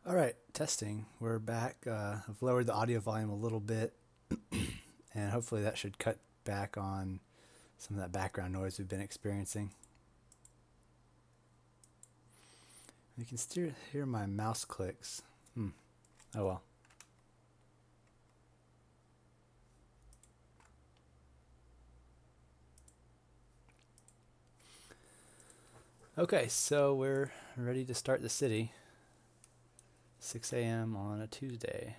All right, testing. We're back. I've lowered the audio volume a little bit, and hopefully that should cut back on some of that background noise we've been experiencing. You can still hear my mouse clicks. Oh well. Okay, so we're ready to start the city. 6 a.m. on a Tuesday.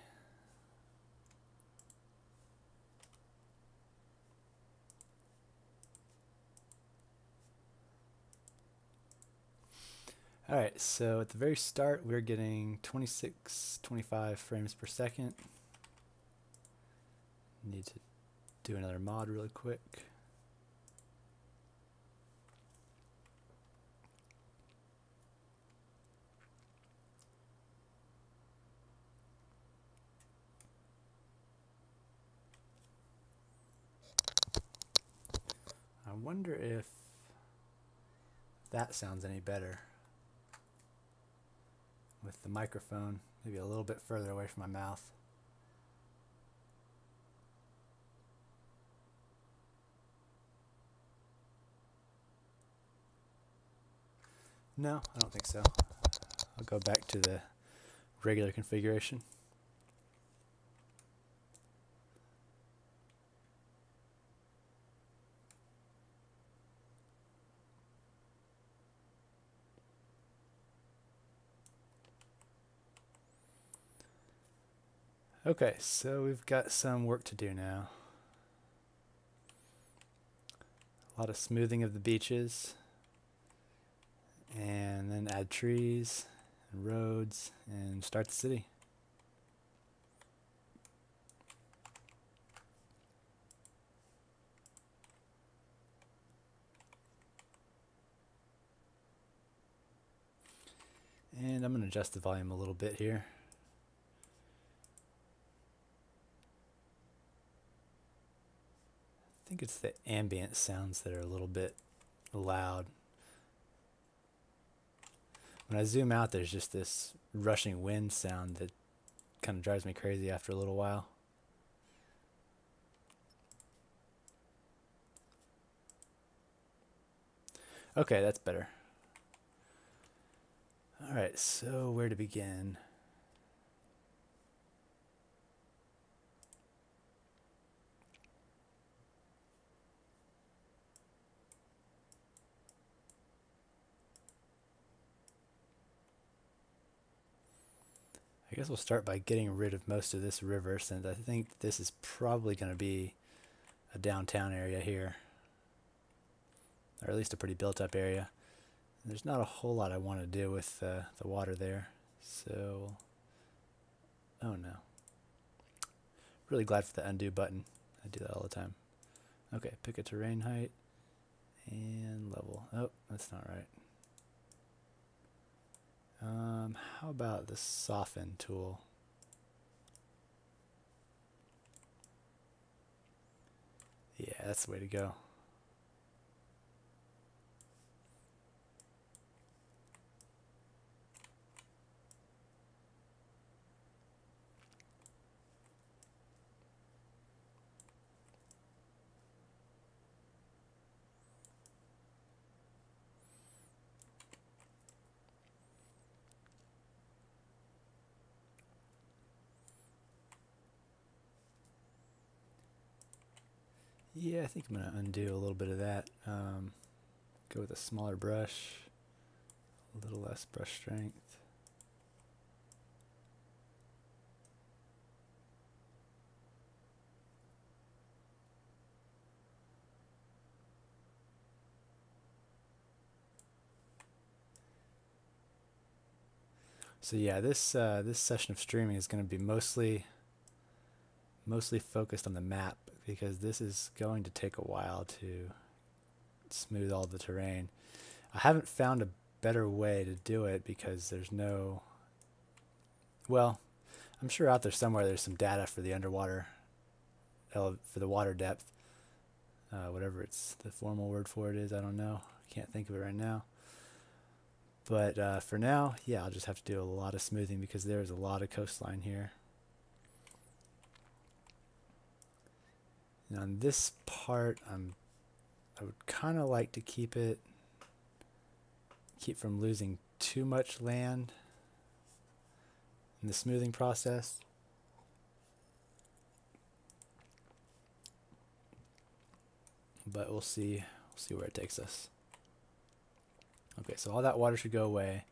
Alright, so at the very start we're getting 26, 25 frames per second. Need to do another mod really quick. I wonder if that sounds any better with the microphone maybe a little bit further away from my mouth. No, I don't think so. I'll go back to the regular configuration. Okay, so we've got some work to do now. A lot of smoothing of the beaches, and then add trees and roads and start the city. And I'm going to adjust the volume a little bit here. I think it's the ambient sounds that are a little bit loud. When I zoom out, there's just this rushing wind sound that kind of drives me crazy after a little while. Okay, that's better. Alright, so where to begin? I guess we'll start by getting rid of most of this river, since I think this is probably going to be a downtown area here, or at least a pretty built up area. And there's not a whole lot I want to do with the water there, so oh no. Really glad for the undo button. I do that all the time. Okay, pick a terrain height and level. Oh, that's not right. How about the soften tool? Yeah, that's the way to go. Yeah, I think I'm going to undo a little bit of that. Go with a smaller brush, a little less brush strength. So yeah, this session of streaming is going to be mostly focused on the map, because this is going to take a while to smooth all the terrain. I haven't found a better way to do it because there's no, well, I'm sure out there somewhere there's some data for the underwater, for the water depth, whatever it's the formal word for it is, I don't know. I can't think of it right now. But for now, yeah, I'll just have to do a lot of smoothing because there's a lot of coastline here. And on this part, I would kind of like to keep from losing too much land in the smoothing process. But we'll see where it takes us. Okay, so all that water should go away.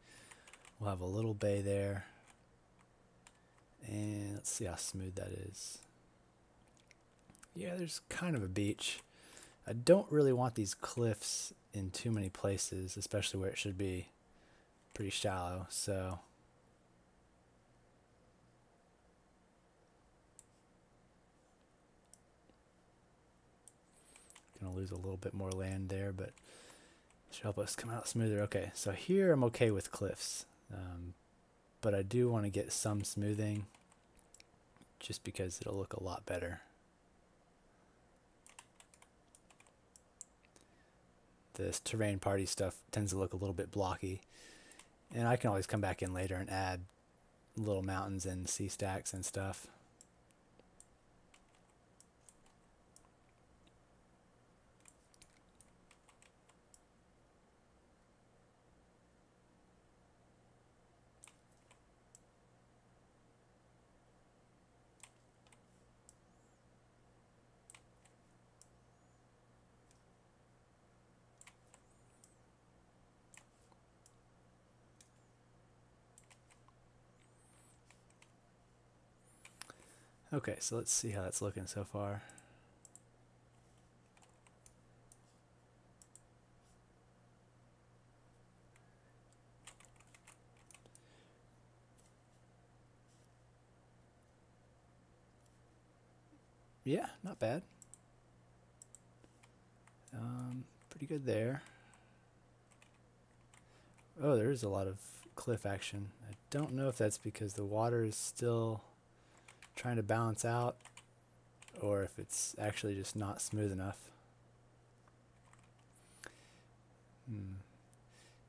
We'll have a little bay there. And let's see how smooth that is. Yeah, there's kind of a beach. I don't really want these cliffs in too many places, especially where it should be pretty shallow, so gonna lose a little bit more land there, but should help us come out smoother. Okay, so here I'm okay with cliffs, but I do want to get some smoothing just because it'll look a lot better. This terrain party stuff tends to look a little bit blocky, and I can always come back in later and add little mountains and sea stacks and stuff. Okay, so let's see how that's looking so far. Yeah, not bad. Pretty good there. Oh, there is a lot of cliff action. I don't know if that's because the water is still trying to balance out or if it's actually just not smooth enough.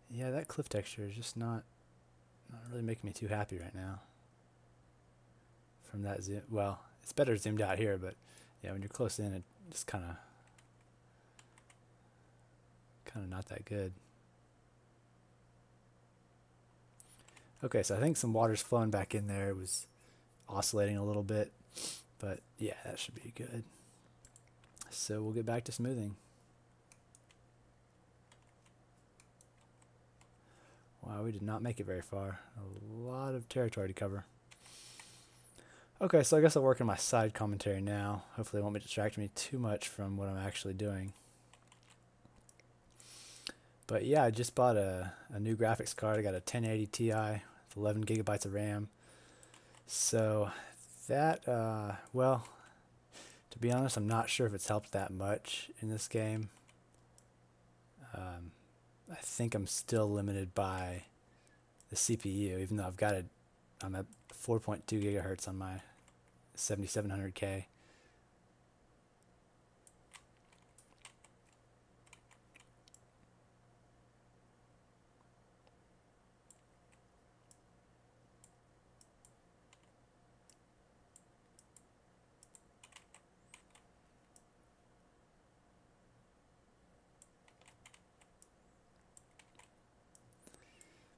Yeah, that cliff texture is just not really making me too happy right now. From that zoom, well, it's better zoomed out here, but yeah, when you're close in, it just kind of not that good. Okay, so I think some water's flowing back in there. It was oscillating a little bit, but yeah, that should be good. So we'll get back to smoothing. Wow, we did not make it very far. A lot of territory to cover. Okay, so I guess I'll work on my side commentary now. Hopefully it won't be distracting me too much from what I'm actually doing. But yeah, I just bought a new graphics card. I got a 1080 Ti with 11 gigabytes of RAM. So that, well, to be honest, I'm not sure if it's helped that much in this game. I think I'm still limited by the CPU, even though I'm at 4.2 gigahertz on my 7700K.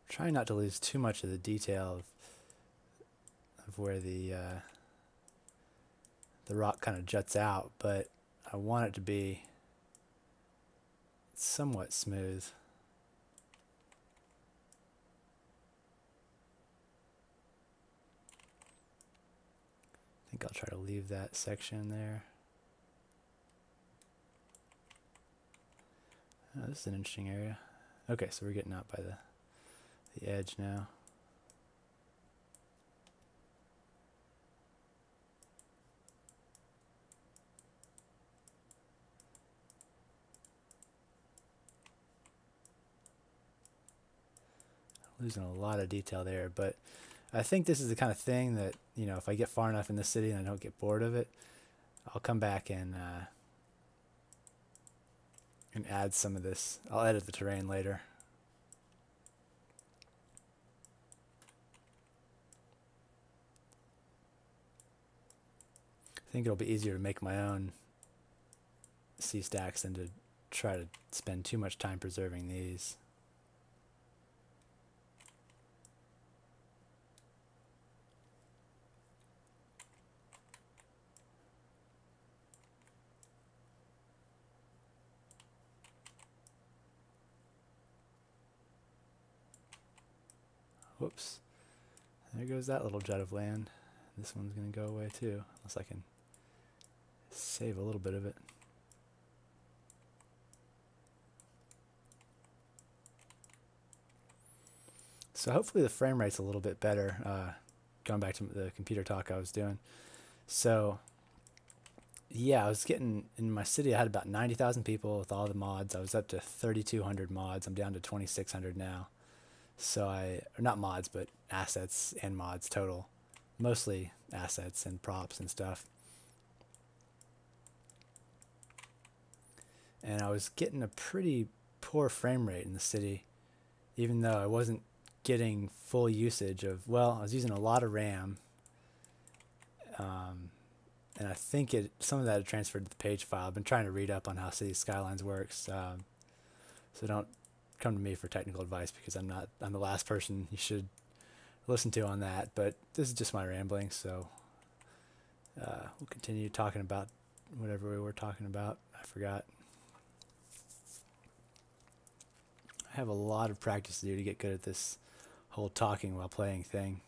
Trying not to lose too much of the detail of where the rock kind of juts out, but I want it to be somewhat smooth. I think I'll try to leave that section there. Oh, this is an interesting area. Okay, so we're getting out by the edge now. Losing a lot of detail there, but I think this is the kind of thing that, you know, if I get far enough in the city and I don't get bored of it, I'll come back and add some of this. I'll edit the terrain later. I think it'll be easier to make my own C stacks than to try to spend too much time preserving these. Whoops. There goes that little jut of land. This one's going to go away too, unless I can save a little bit of it. So hopefully the frame rate's a little bit better, going back to the computer talk I was doing. So yeah, I was getting, in my city I had about 90,000 people with all the mods. I was up to 3,200 mods. I'm down to 2,600 now. So or not mods, but assets and mods total. Mostly assets and props and stuff. And I was getting a pretty poor frame rate in the city, even though I wasn't getting full usage of, well, I was using a lot of RAM. And I think some of that had transferred to the page file. I've been trying to read up on how City Skylines works. So don't come to me for technical advice, because I'm the last person you should listen to on that, but this is just my rambling, so we'll continue talking about whatever we were talking about. I forgot. I have a lot of practice to do to get good at this whole talking while playing thing.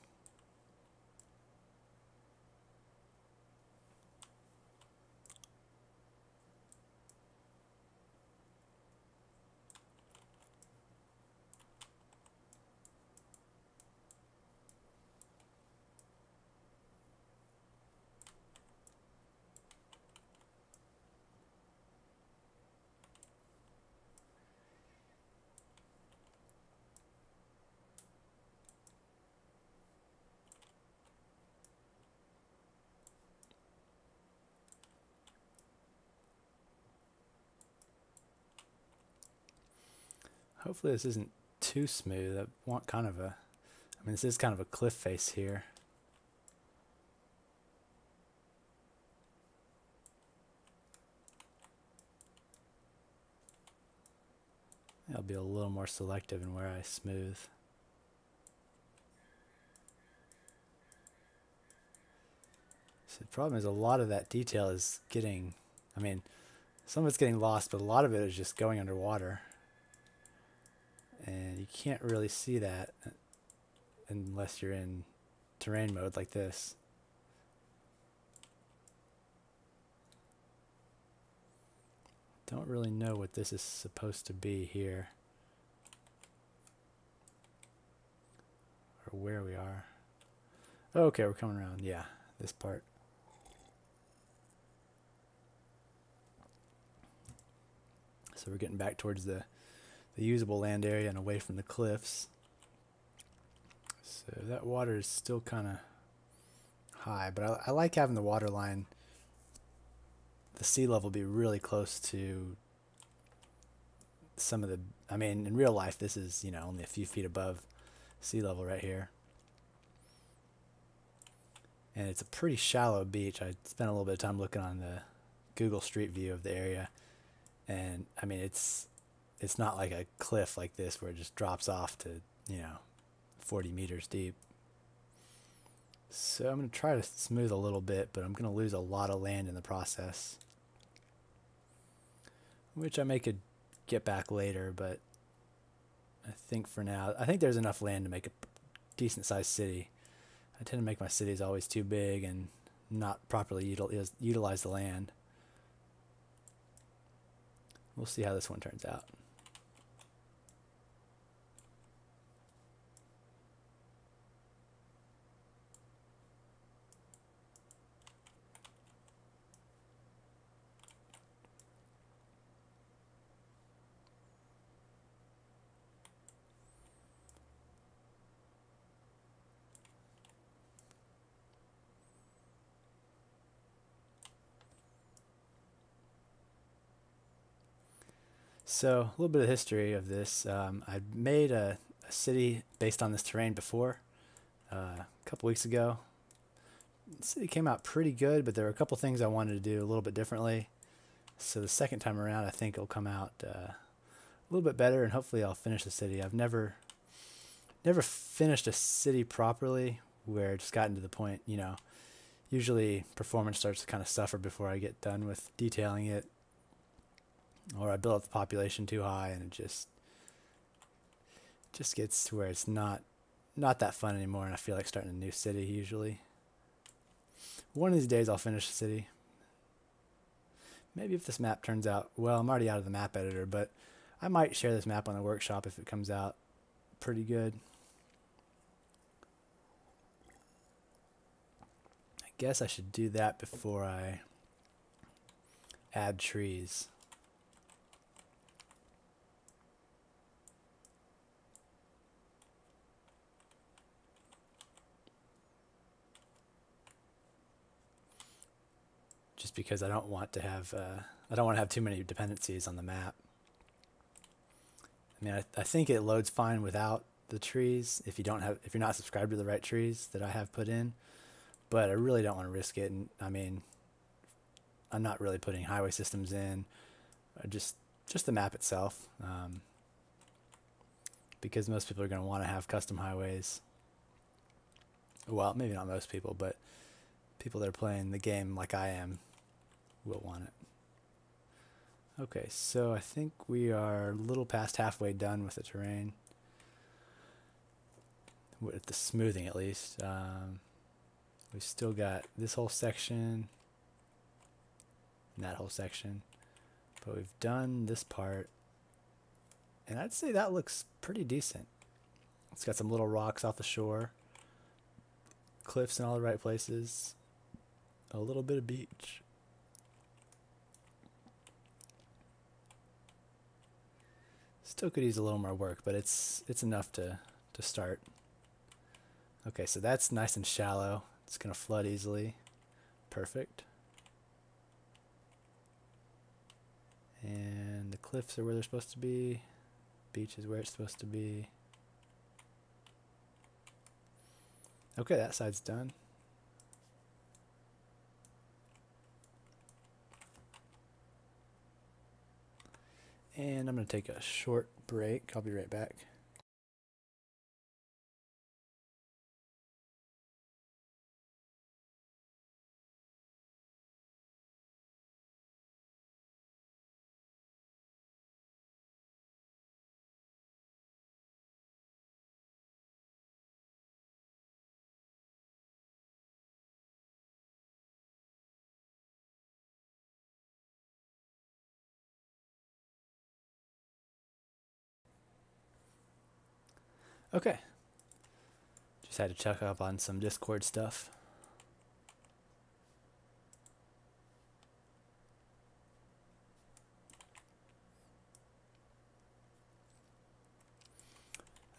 Hopefully this isn't too smooth. I want kind of a, I mean, this is kind of a cliff face here. I'll be a little more selective in where I smooth. So the problem is a lot of that detail is getting, I mean, some of it's getting lost, but a lot of it is just going underwater. And you can't really see that unless you're in terrain mode like this. Don't really know what this is supposed to be here, or where we are. Okay, we're coming around. Yeah, this part. So we're getting back towards the usable land area and away from the cliffs. So that water is still kind of high, but I like having the water line, the sea level, be really close to some of the, I mean, in real life this is, you know, only a few feet above sea level right here. And it's a pretty shallow beach. I spent a little bit of time looking on the Google Street View of the area, and I mean, it's not like a cliff like this where it just drops off to, you know, 40 meters deep. So I'm going to try to smooth a little bit, but I'm going to lose a lot of land in the process, which I may could get back later, but I think for now, I think there's enough land to make a decent sized city. I tend to make my cities always too big and not properly utilize the land. We'll see how this one turns out. So a little bit of history of this. I made a city based on this terrain before, a couple weeks ago. the city came out pretty good, but there were a couple things I wanted to do a little bit differently. So the second time around, I think it'll come out a little bit better, and hopefully I'll finish the city. I've never finished a city properly where it's gotten to the point, you know, usually performance starts to kind of suffer before I get done with detailing it, or I build up the population too high and it just gets to where it's not that fun anymore, and I feel like starting a new city usually. One of these days I'll finish the city. Maybe if this map turns out, well, I'm already out of the map editor, but I might share this map on the workshop if it comes out pretty good. I guess I should do that before I add trees. Just because I don't want to have too many dependencies on the map. I mean, I think it loads fine without the trees if you're not subscribed to the right trees that I have put in, but I really don't want to risk it. And I mean, I'm not really putting highway systems in, just the map itself, because most people are going to want to have custom highways. Well, maybe not most people, but people that are playing the game like I am will want it. Okay, so I think we are a little past halfway done with the terrain, with the smoothing at least. We've still got this whole section and that whole section, but we've done this part, and I'd say that looks pretty decent. It's got some little rocks off the shore, cliffs in all the right places, a little bit of beach. Still could use a little more work, but it's enough to start. Okay, so that's nice and shallow. It's gonna flood easily. Perfect. And the cliffs are where they're supposed to be. Beach is where it's supposed to be. Okay, that side's done. And I'm going to take a short break. I'll be right back. Okay. Just had to check up on some Discord stuff.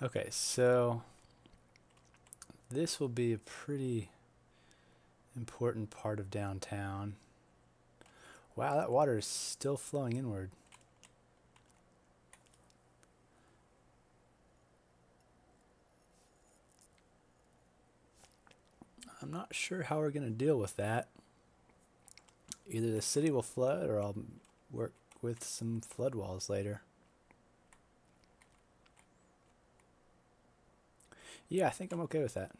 Okay, so this will be a pretty important part of downtown. Wow, that water is still flowing inward. I'm not sure how we're going to deal with that. Either the city will flood or I'll work with some flood walls later. Yeah, I think I'm okay with that.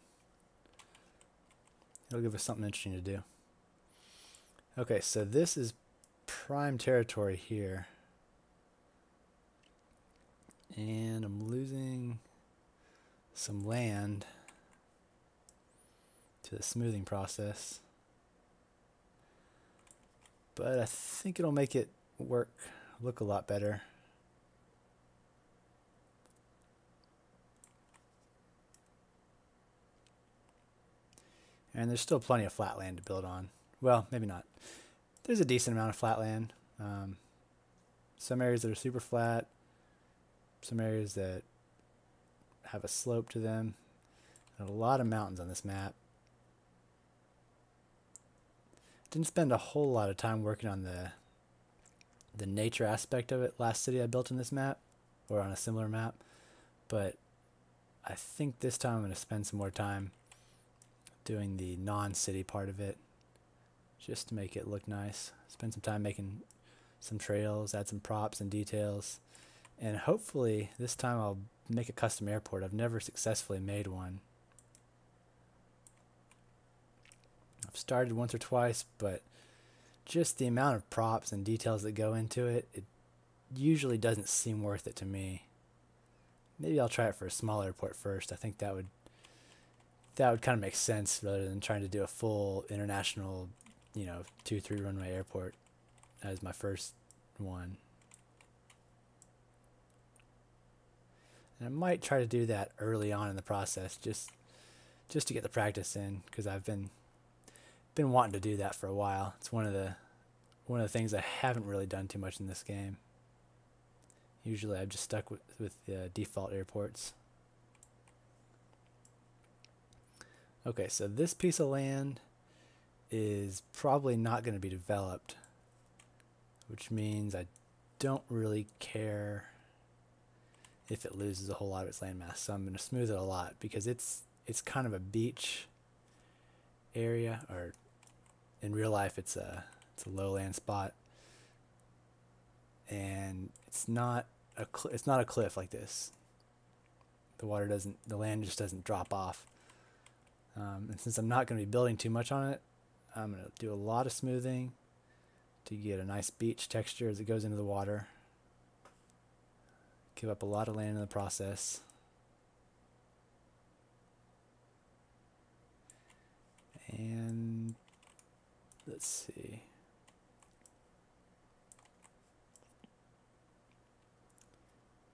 It'll give us something interesting to do. Okay, so this is prime territory here. And I'm losing some land to the smoothing process. But I think it'll make it look a lot better. And there's still plenty of flat land to build on. Well, maybe not. There's a decent amount of flat land. Some areas that are super flat, some areas that have a slope to them, and a lot of mountains on this map. Didn't spend a whole lot of time working on the nature aspect of it last city I built in this map, or on a similar map, but I think this time I'm going to spend some more time doing the non-city part of it just to make it look nice. Spend some time making some trails, add some props and details, and hopefully this time I'll make a custom airport. I've never successfully made one. I've started once or twice, but just the amount of props and details that go into it, it usually doesn't seem worth it to me. Maybe I'll try it for a small airport first. I think that would kind of make sense rather than trying to do a full international, 2-3 runway airport as my first one. And I might try to do that early on in the process, just to get the practice in, because I've been wanting to do that for a while. It's one of the things I haven't really done too much in this game. Usually I've just stuck with the default airports. Okay, so this piece of land is probably not going to be developed, which means I don't really care if it loses a whole lot of its landmass. So I'm going to smooth it a lot because it's kind of a beach area, or in real life it's a lowland spot, and it's not a cliff like this. The land just doesn't drop off. And since I'm not going to be building too much on it, I'm going to do a lot of smoothing to get a nice beach texture as it goes into the water. Give up a lot of land in the process. And let's see.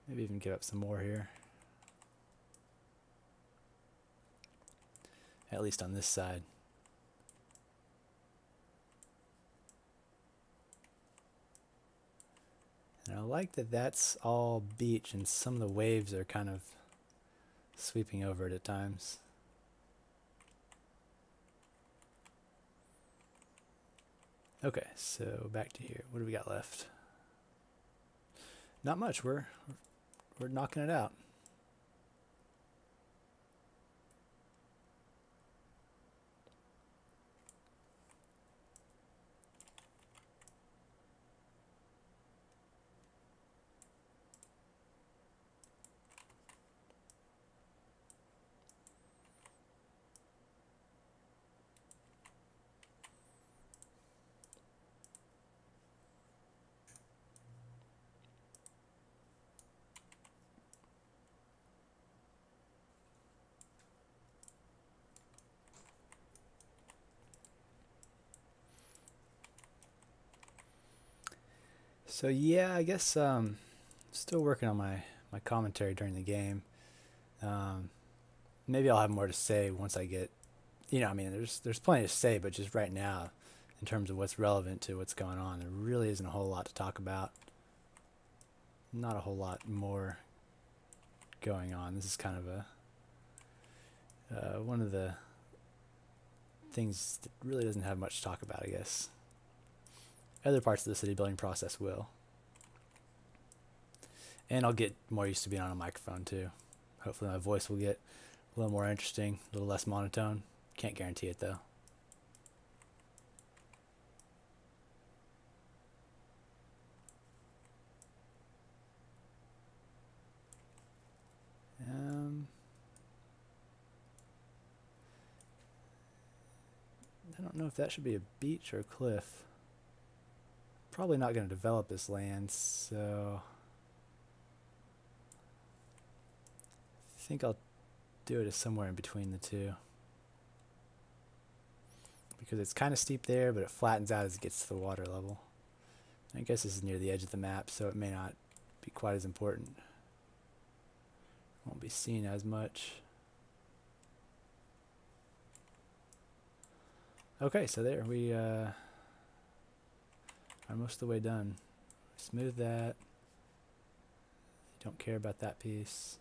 Maybe even give up some more here. At least on this side. And I like that that's all beach and some of the waves are kind of sweeping over it at times. Okay, so back to here. What do we got left? Not much. We're knocking it out. So yeah, I guess still working on my commentary during the game. Maybe I'll have more to say once I get, I mean, there's plenty to say, but just right now, in terms of what's relevant to what's going on, there really isn't a whole lot to talk about. Not a whole lot more going on. This is kind of one of the things that really doesn't have much to talk about, I guess. Other parts of the city building process will. And I'll get more used to being on a microphone too. Hopefully my voice will get a little more interesting, a little less monotone. Can't guarantee it though. I don't know if that should be a beach or a cliff. Probably not going to develop this land, so I think I'll do it as somewhere in between the two, because it's kind of steep there, but it flattens out as it gets to the water level. I guess this is near the edge of the map, so it may not be quite as important. Won't be seen as much. Okay, so there we are, most of the way done. Smooth that. Don't care about that piece.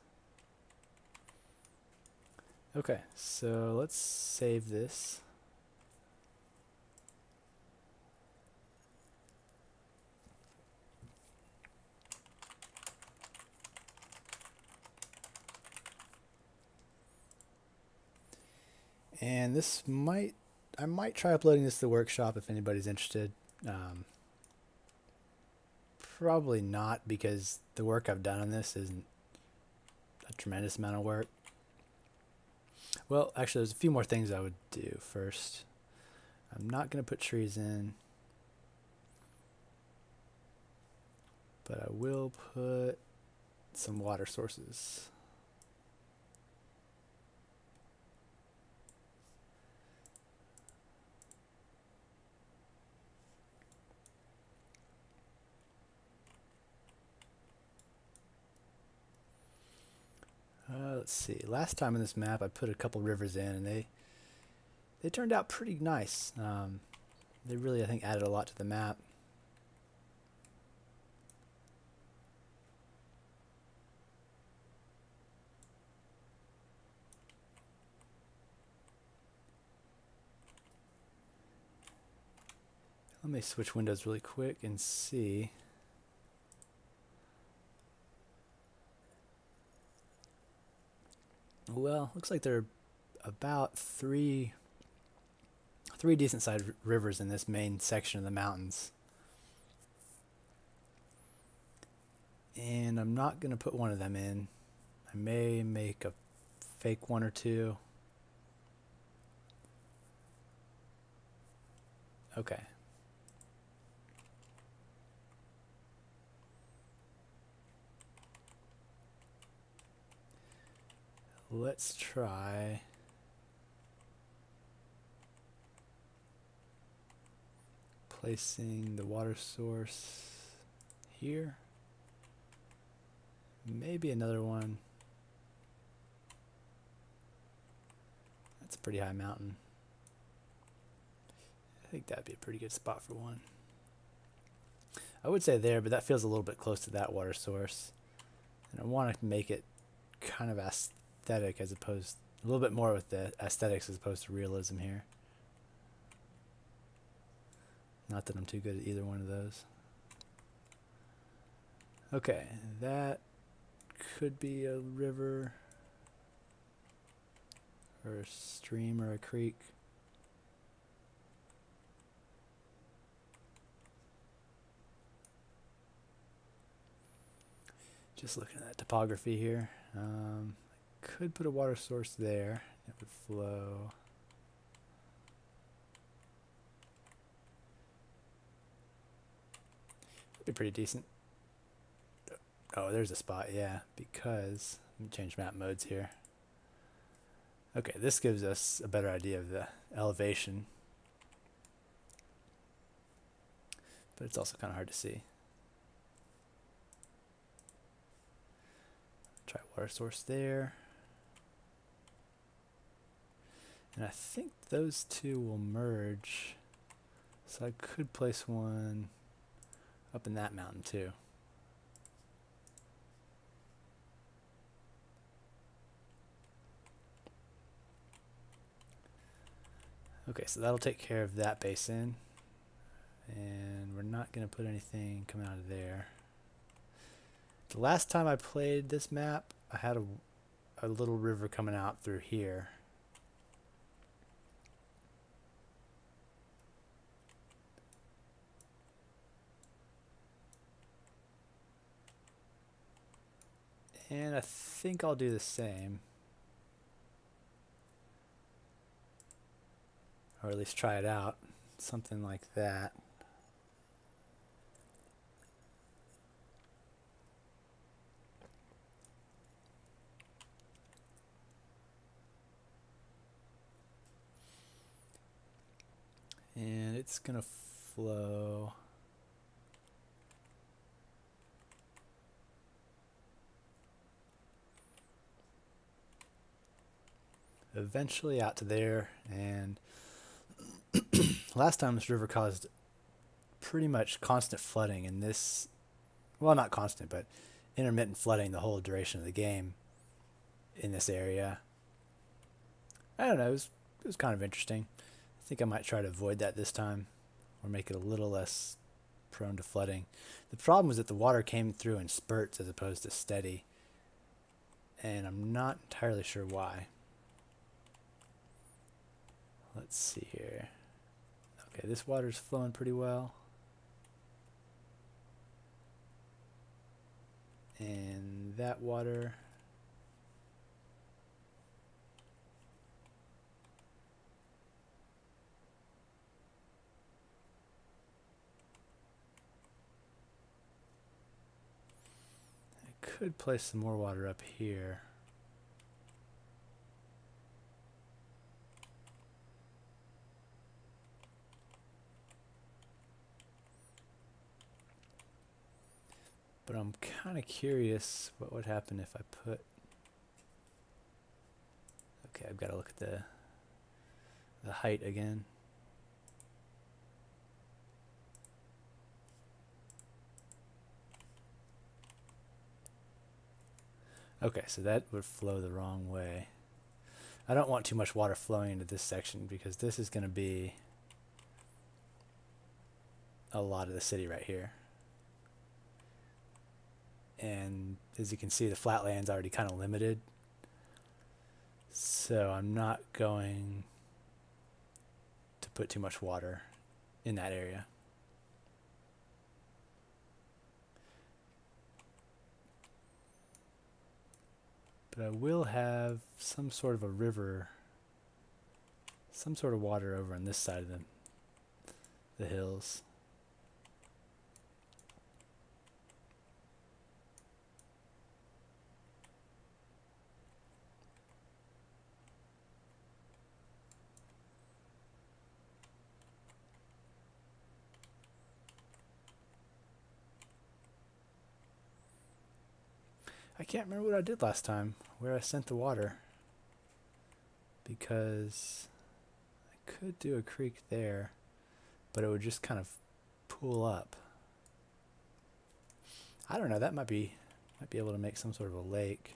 Okay, so let's save this. And I might try uploading this to the workshop if anybody's interested. Probably not, because the work I've done on this isn't a tremendous amount of work. Well, actually, there's a few more things I would do first. I'm not going to put trees in, but I will put some water sources. Let's see. Last time in this map, I put a couple rivers in, and they turned out pretty nice. They really, I think, added a lot to the map. Let me switch windows really quick and see. Well, looks like there are about three decent sized rivers in this main section of the mountains. And I'm not going to put one of them in. I may make a fake one or two. Okay. Let's try placing the water source here. Maybe another one. That's a pretty high mountain. I think that'd be a pretty good spot for one. I would say there, but that feels a little bit close to that water source. And I want to make it kind of aesthetic as opposed, a little bit more with the aesthetics as opposed to realism here. Not that I'm too good at either one of those. Okay, that could be a river or a stream or a creek. Just looking at that topography here. I could put a water source there. It would flow. It'd be pretty decent. Oh, there's a spot, yeah, because let me change map modes here. Okay, this gives us a better idea of the elevation, but it's also kind of hard to see. Try water source there. And I think those two will merge. So I could place one up in that mountain too. Okay, so that'll take care of that basin. And we're not going to put anything coming out of there. The last time I played this map, I had a little river coming out through here. And I think I'll do the same. Or at least try it out. Something like that. And it's gonna flow eventually out to there. And last time this river caused pretty much constant flooding in this, well, not constant, but intermittent flooding the whole duration of the game in this area. I don't know, it was kind of interesting. I think I might try to avoid that this time, or make it a little less prone to flooding. The problem was that the water came through in spurts as opposed to steady, and I'm not entirely sure why. let's see here. Okay, this water's flowing pretty well. And that water, I could place some more water up here. But I'm kind of curious what would happen if I put... Okay, I've got to look at the height again. Okay, so that would flow the wrong way. I don't want too much water flowing into this section because this is going to be a lot of the city right here. And as you can see, the flatland's already kind of limited. So I'm not going to put too much water in that area. But I will have some sort of a river, some sort of water over on this side of the hills. I can't remember what I did last time, where I sent the water, because I could do a creek there, but it would just kind of pool up. I don't know, that might be able to make some sort of a lake.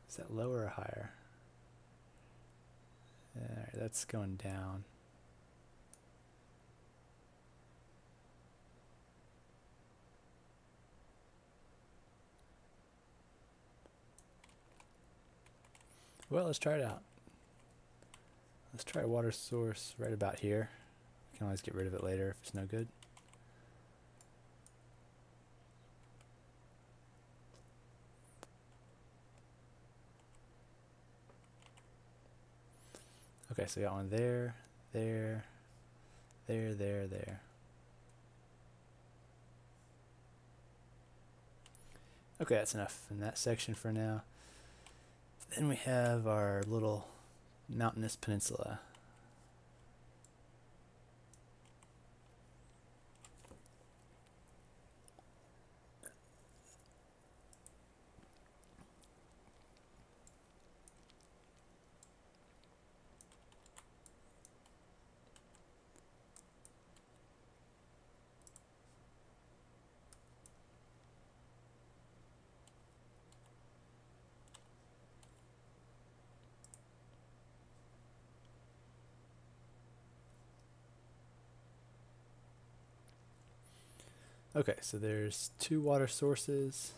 Is that lower or higher? Alright, that's going down. Well, let's try it out. Let's try a water source right about here. We can always get rid of it later if it's no good. Okay, so we got one there, there, there, there, there. Okay, that's enough in that section for now. Then we have our little mountainous peninsula. Okay, so there's two water sources.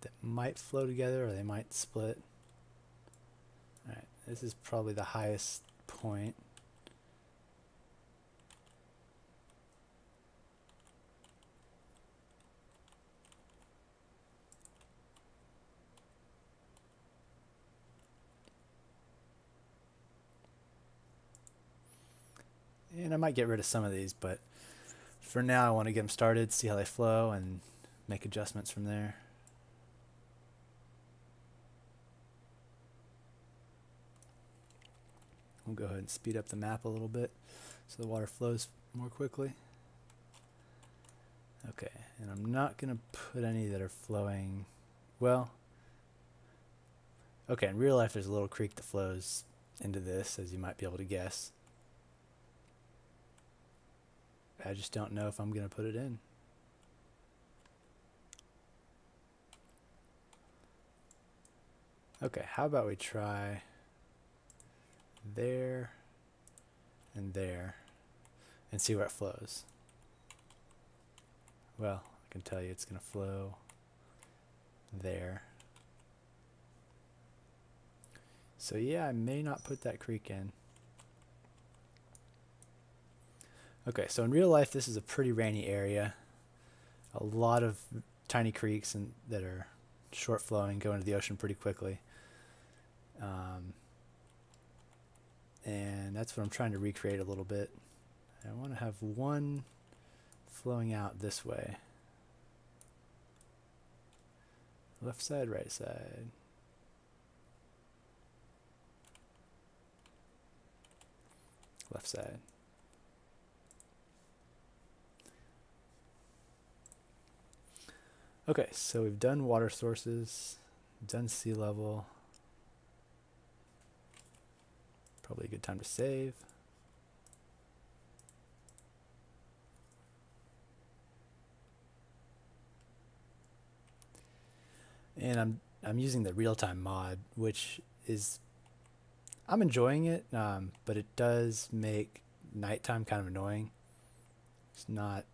That might flow together or they might split. Alright, this is probably the highest point. And I might get rid of some of these, but for now I want to get them started, see how they flow, and make adjustments from there. We'll go ahead and speed up the map a little bit so the water flows more quickly. Okay, and I'm not going to put any that are flowing, well, okay, in real life there's a little creek that flows into this, as you might be able to guess. I just don't know if I'm going to put it in. Okay, how about we try there and there and see where it flows. Well, I can tell you it's going to flow there. So yeah, I may not put that creek in. Okay, so in real life, this is a pretty rainy area. A lot of tiny creeks that are short flowing go into the ocean pretty quickly. And that's what I'm trying to recreate a little bit. I want to have one flowing out this way. Left side, right side. Left side. Okay, so we've done water sources, done sea level. Probably a good time to save. And I'm using the real-time mod, which is, I'm enjoying it, but it does make nighttime kind of annoying. It's not,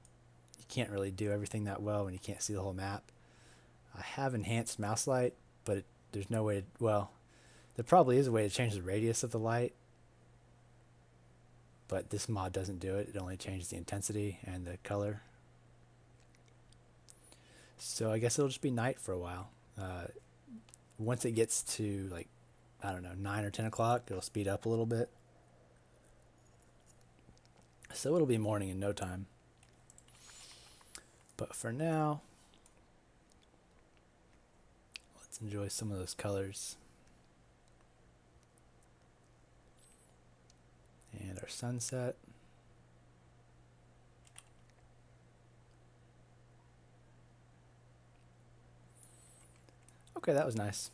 you can't really do everything that well when you can't see the whole map. I have enhanced mouse light, but there's no way to, well, there probably is a way to change the radius of the light, but this mod doesn't do it. It only changes the intensity and the color. So I guess it'll just be night for a while. Once it gets to, like, I don't know, 9 or 10 o'clock, it'll speed up a little bit. So it'll be morning in no time. But for now, let's enjoy some of those colors. And our sunset. Okay, that was nice.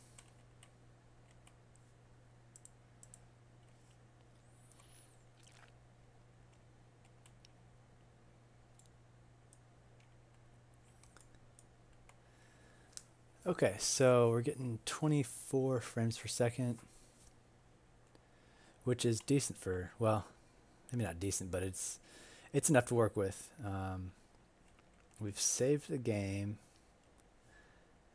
Okay, so we're getting 24 frames per second, which is decent for, well, maybe not decent, but it's enough to work with. We've saved the game.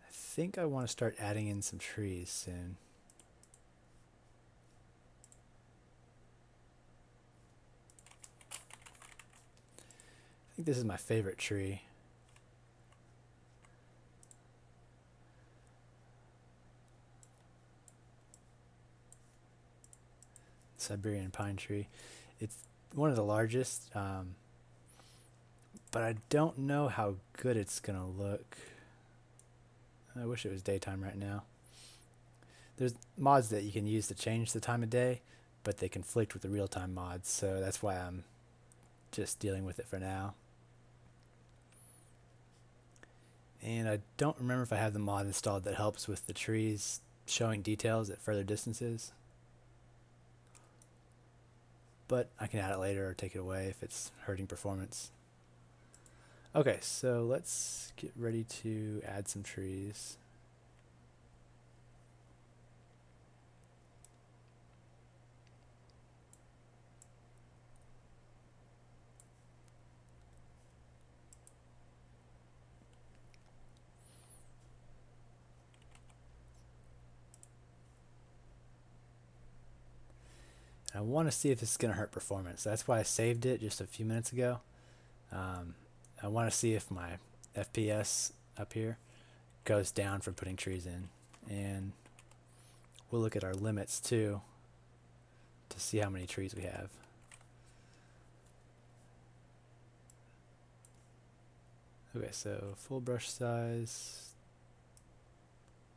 I think I want to start adding in some trees soon. I think this is my favorite tree. Siberian pine tree. It's one of the largest, but I don't know how good it's gonna look. I wish it was daytime right now. There's mods that you can use to change the time of day, but they conflict with the real-time mods, so that's why I'm just dealing with it for now. And I don't remember if I have the mod installed that helps with the trees showing details at further distances. But I can add it later or take it away if it's hurting performance. Okay, so let's get ready to add some trees. I want to see if this is going to hurt performance. That's why I saved it just a few minutes ago. I want to see if my FPS up here goes down from putting trees in. And we'll look at our limits too to see how many trees we have. Okay, so full brush size.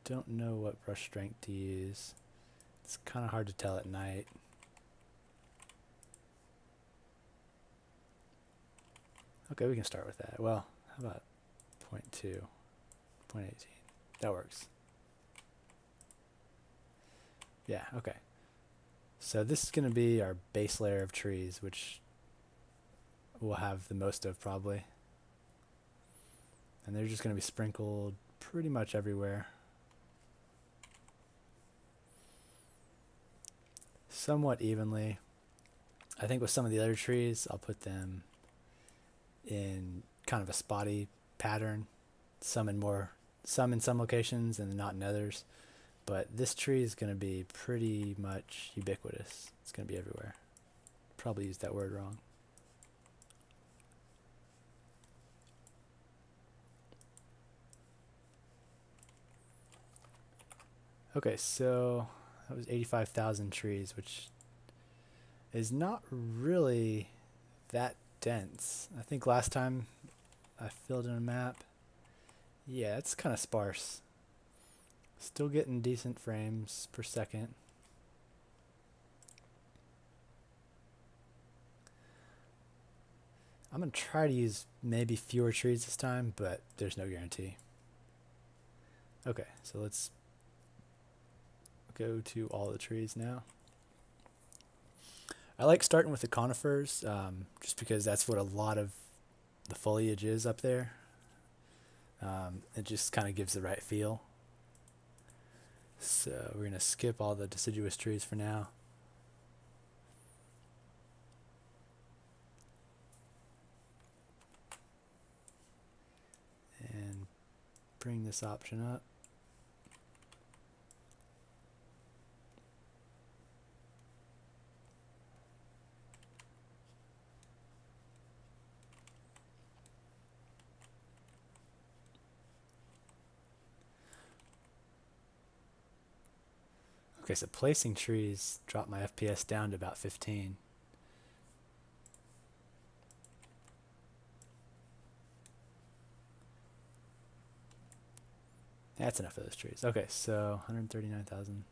Don't know what brush strength to use. It's kind of hard to tell at night. Okay, we can start with that. Well, how about 0.2, 0.18? That works. Yeah, okay. So this is going to be our base layer of trees, which we'll have the most of probably. And they're just going to be sprinkled pretty much everywhere. Somewhat evenly. I think with some of the other trees, I'll put them in kind of a spotty pattern, some in more some in some locations and not in others. But this tree is going to be pretty much ubiquitous. It's going to be everywhere. Probably used that word wrong. Okay, so that was 85,000 trees, which is not really that dense. I think last time I filled in a map, yeah, it's kind of sparse. Still getting decent frames per second. I'm going to try to use maybe fewer trees this time, but there's no guarantee. Okay, so let's go to all the trees now. I like starting with the conifers, just because that's what a lot of the foliage is up there. It just kind of gives the right feel. So we're going to skip all the deciduous trees for now. And bring this option up. Okay, so placing trees dropped my FPS down to about 15. That's enough of those trees. Okay, so 139,000.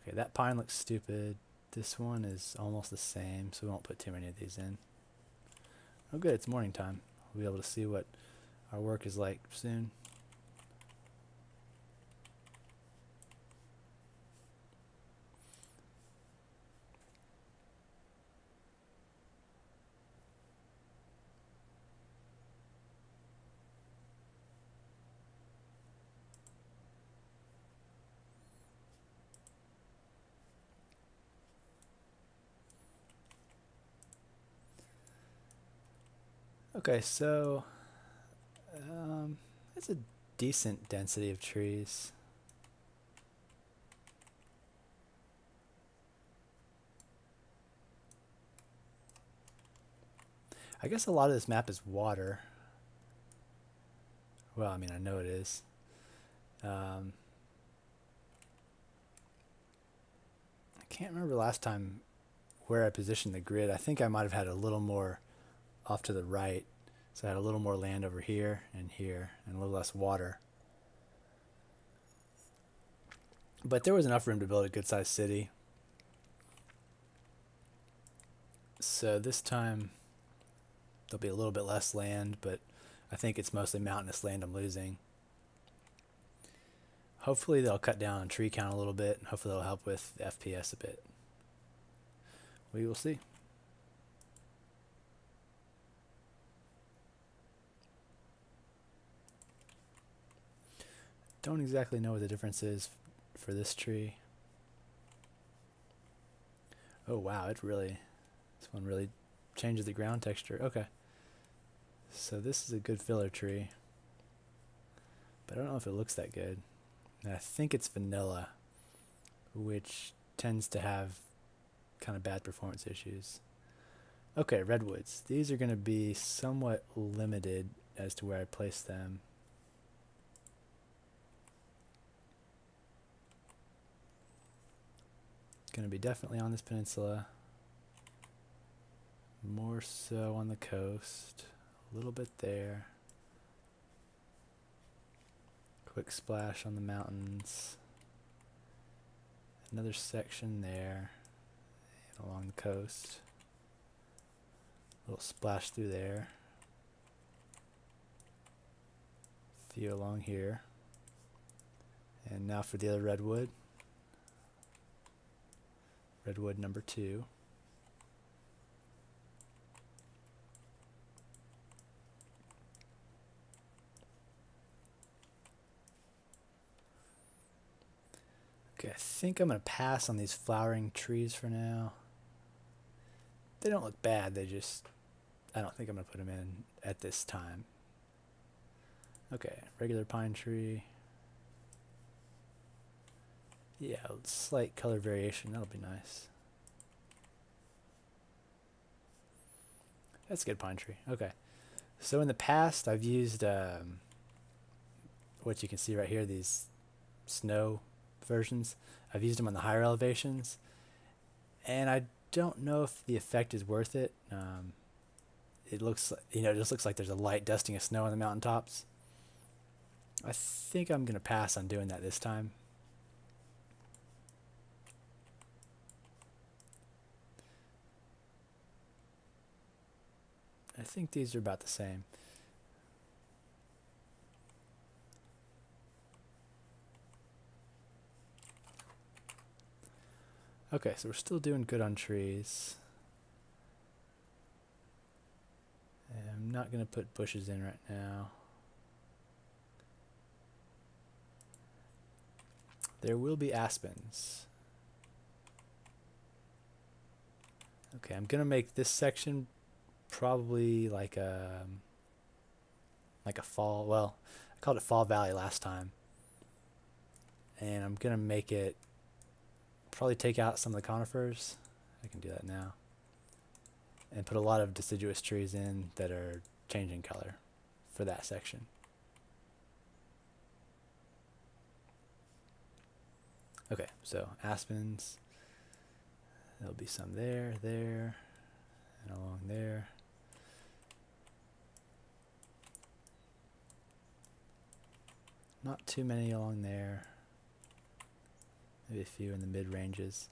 Okay, that pine looks stupid. This one is almost the same, so we won't put too many of these in. Oh good, it's morning time. We'll be able to see what our work is like soon. Okay, so it's a decent density of trees. I guess a lot of this map is water. Well, I mean, I know it is. I can't remember last time where I positioned the grid. I think I might have had a little more off to the right. So I had a little more land over here, and a little less water. But there was enough room to build a good-sized city. So this time there'll be a little bit less land, but I think it's mostly mountainous land I'm losing. Hopefully they'll cut down on tree count a little bit, and hopefully they'll help with the FPS a bit. We will see. Don't exactly know what the difference is for this tree. Oh wow, this one really changes the ground texture. Okay. So this is a good filler tree, but I don't know if it looks that good. And I think it's vanilla, which tends to have kind of bad performance issues. Okay, redwoods. These are going to be somewhat limited as to where I place them. Going to be definitely on this peninsula. More so on the coast. A little bit there. Quick splash on the mountains. Another section there. And along the coast. A little splash through there. A few along here. And now for the other redwood. Redwood number 2. Okay, I think I'm going to pass on these flowering trees for now. They don't look bad, I don't think I'm going to put them in at this time. Okay, regular pine tree. Yeah, slight color variation, that'll be nice. That's a good pine tree. Okay. So in the past, I've used what you can see right here, these snow versions. I've used them on the higher elevations, and I don't know if the effect is worth it. It looks, it just looks like there's a light dusting of snow on the mountaintops. I think I'm gonna pass on doing that this time. I think these are about the same. Okay, so we're still doing good on trees. And I'm not going to put bushes in right now. There will be aspens. Okay, I'm going to make this section probably like a fall, well, I called it Fall Valley last time. And I'm going to make it, probably take out some of the conifers. I can do that now. And put a lot of deciduous trees in that are changing color for that section. Okay, so aspens, there'll be some there, and along there. Not too many along there. Maybe a few in the mid-ranges.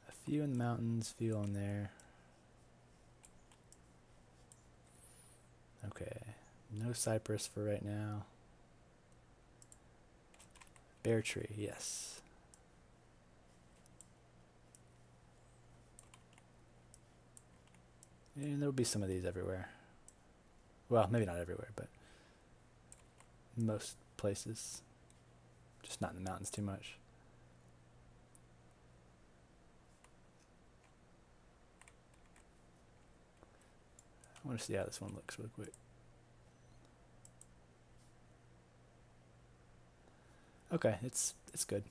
A few in the mountains, few on there. Okay, no cypress for right now. Bear tree, yes. And there'll be some of these everywhere. Well, maybe not everywhere, but most places. Just not in the mountains too much. I want to see how this one looks real quick. Okay, it's good.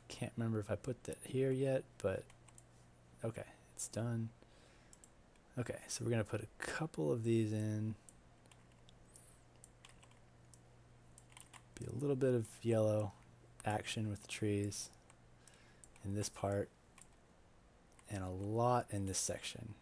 Can't remember if I put that here yet, but okay, it's done. Okay, so we're gonna put a couple of these in. Be a little bit of yellow action with the trees in this part, and a lot in this section.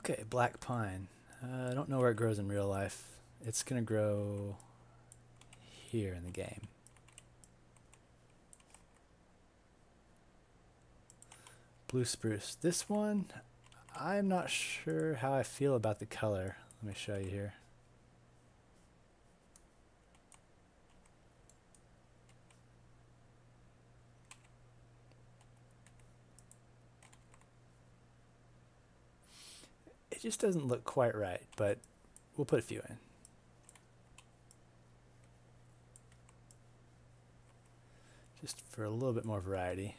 Okay, black pine. I don't know where it grows in real life. It's gonna grow here in the game. Blue spruce. This one, I'm not sure how I feel about the color. Let me show you here. It just doesn't look quite right, but we'll put a few in. Just for a little bit more variety.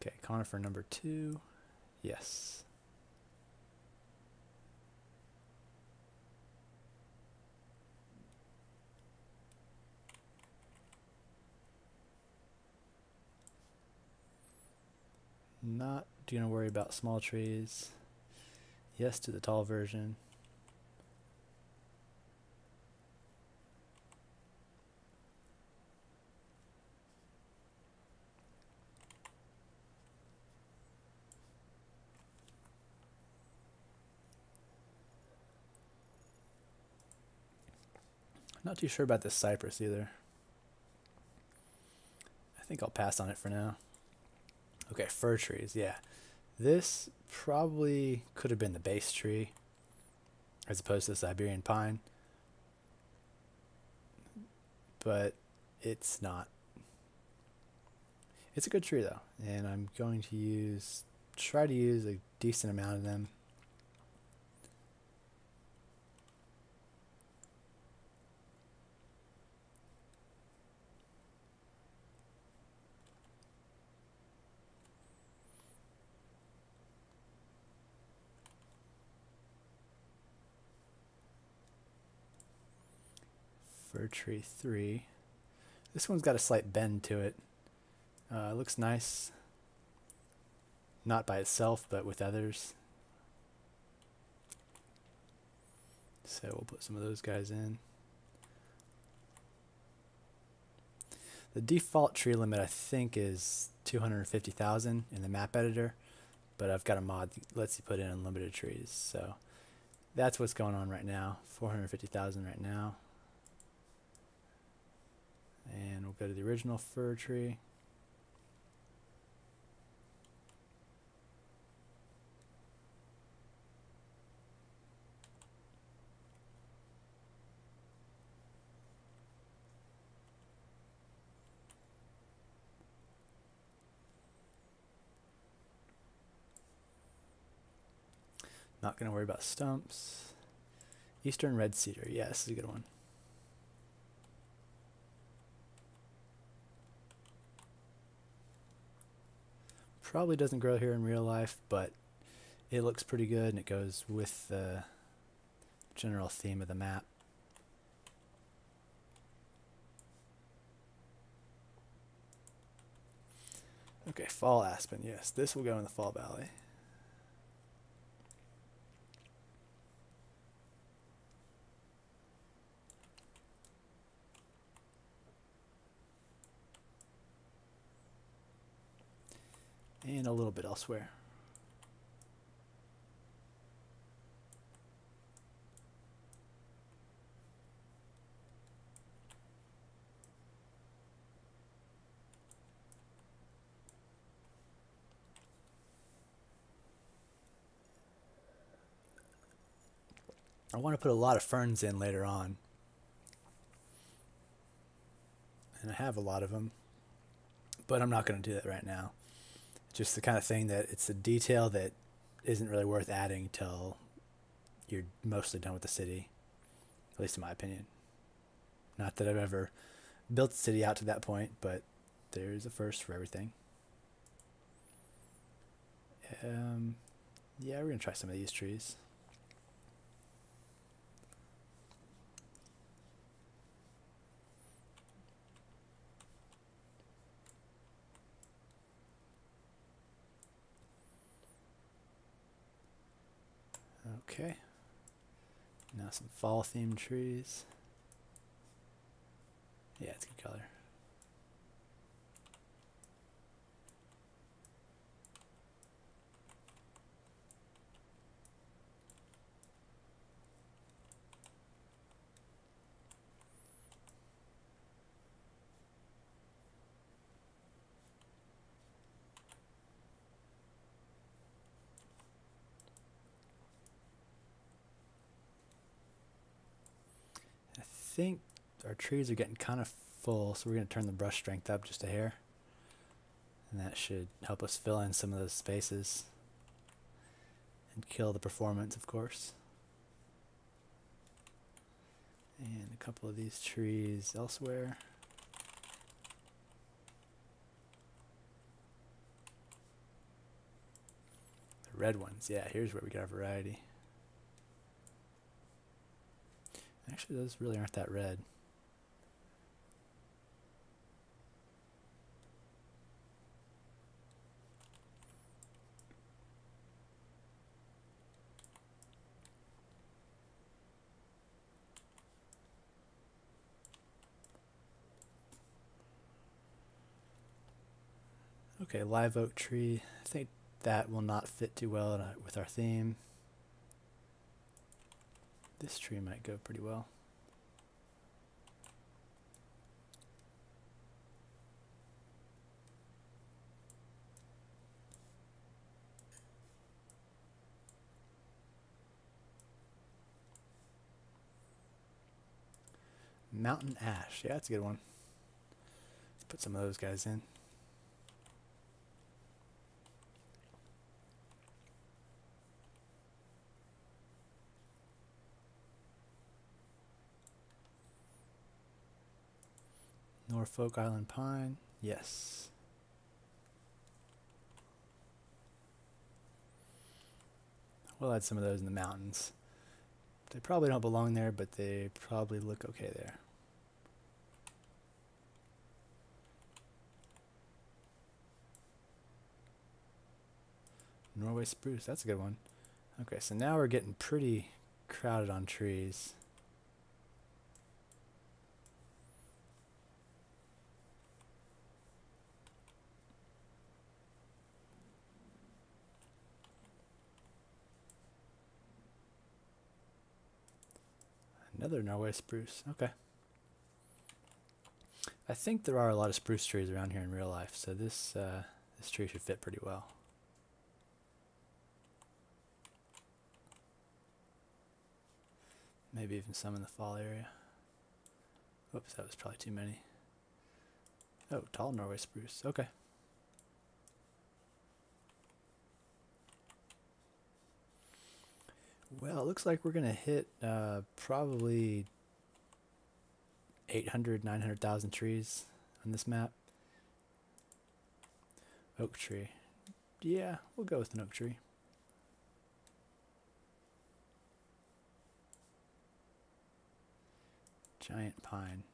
Okay, conifer number 2. Yes. Not going to worry about small trees. Yes to the tall version. Not too sure about this cypress either. I think I'll pass on it for now. Okay, fir trees, yeah. This probably could have been the base tree as opposed to the Siberian pine. but it's not. It's a good tree though, and I'm going to try to use a decent amount of them. Fir tree 3. This one's got a slight bend to it. It looks nice, not by itself, but with others. So we'll put some of those guys in. The default tree limit, I think, is 250,000 in the map editor, but I've got a mod that lets you put in unlimited trees. So that's what's going on right now. 450,000 right now. And we'll go to the original fir tree. Not going to worry about stumps. Eastern red cedar. Yeah, this is a good one. Probably doesn't grow here in real life, but it looks pretty good and it goes with the general theme of the map. Okay, fall aspen. Yes, this will go in the fall valley. And a little bit elsewhere. I want to put a lot of ferns in later on. And I have a lot of them, but I'm not going to do that right now. Just the kind of thing that it's a detail that isn't really worth adding till you're mostly done with the city, at least in my opinion. Not that I've ever built the city out to that point, but there's a first for everything. Yeah, we're going to try some of these trees. Okay. Now some fall themed trees. Yeah, it's a good color. I think our trees are getting kind of full, so we're going to turn the brush strength up just a hair. And that should help us fill in some of those spaces and kill the performance, of course. And a couple of these trees elsewhere. The red ones, yeah, here's where we get our variety. Actually, those really aren't that red. Okay, live oak tree. I think that will not fit too well with our theme. This tree might go pretty well. Mountain ash. Yeah, that's a good one. Let's put some of those guys in. Norfolk Island pine. Yes. We'll add some of those in the mountains. They probably don't belong there, but they probably look okay there. Norway spruce, that's a good one. Okay, so now we're getting pretty crowded on trees. Another Norway spruce, okay. I think there are a lot of spruce trees around here in real life, so this tree should fit pretty well. Maybe even some in the fall area. Oops, that was probably too many. Oh, tall Norway spruce, okay. Well, it looks like we're gonna hit probably 800, 900,000 trees on this map. Oak tree. Yeah, we'll go with an oak tree. Giant pine.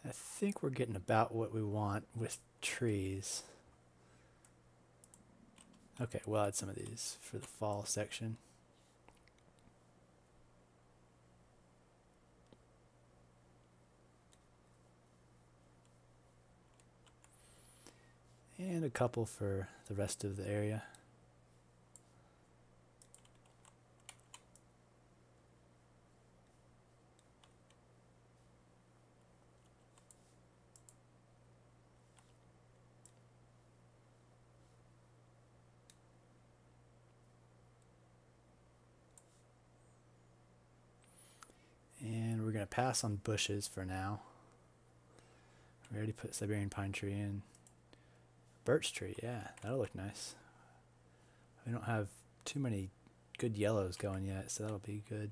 I think we're getting about what we want with trees. Okay, we'll add some of these for the fall section. And a couple for the rest of the area. And we're going to pass on bushes for now. We already put Siberian pine tree in. Birch tree, yeah, that'll look nice. We don't have too many good yellows going yet, so that'll be good.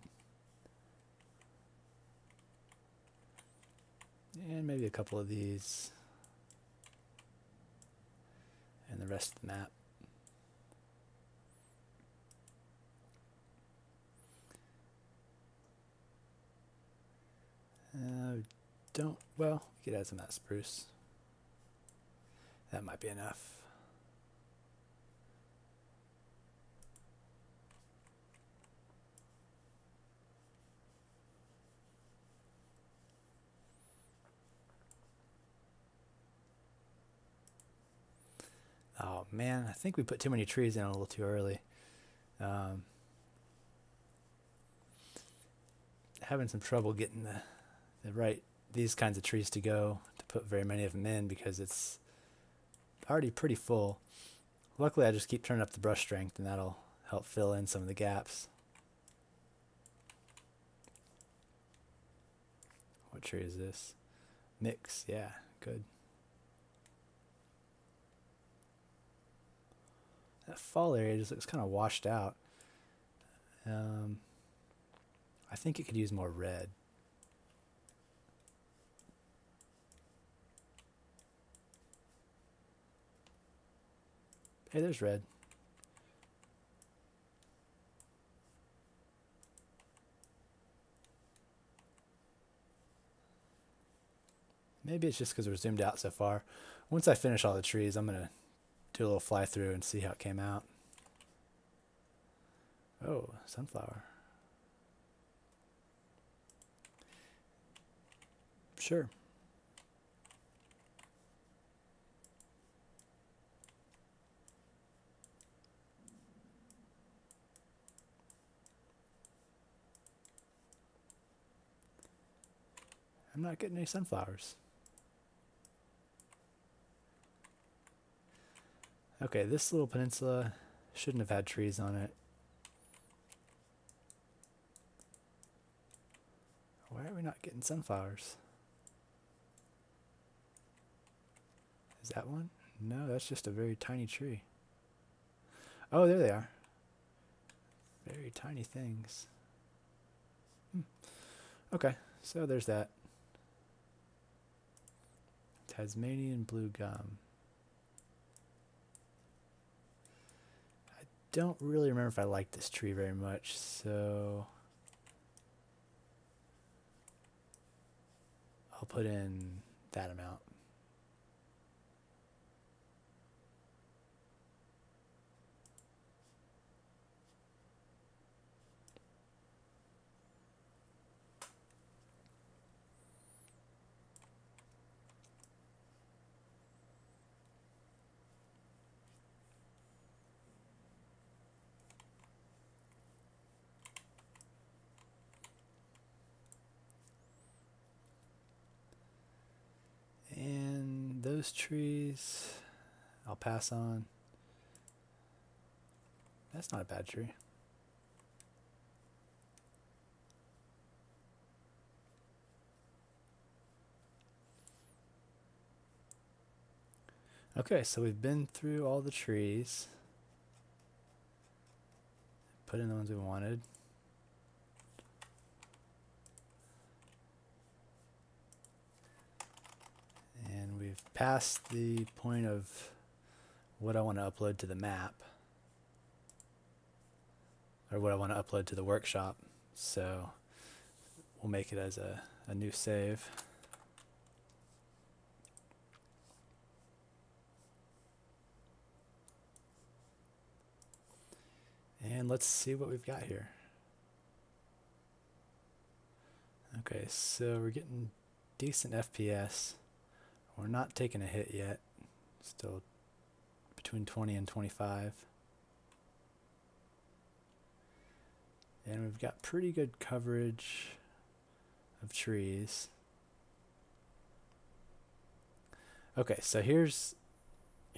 And maybe a couple of these. And the rest of the map. Well, we could add some of that spruce. That might be enough. Oh man, I think we put too many trees in a little too early. Having some trouble getting these kinds of trees to go to put very many of them in because it's already pretty full. Luckily I just keep turning up the brush strength and that'll help fill in some of the gaps. What tree is this? Mix, yeah, good. That fall area just looks kind of washed out. I think it could use more red. Hey, there's red. Maybe it's just because we're zoomed out so far. Once I finish all the trees, I'm going to do a little fly through and see how it came out. Oh, sunflower. Sure. I'm not getting any sunflowers. Okay, this little peninsula shouldn't have had trees on it. Why are we not getting sunflowers? Is that one? No, that's just a very tiny tree. Oh, there they are. Very tiny things. Okay, so there's that. Tasmanian blue gum. I don't really remember if I like this tree very much, so I'll put in that amount. And those trees, I'll pass on. That's not a bad tree. Okay, so we've been through all the trees. Put in the ones we wanted. And we've passed the point of what I want to upload to the map. Or what I want to upload to the workshop. So we'll make it as a new save. And let's see what we've got here. Okay, so we're getting decent FPS. We're not taking a hit yet. Still between 20 and 25. And we've got pretty good coverage of trees. Okay, so here's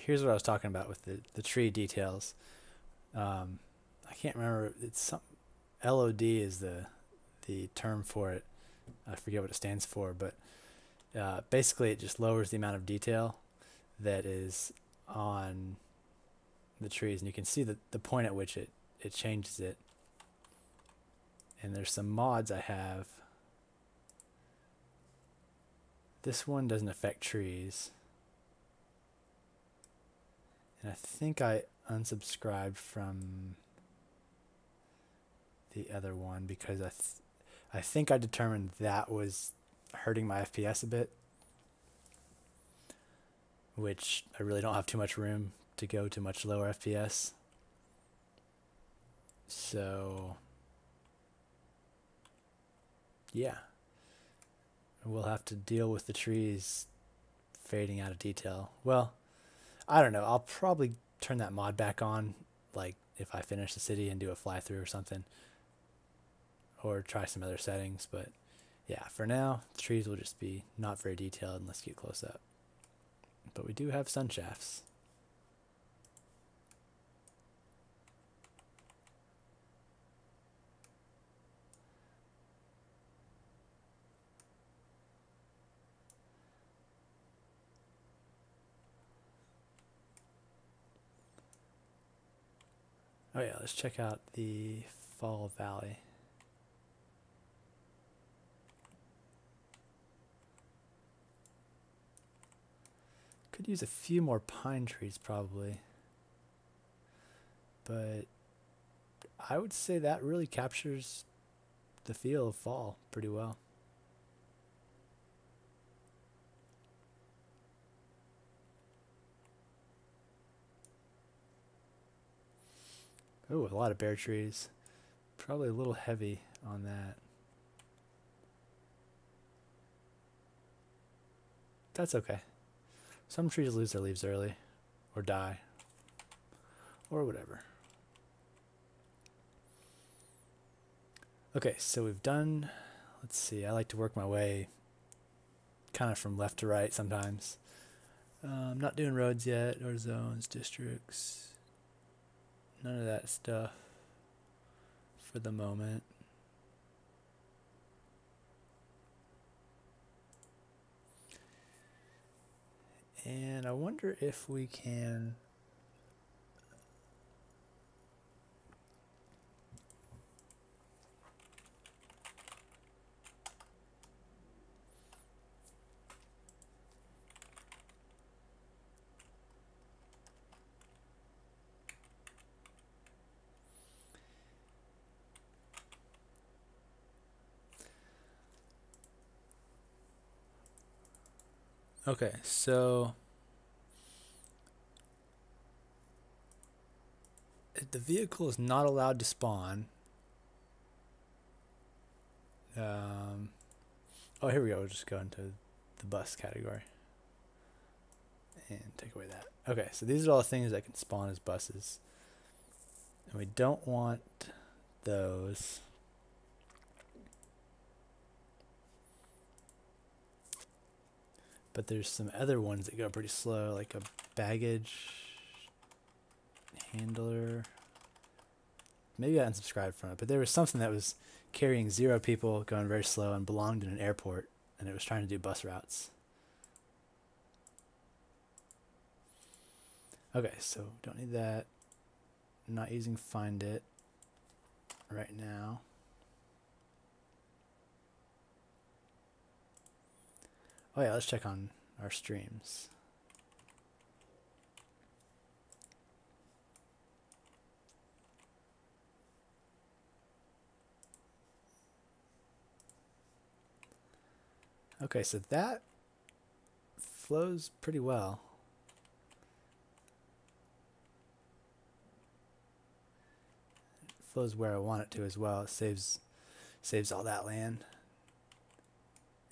what I was talking about with the tree details. I can't remember, it's some LOD is the term for it. I forget what it stands for, but basically it just lowers the amount of detail that is on the trees, and you can see the point at which it changes it. And there's some mods I have. This one doesn't affect trees. And I think I unsubscribed from the other one because I think I determined that was hurting my FPS a bit, which I really don't have too much room to go to much lower FPS. So yeah, we'll have to deal with the trees fading out of detail. Well, I don't know. I'll probably turn that mod back on, like if I finish the city and do a fly through or something, or try some other settings. But yeah, for now, the trees will just be not very detailed unless you get close up. But we do have sun shafts. Oh yeah, let's check out the Fall Valley. Could use a few more pine trees probably, but I would say that really captures the feel of fall pretty well. Oh, a lot of bare trees. Probably a little heavy on that. That's okay. Some trees lose their leaves early, or die, or whatever. Okay, so we've done, let's see, I like to work my way kind of from left to right sometimes. Not doing roads yet, or zones, districts. None of that stuff for the moment. And I wonder if we can... Okay, so the vehicle is not allowed to spawn. Oh, here we go. We'll just go into the bus category and take away that. Okay, so these are all the things that can spawn as buses. And we don't want those. But there's some other ones that go pretty slow, like a baggage handler. Maybe I unsubscribed from it, but there was something that was carrying 0 people, going very slow, and belonged in an airport, and it was trying to do bus routes. Okay, so don't need that. I'm not using Find It right now. Oh yeah, let's check on our streams. Okay, so that flows pretty well. It flows where I want it to as well. It saves all that land.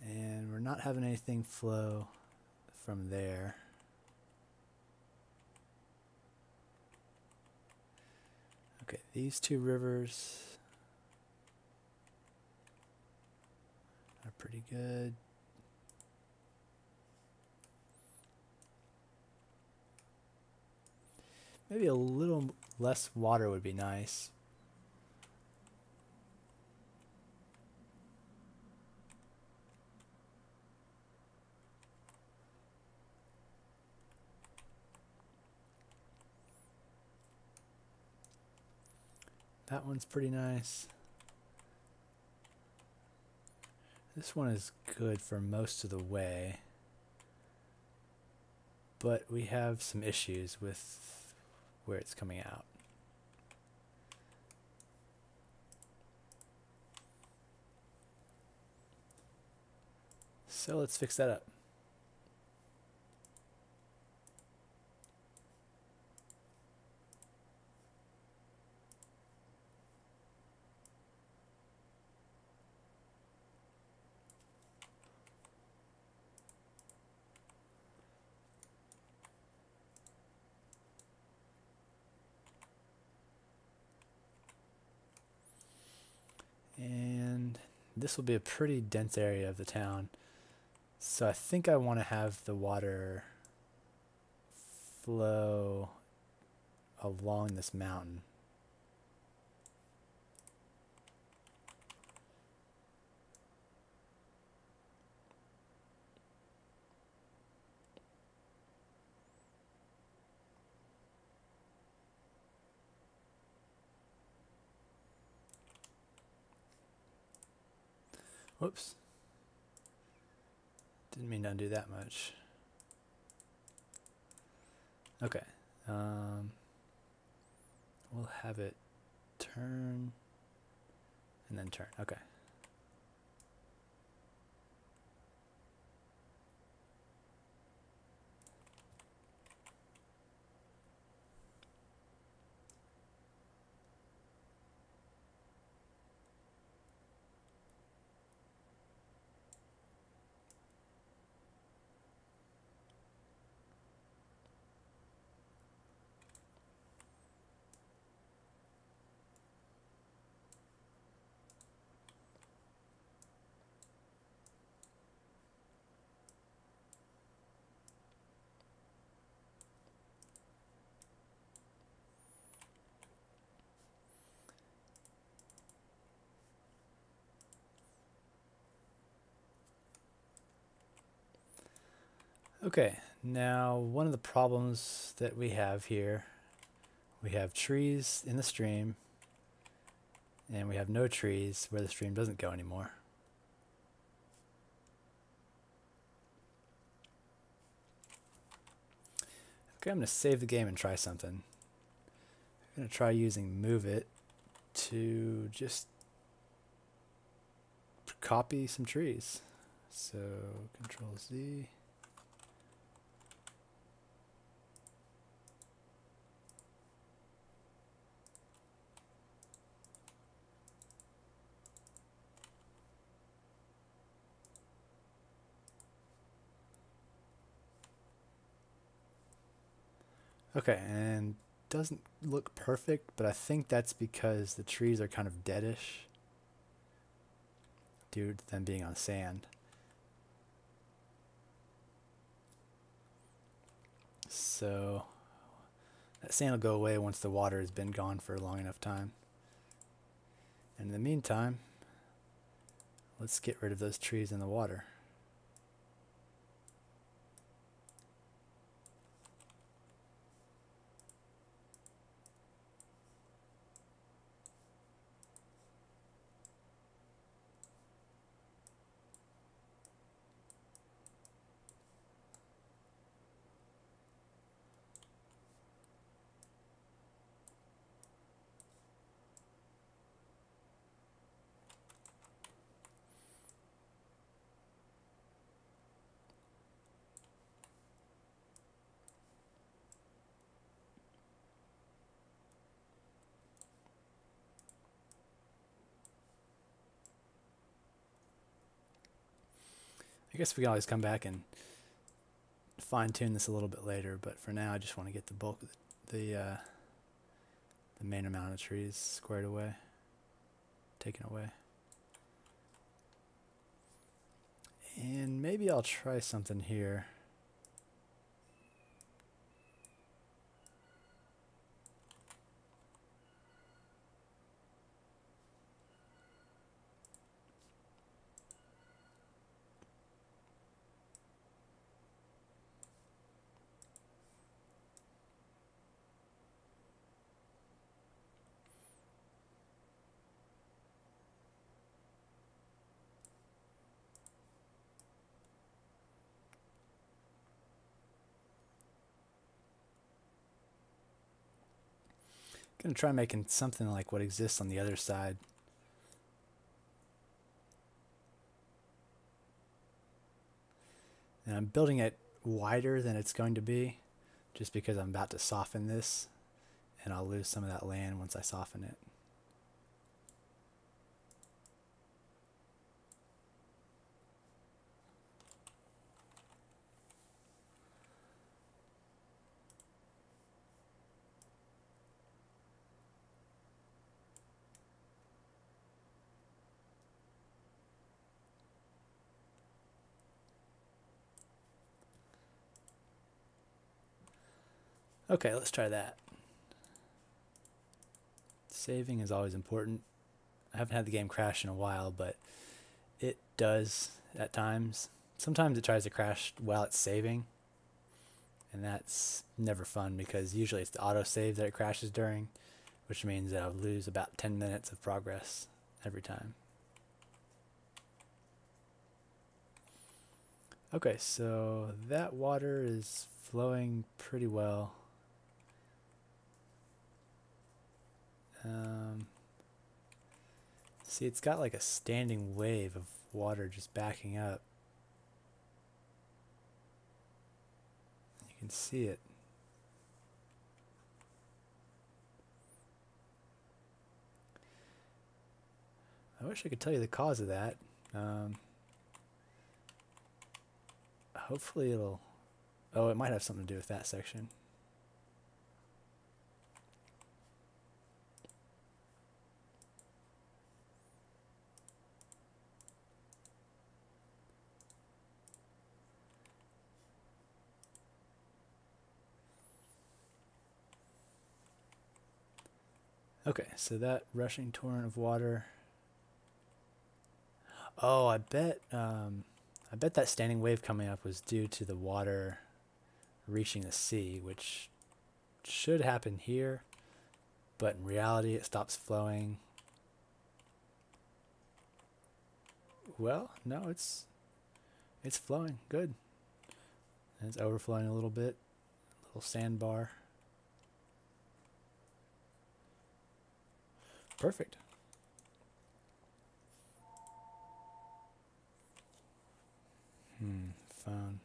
And we're not having anything flow from there. Okay, these 2 rivers are pretty good. Maybe a little less water would be nice. That one's pretty nice. This one is good for most of the way, but we have some issues with where it's coming out. So let's fix that up. And this will be a pretty dense area of the town. So I think I want to have the water flow along this mountain. Whoops. Didn't mean to undo that much. Okay. We'll have it turn and then turn. Okay. Okay, now one of the problems that we have here, we have trees in the stream, and we have no trees where the stream doesn't go anymore. Okay, I'm going to save the game and try something. I'm going to try using move it to just copy some trees. So Control Z. Okay, and doesn't look perfect, but I think that's because the trees are kind of deadish due to them being on sand. So that sand will go away once the water has been gone for a long enough time. And in the meantime, let's get rid of those trees in the water. I guess we can always come back and fine-tune this a little bit later, but for now I just want to get the bulk of the main amount of trees squared away, taken away. And maybe I'll try something here. I'm going to try making something like what exists on the other side. And I'm building it wider than it's going to be, just because I'm about to soften this, and I'll lose some of that land once I soften it. Okay, let's try that. Saving is always important. I haven't had the game crash in a while, but it does at times. Sometimes it tries to crash while it's saving, and that's never fun because usually it's the autosave that it crashes during, which means that I'll lose about 10 minutes of progress every time. Okay, so that water is flowing pretty well. See, it's got like a standing wave of water just backing up. You can see it. I wish I could tell you the cause of that. Hopefully it'll... Oh, it might have something to do with that section. Okay, so that rushing torrent of water. Oh, I bet I bet that standing wave coming up was due to the water reaching the sea, which should happen here, but in reality it stops flowing. Well, no, it's flowing good. And it's overflowing a little bit. Little sandbar. Perfect. Phone.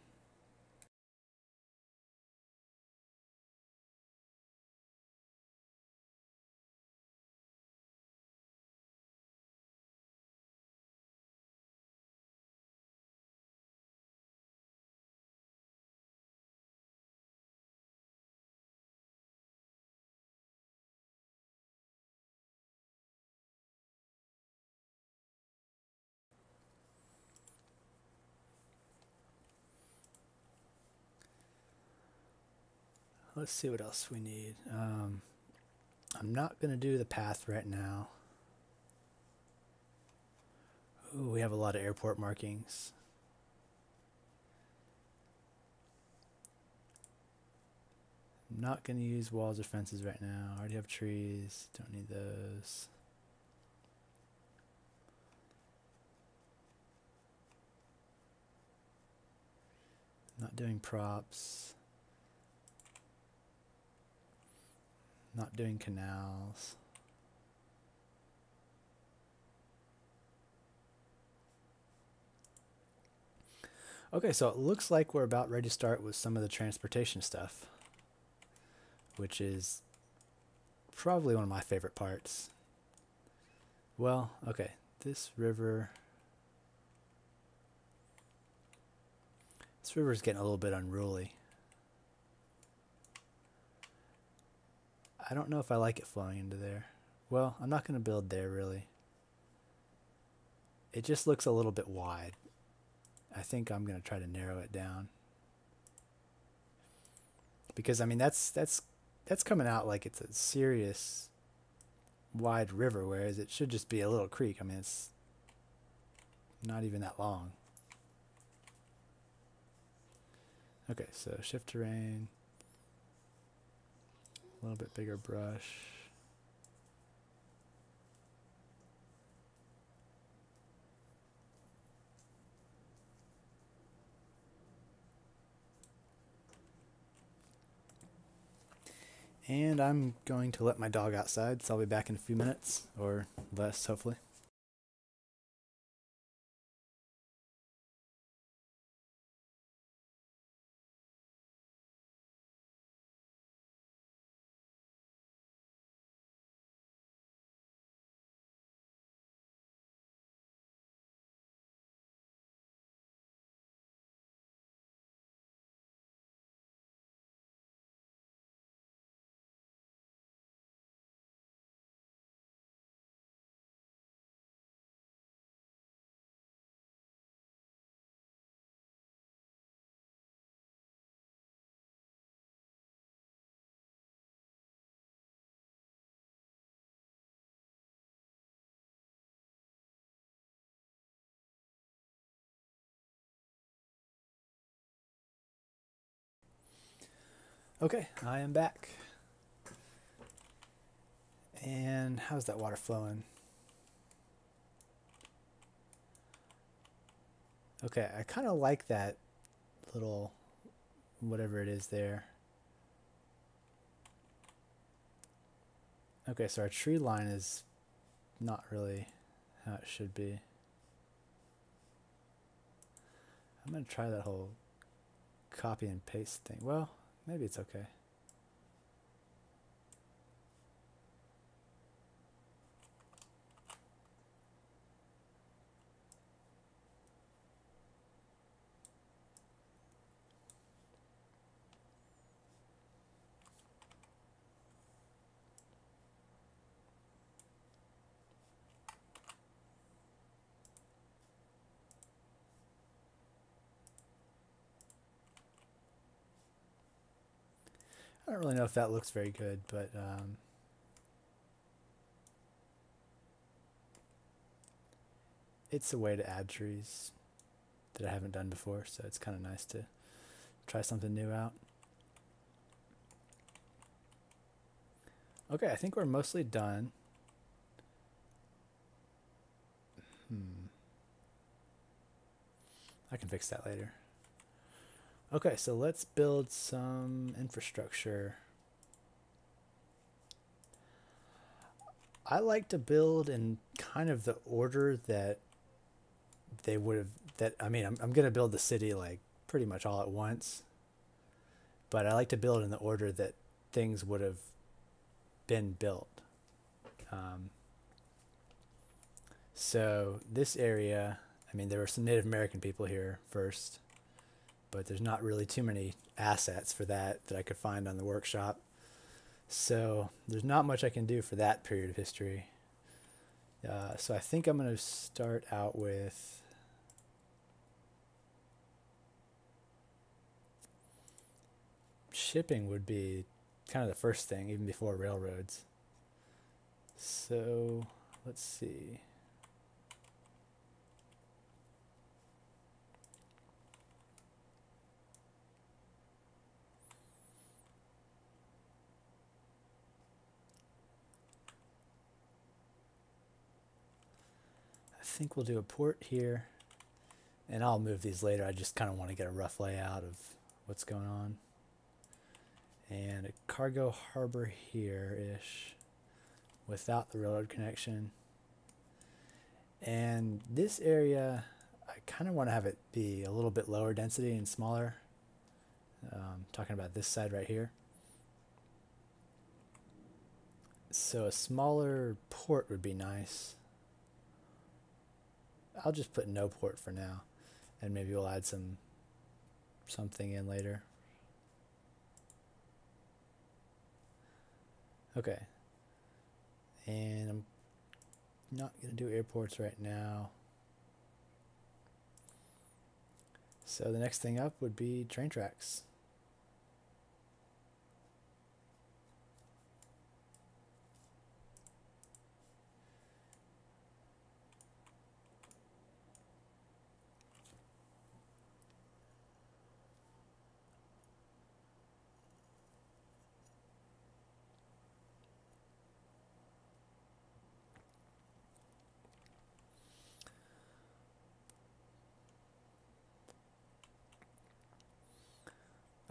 Let's see what else we need. I'm not going to do the path right now. Ooh, we have a lot of airport markings. I'm not going to use walls or fences right now. I already have trees. Don't need those. Not doing props. Not doing canals. Okay, so it looks like we're about ready to start with some of the transportation stuff, which is probably one of my favorite parts. Well, okay, this river's getting a little bit unruly. I don't know if I like it flowing into there. Well, I'm not going to build there, really. It just looks a little bit wide. I think I'm going to try to narrow it down. Because, I mean, that's coming out like it's a serious wide river, whereas it should just be a little creek. I mean, it's not even that long. Okay, so shift terrain. A little bit bigger brush. And I'm going to let my dog outside, so I'll be back in a few minutes, or less, hopefully. Okay, I am back. And how's that water flowing? Okay, I kind of like that little whatever it is there. Okay, so our tree line is not really how it should be. I'm going to try that whole copy and paste thing. Well, maybe it's okay. I don't really know if that looks very good, but it's a way to add trees. that I haven't done before, so it's kind of nice to try something new out. Okay, I think we're mostly done. I can fix that later. Okay, so let's build some infrastructure. I like to build in kind of the order that they would have, I'm going to build the city like pretty much all at once, but I like to build in the order that things would have been built. So this area, there were some Native American people here first, but there's not really too many assets for that I could find on the workshop. So there's not much I can do for that period of history. So I think I'm going to start out with shipping would be kind of the first thing, even before railroads. So let's see. I think we'll do a port here, and I'll move these later. I just kind of want to get a rough layout of what's going on. And a cargo harbor here-ish without the railroad connection. And this area, I kind of want to have it be a little bit lower density and smaller. Talking about this side right here. So a smaller port would be nice. I'll just put no port for now, and maybe we'll add something in later. Okay. And I'm not going to do airports right now. So the next thing up would be train tracks.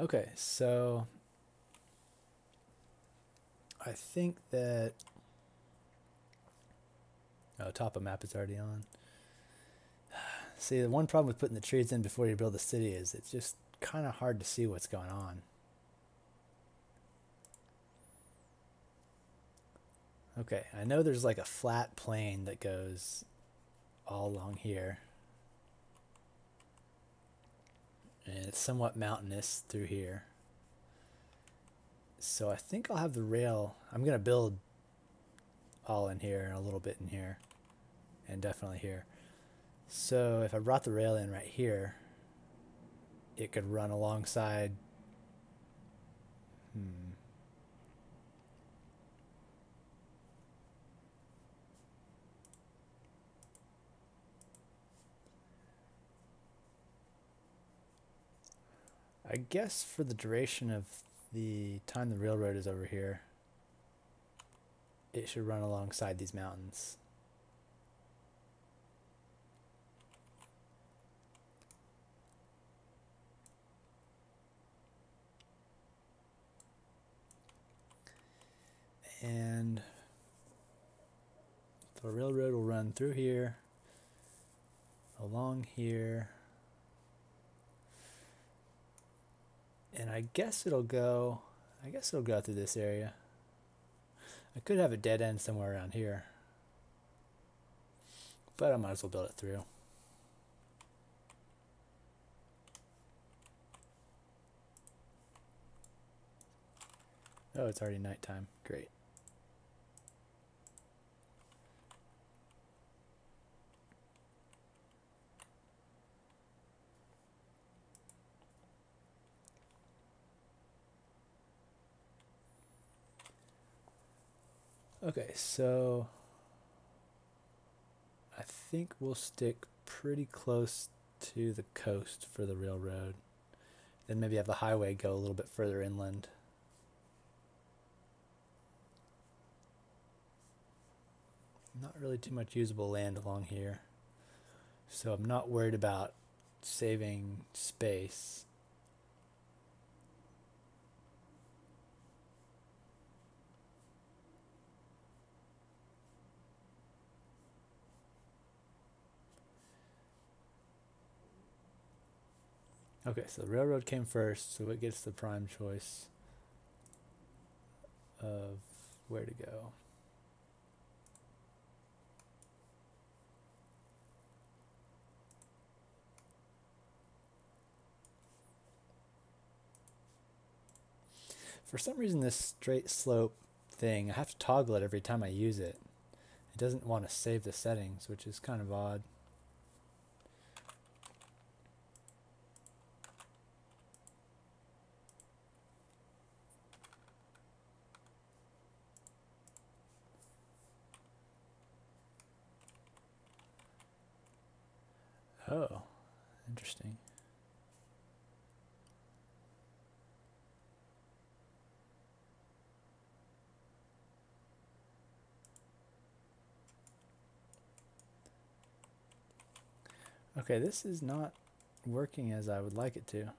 Okay, so I think that top of map is already on. See, the one problem with putting the trees in before you build the city is it's just kind of hard to see what's going on. Okay, I know there's like a flat plain that goes all along here. And it's somewhat mountainous through here. So I think I'll have the rail. I'm going to build all in here and a little bit in here. And definitely here. So if I brought the rail in right here, it could run alongside. I guess for the duration of the time the railroad is over here, it should run alongside these mountains. And the railroad will run through here, along here, and I guess it'll go through this area. I could have a dead end somewhere around here, but I might as well build it through. Oh, it's already nighttime. Great. Okay, so I think we'll stick pretty close to the coast for the railroad. Then maybe have the highway go a little bit further inland. Not really too much usable land along here, so I'm not worried about saving space. Okay, so the railroad came first, so it gets the prime choice of where to go. For some reason, this straight slope thing, I have to toggle it every time I use it. It doesn't want to save the settings, which is kind of odd. Oh, interesting. Okay, this is not working as I would like it to.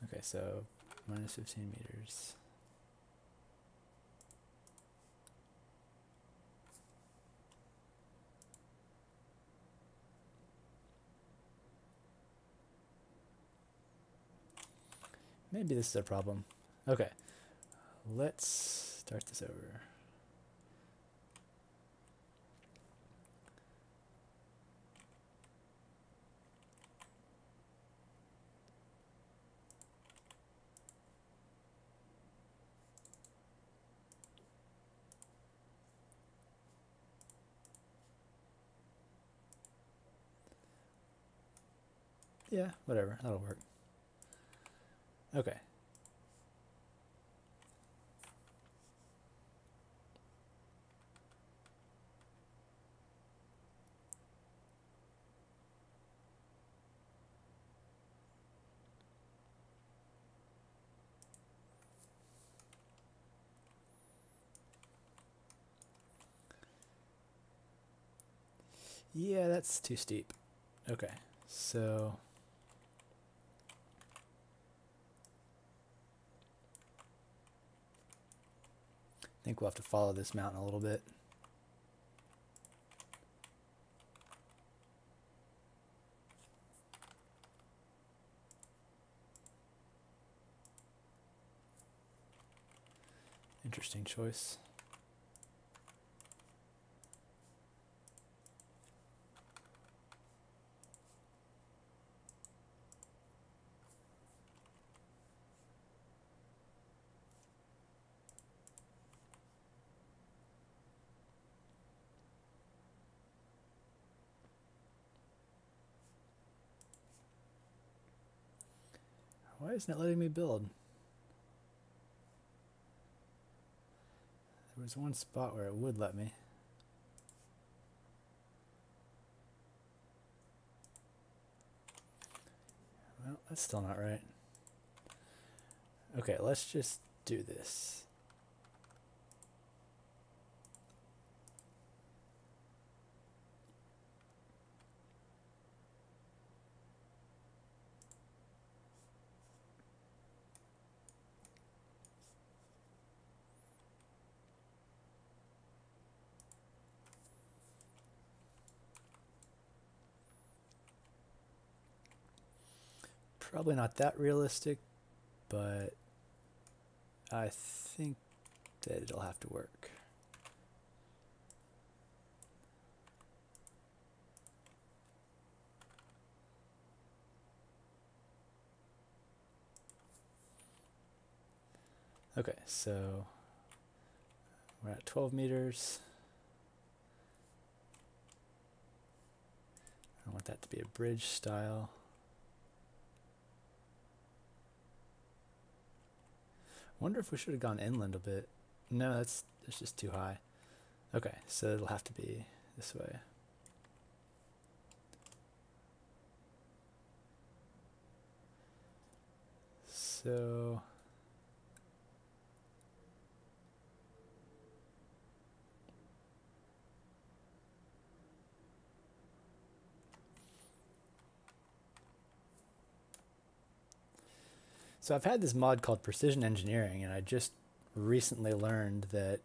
Okay, so minus 15 meters. Maybe this is a problem. Okay, let's start this over. Yeah, whatever, that'll work. Okay. Yeah, that's too steep. Okay, so I think we'll have to follow this mountain a little bit. Interesting choice. Why isn't it letting me build? There was one spot where it would let me. Well, that's still not right. Okay, let's just do this. Probably not that realistic, but I think that it'll have to work. Okay, so we're at 12 meters. I want that to be a bridge style. Wonder if we should have gone inland a bit. No, that's just too high. Okay, so it'll have to be this way. So I've had this mod called Precision Engineering, and I just recently learned that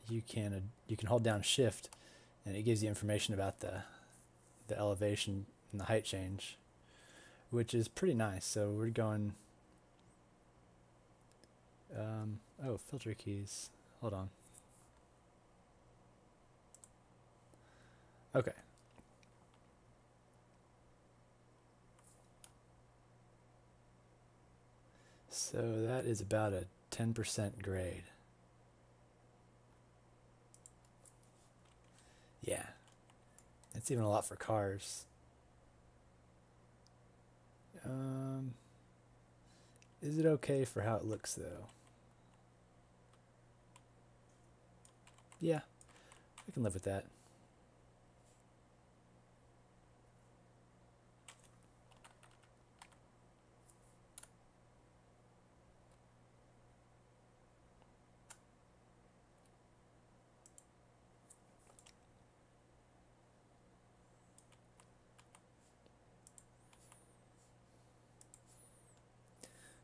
you can hold down Shift, and it gives you information about the elevation and the height change, which is pretty nice. So we're going. Oh, filter keys. Hold on. Okay. So that is about a 10% grade. Yeah. It's even a lot for cars. Is it okay for how it looks though? Yeah, I can live with that.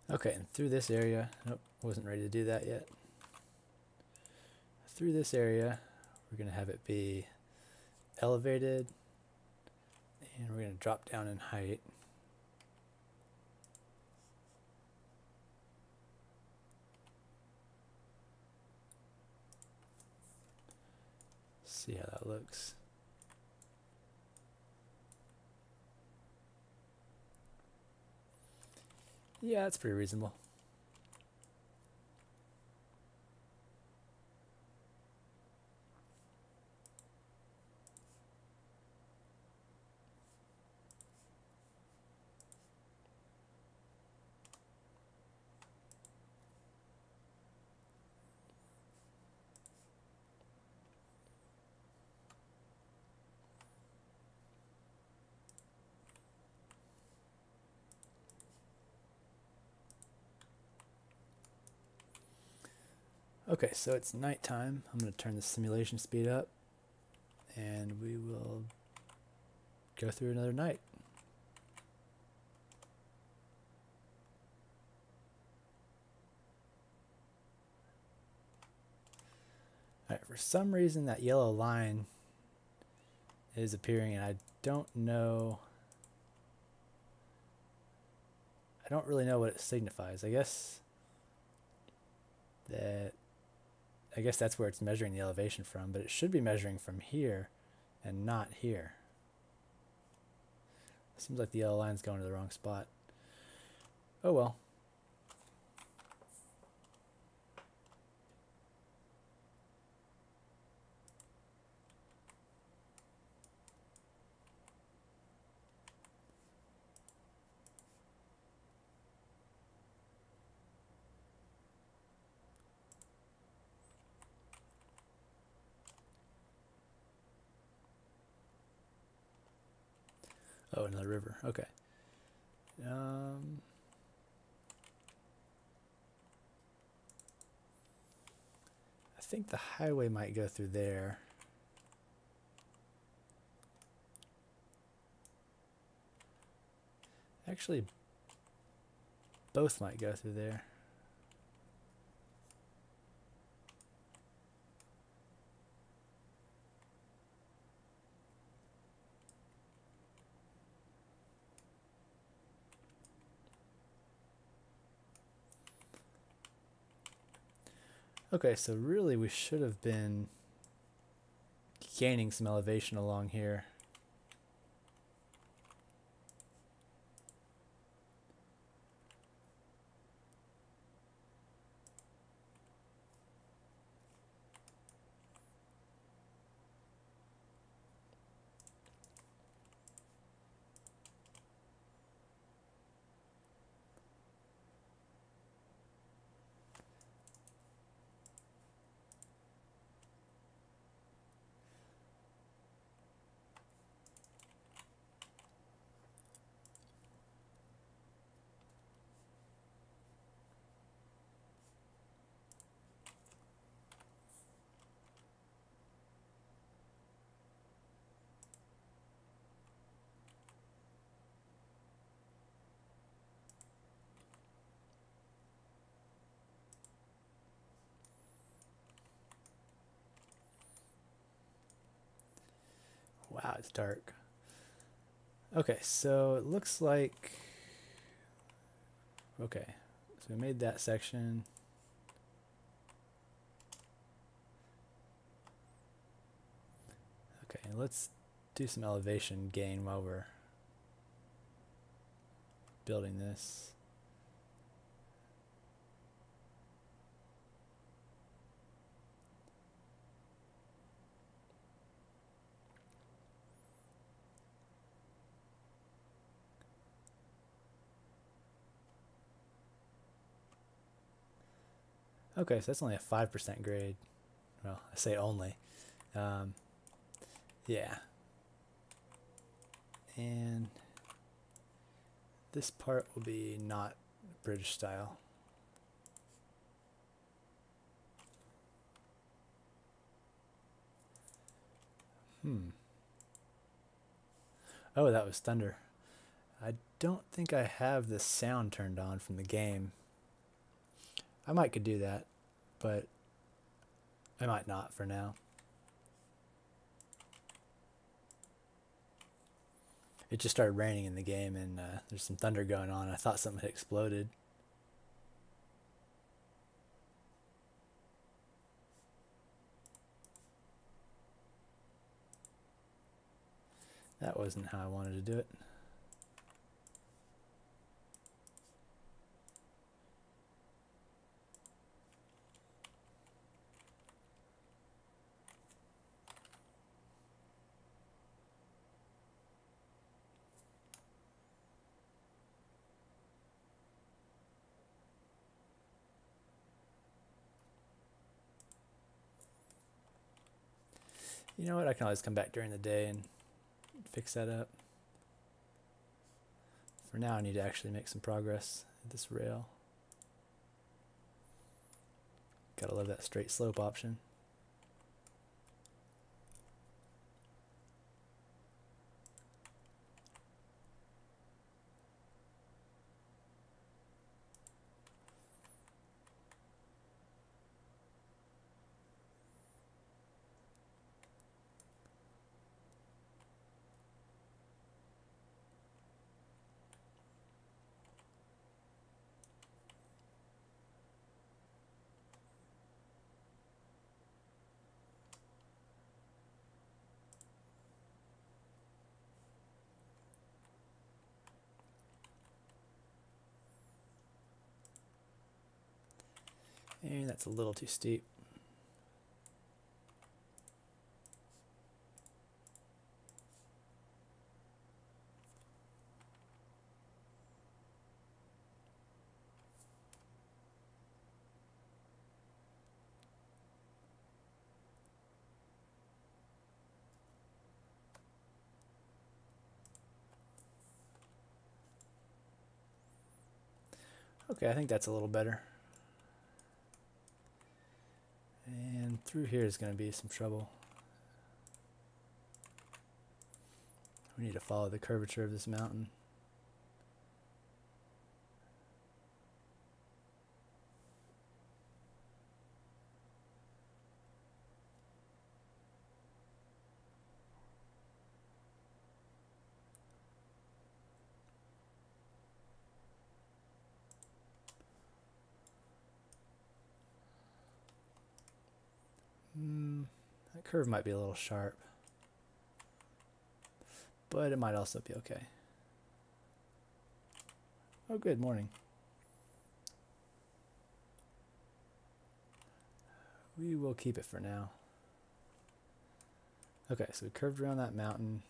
Okay, and through this area, nope, wasn't ready to do that yet. Through this area, we're going to have it be elevated, and we're going to drop down in height. See how that looks. Yeah, that's pretty reasonable. Okay, so it's nighttime. I'm going to turn the simulation speed up, and we will go through another night. Alright, for some reason that yellow line is appearing, and I don't really know what it signifies. I guess that's where it's measuring the elevation from, but it should be measuring from here and not here. Seems like the yellow line's going to the wrong spot. Oh well. Oh, another river. Okay. I think the highway might go through there. Actually, both might go through there. Okay, so really we should have been gaining some elevation along here. Wow, it's dark. Okay, so it looks like... Okay, so we made that section. Okay, let's do some elevation gain while we're building this. Okay, so that's only a 5% grade. Well, I say only. Yeah. And this part will be not British style. Oh, that was thunder. I don't think I have the sound turned on from the game. I might could do that, but I might not for now. It just started raining in the game, and there's some thunder going on. I thought something had exploded. That wasn't how I wanted to do it. You know what? I can always come back during the day and fix that up. For now, I need to actually make some progress with this rail. Gotta love that straight slope option. And that's a little too steep. Okay, I think that's a little better. And through here is going to be some trouble. We need to follow the curvature of this mountain. That curve might be a little sharp, but it might also be okay. Oh, good morning. We will keep it for now. Okay, so we curved around that mountain.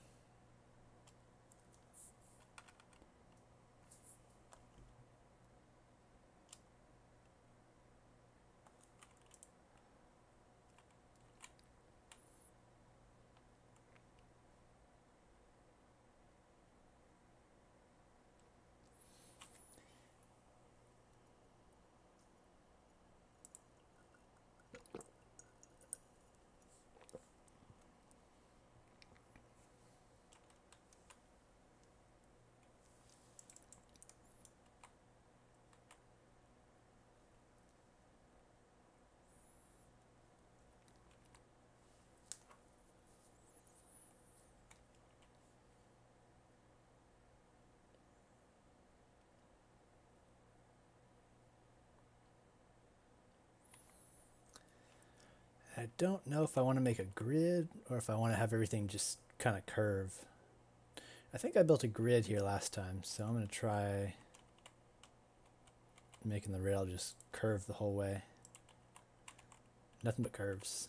I don't know if I want to make a grid or if I want to have everything just kind of curve. I think I built a grid here last time, so I'm going to try making the rail just curve the whole way. Nothing but curves.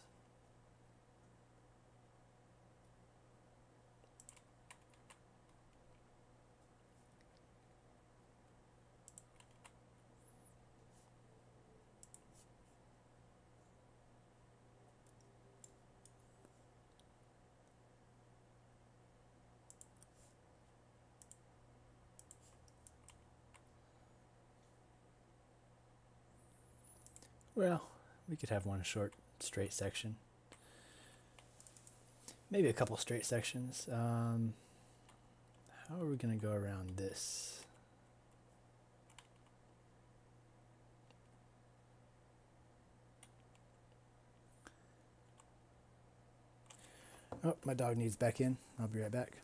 Well, we could have one short straight section. Maybe a couple straight sections. How are we going to go around this? Oh, my dog needs back in. I'll be right back.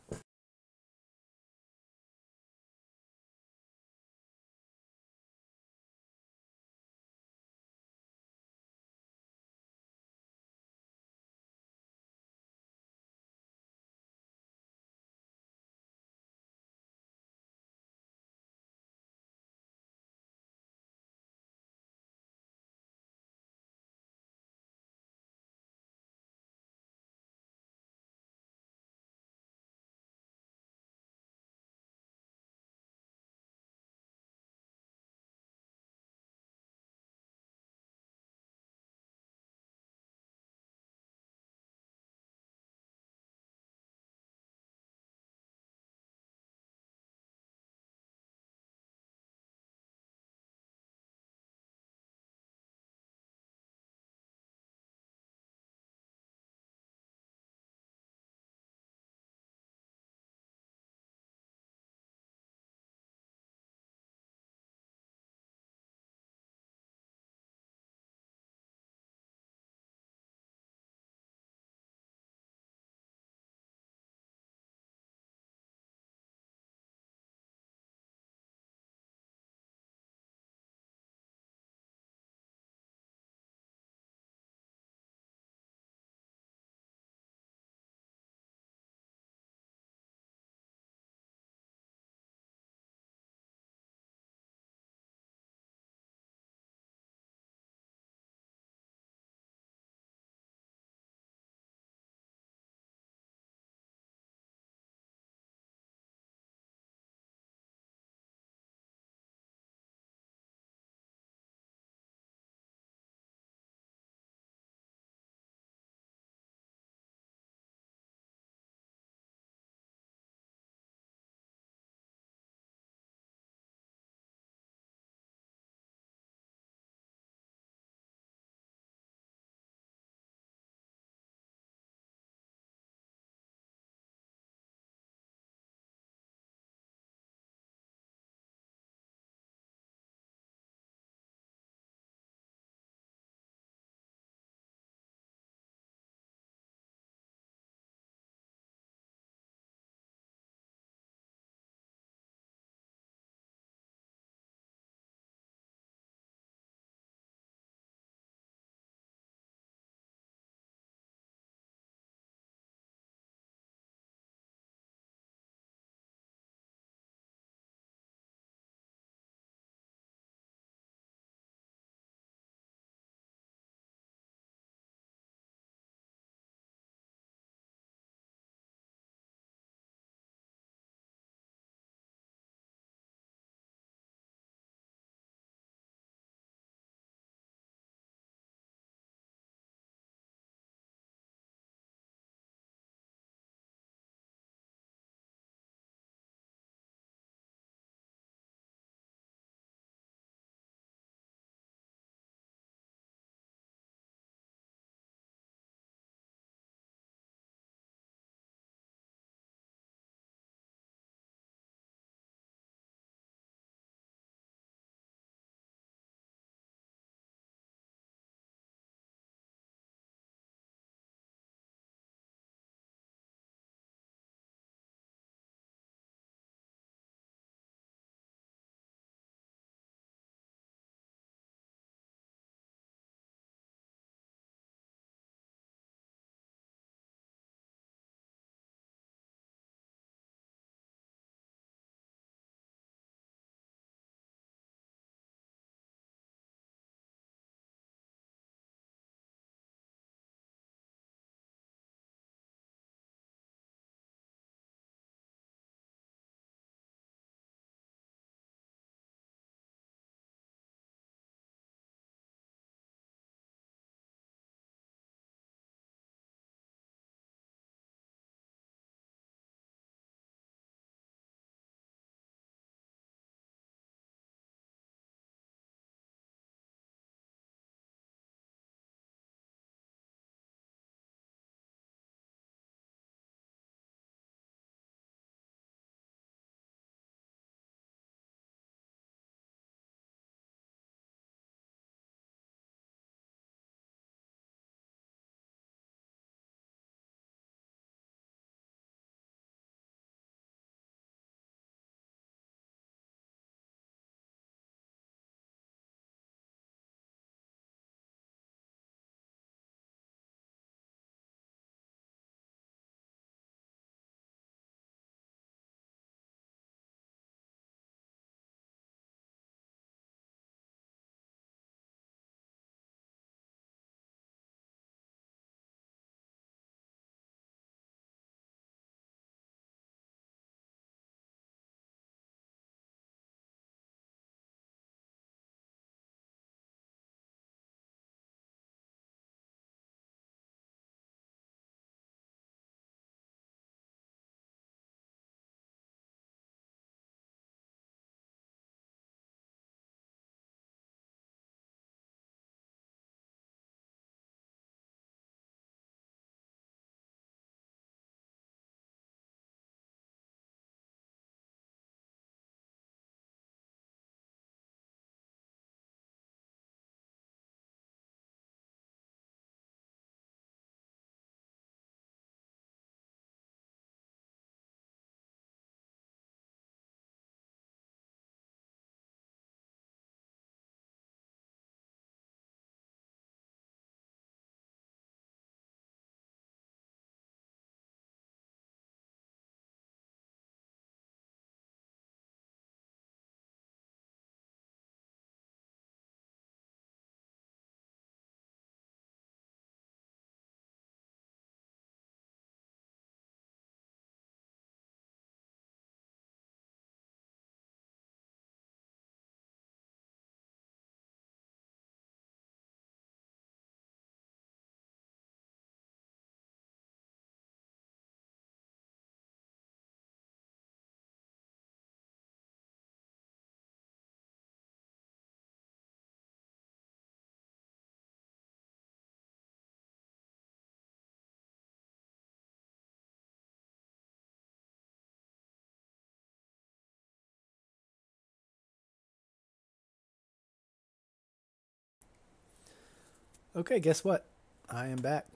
Okay, guess what? I am back.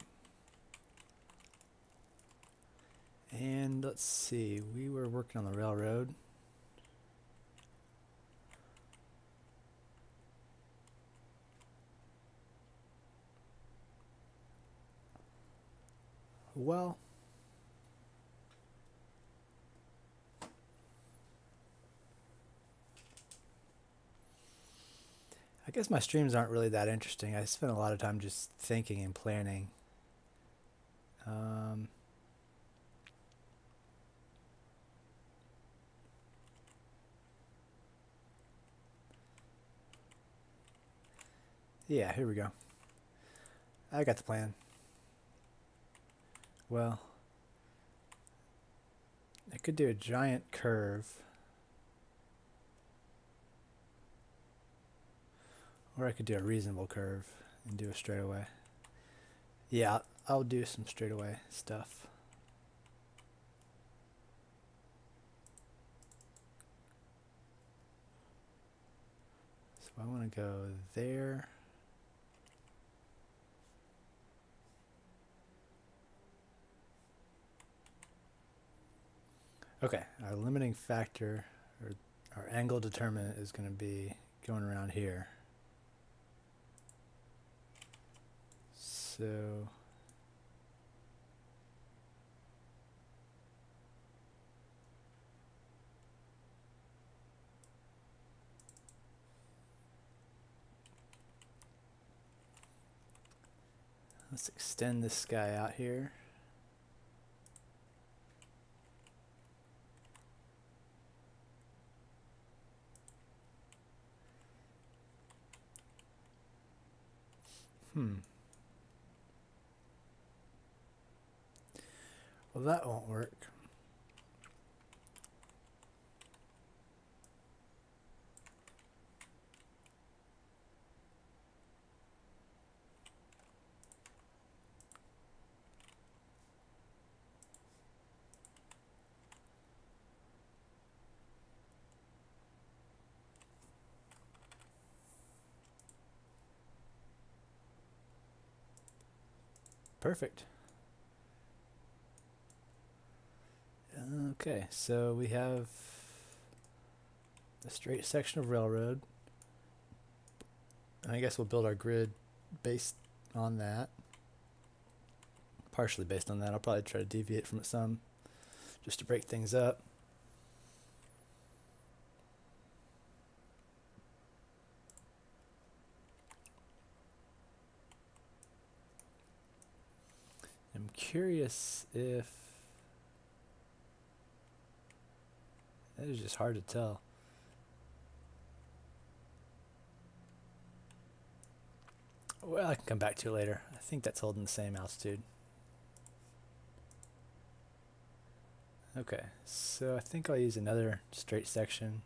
And let's see, we were working on the railroad. Well, I guess my streams aren't really that interesting. I spend a lot of time just thinking and planning. Um, yeah, here we go. I got the plan. Well, I could do a giant curve, or I could do a reasonable curve and do a straightaway. Yeah, I'll do some straightaway stuff. So I want to go there. Okay, our limiting factor, or our angle determinant, is going to be going around here. So let's extend this guy out here. Well, that won't work. Perfect. Okay, so we have the straight section of railroad. I guess we'll build our grid based on that. Partially based on that. I'll probably try to deviate from it some, just to break things up. I'm curious if... That is just hard to tell. Well, I can come back to it later. I think that's holding the same altitude. Okay, so I think I'll use another straight section.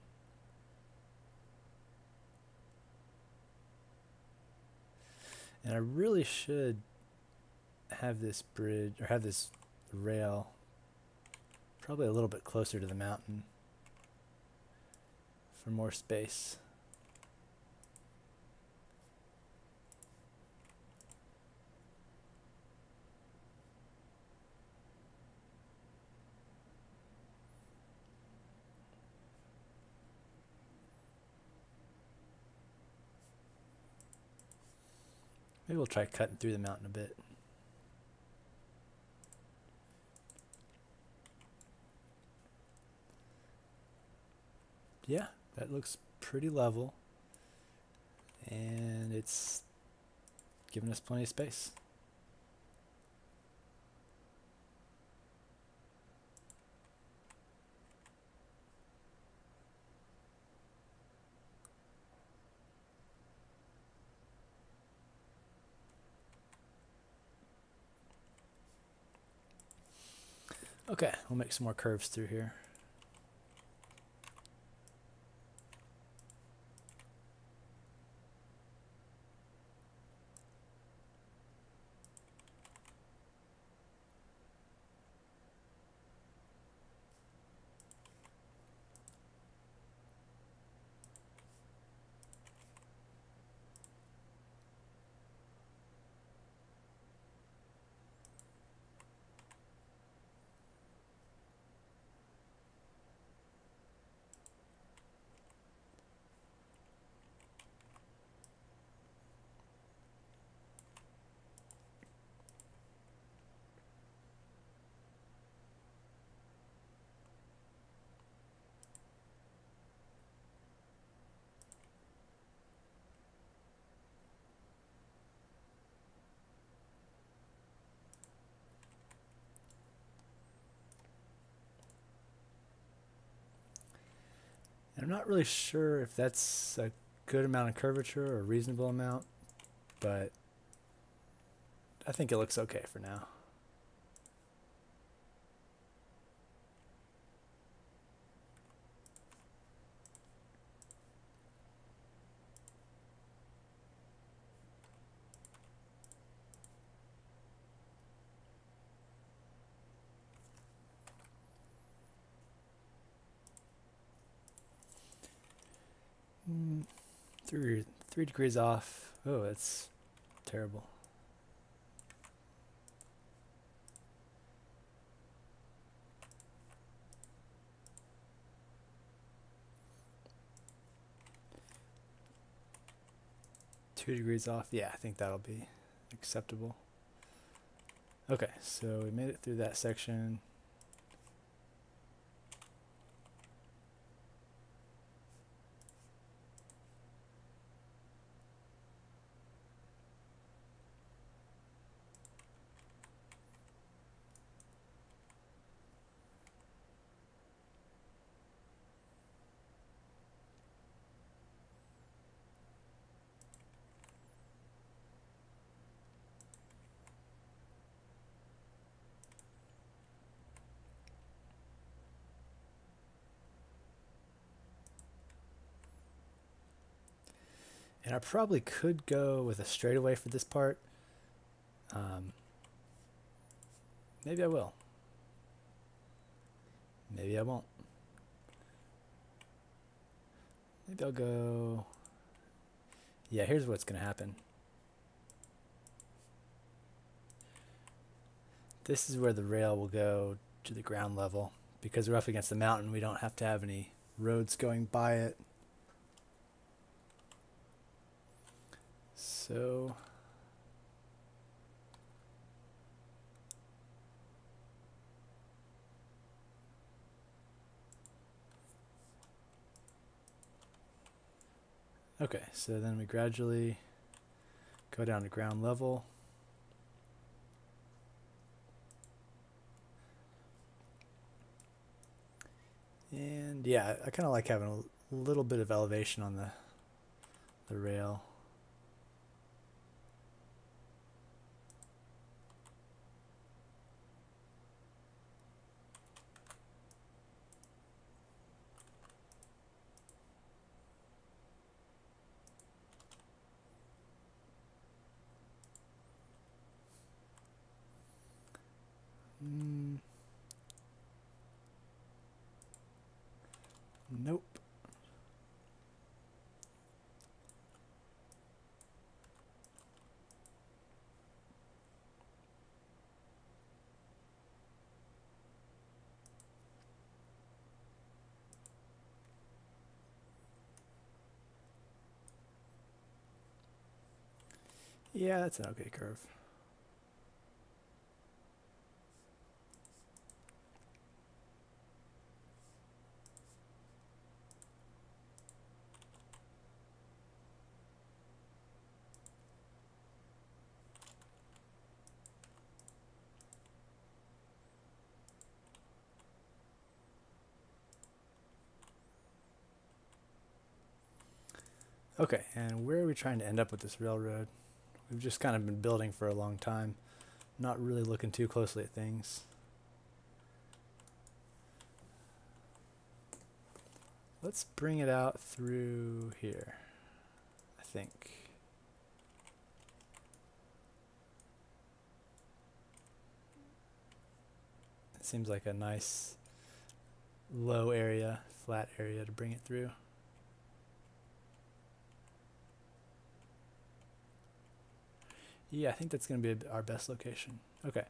And I really should have this bridge, or have this rail, probably a little bit closer to the mountain for more space. Maybe we'll try cutting through the mountain a bit. Yeah, that looks pretty level. And it's giving us plenty of space. Okay, we'll make some more curves through here. And I'm not really sure if that's a good amount of curvature or a reasonable amount, but I think it looks okay for now. Three degrees off. Oh, that's terrible. Two degrees off. Yeah, I think that'll be acceptable. Okay, so we made it through that section. And I probably could go with a straightaway for this part. Maybe I will. Maybe I won't. Maybe I'll go... Yeah, here's what's going to happen. This is where the rail will go to the ground level. Because we're up against the mountain, we don't have to have any roads going by it. So... Okay, so then we gradually go down to ground level. And yeah, I kind of like having a little bit of elevation on the rail. Nope. Yeah, that's an okay curve. Okay, and where are we trying to end up with this railroad? We've just kind of been building for a long time, not really looking too closely at things. Let's bring it out through here, I think. It seems like a nice low area, flat area to bring it through. Yeah, I think that's going to be our best location. Okay.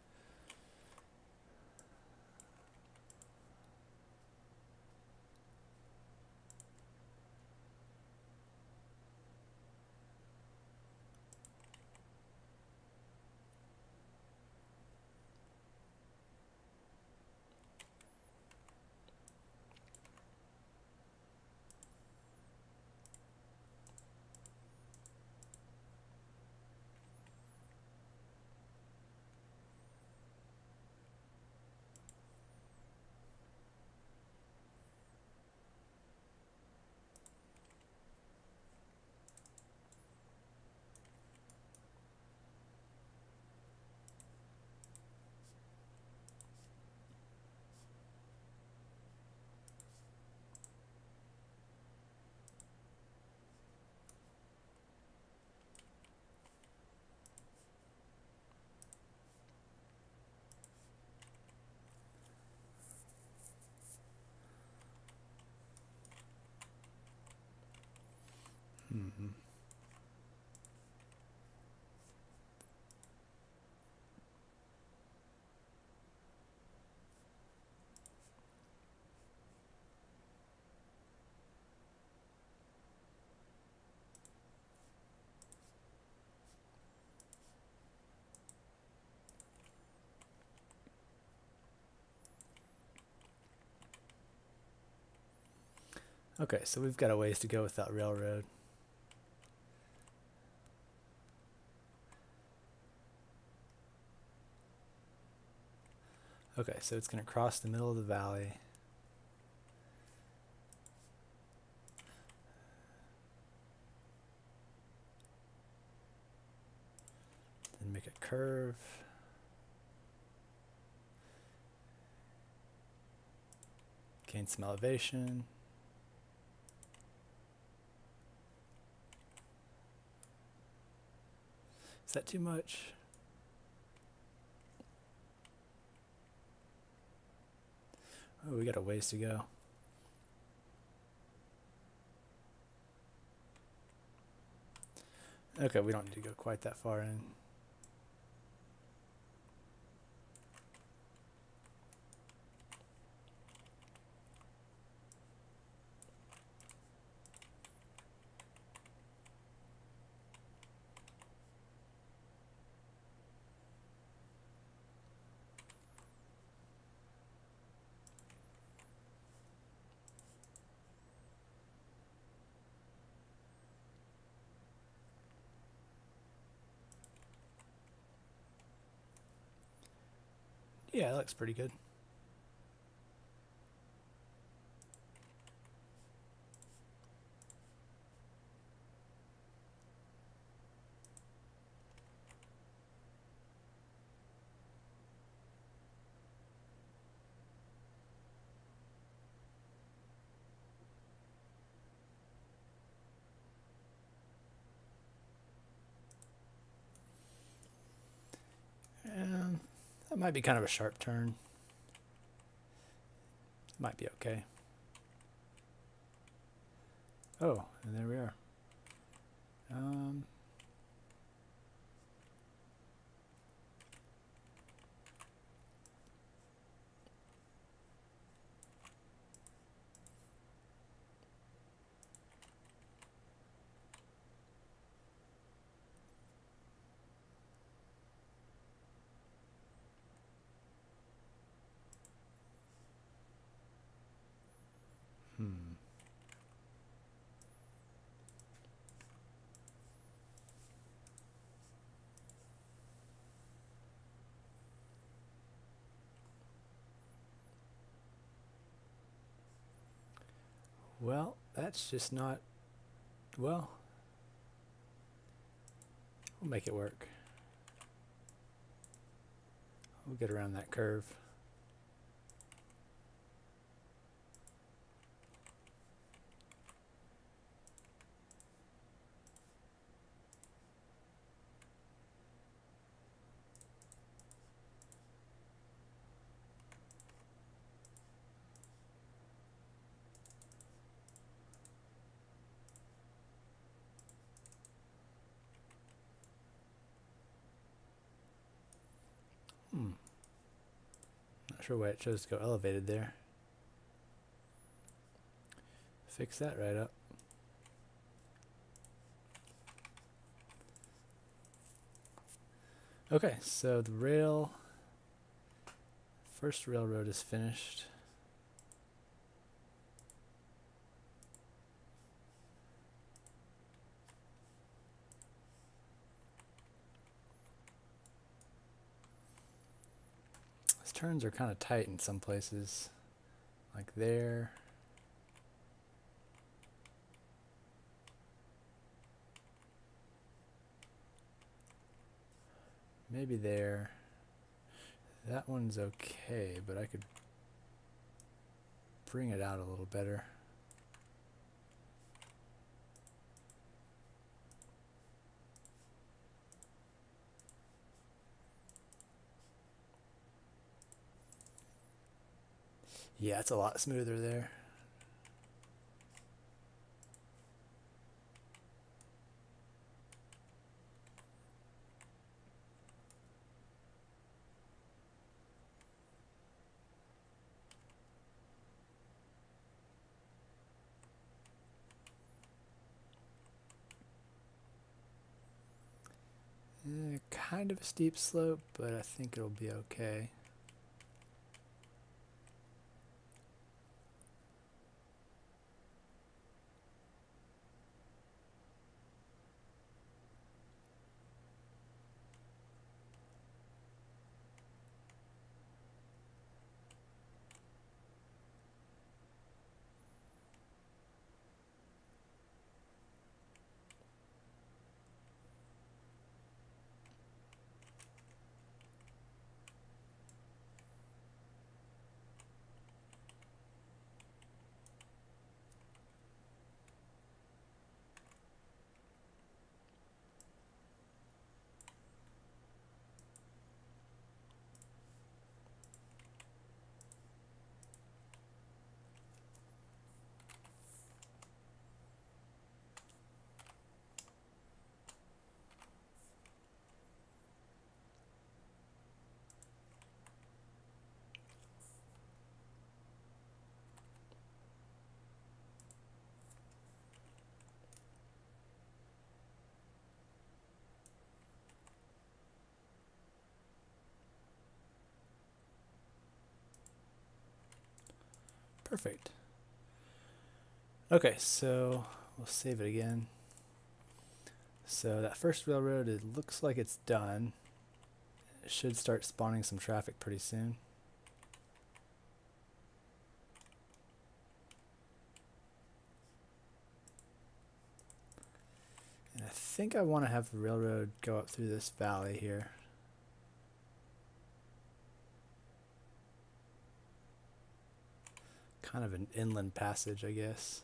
Okay, so we've got a ways to go with that railroad. Okay, so it's going to cross the middle of the valley. Then make a curve. Gain some elevation. Is that too much? Oh, we got a ways to go. Okay, we don't need to go quite that far in. Yeah, that looks pretty good. That might be kind of a sharp turn. Might be okay. Oh, and there we are. Well, that's just not, well, we'll make it work. We'll get around that curve. Not sure why it chose to go elevated there. Fix that right up. Okay, so the first railroad is finished. These turns are kind of tight in some places, like there. Maybe there. That one's okay, but I could bring it out a little better. Yeah, it's a lot smoother there. kind of a steep slope, but I think it'll be okay. Perfect. Okay, so we'll save it again. So that first railroad, it looks like it's done. It should start spawning some traffic pretty soon. And I think I want to have the railroad go up through this valley here. Kind of an inland passage, I guess.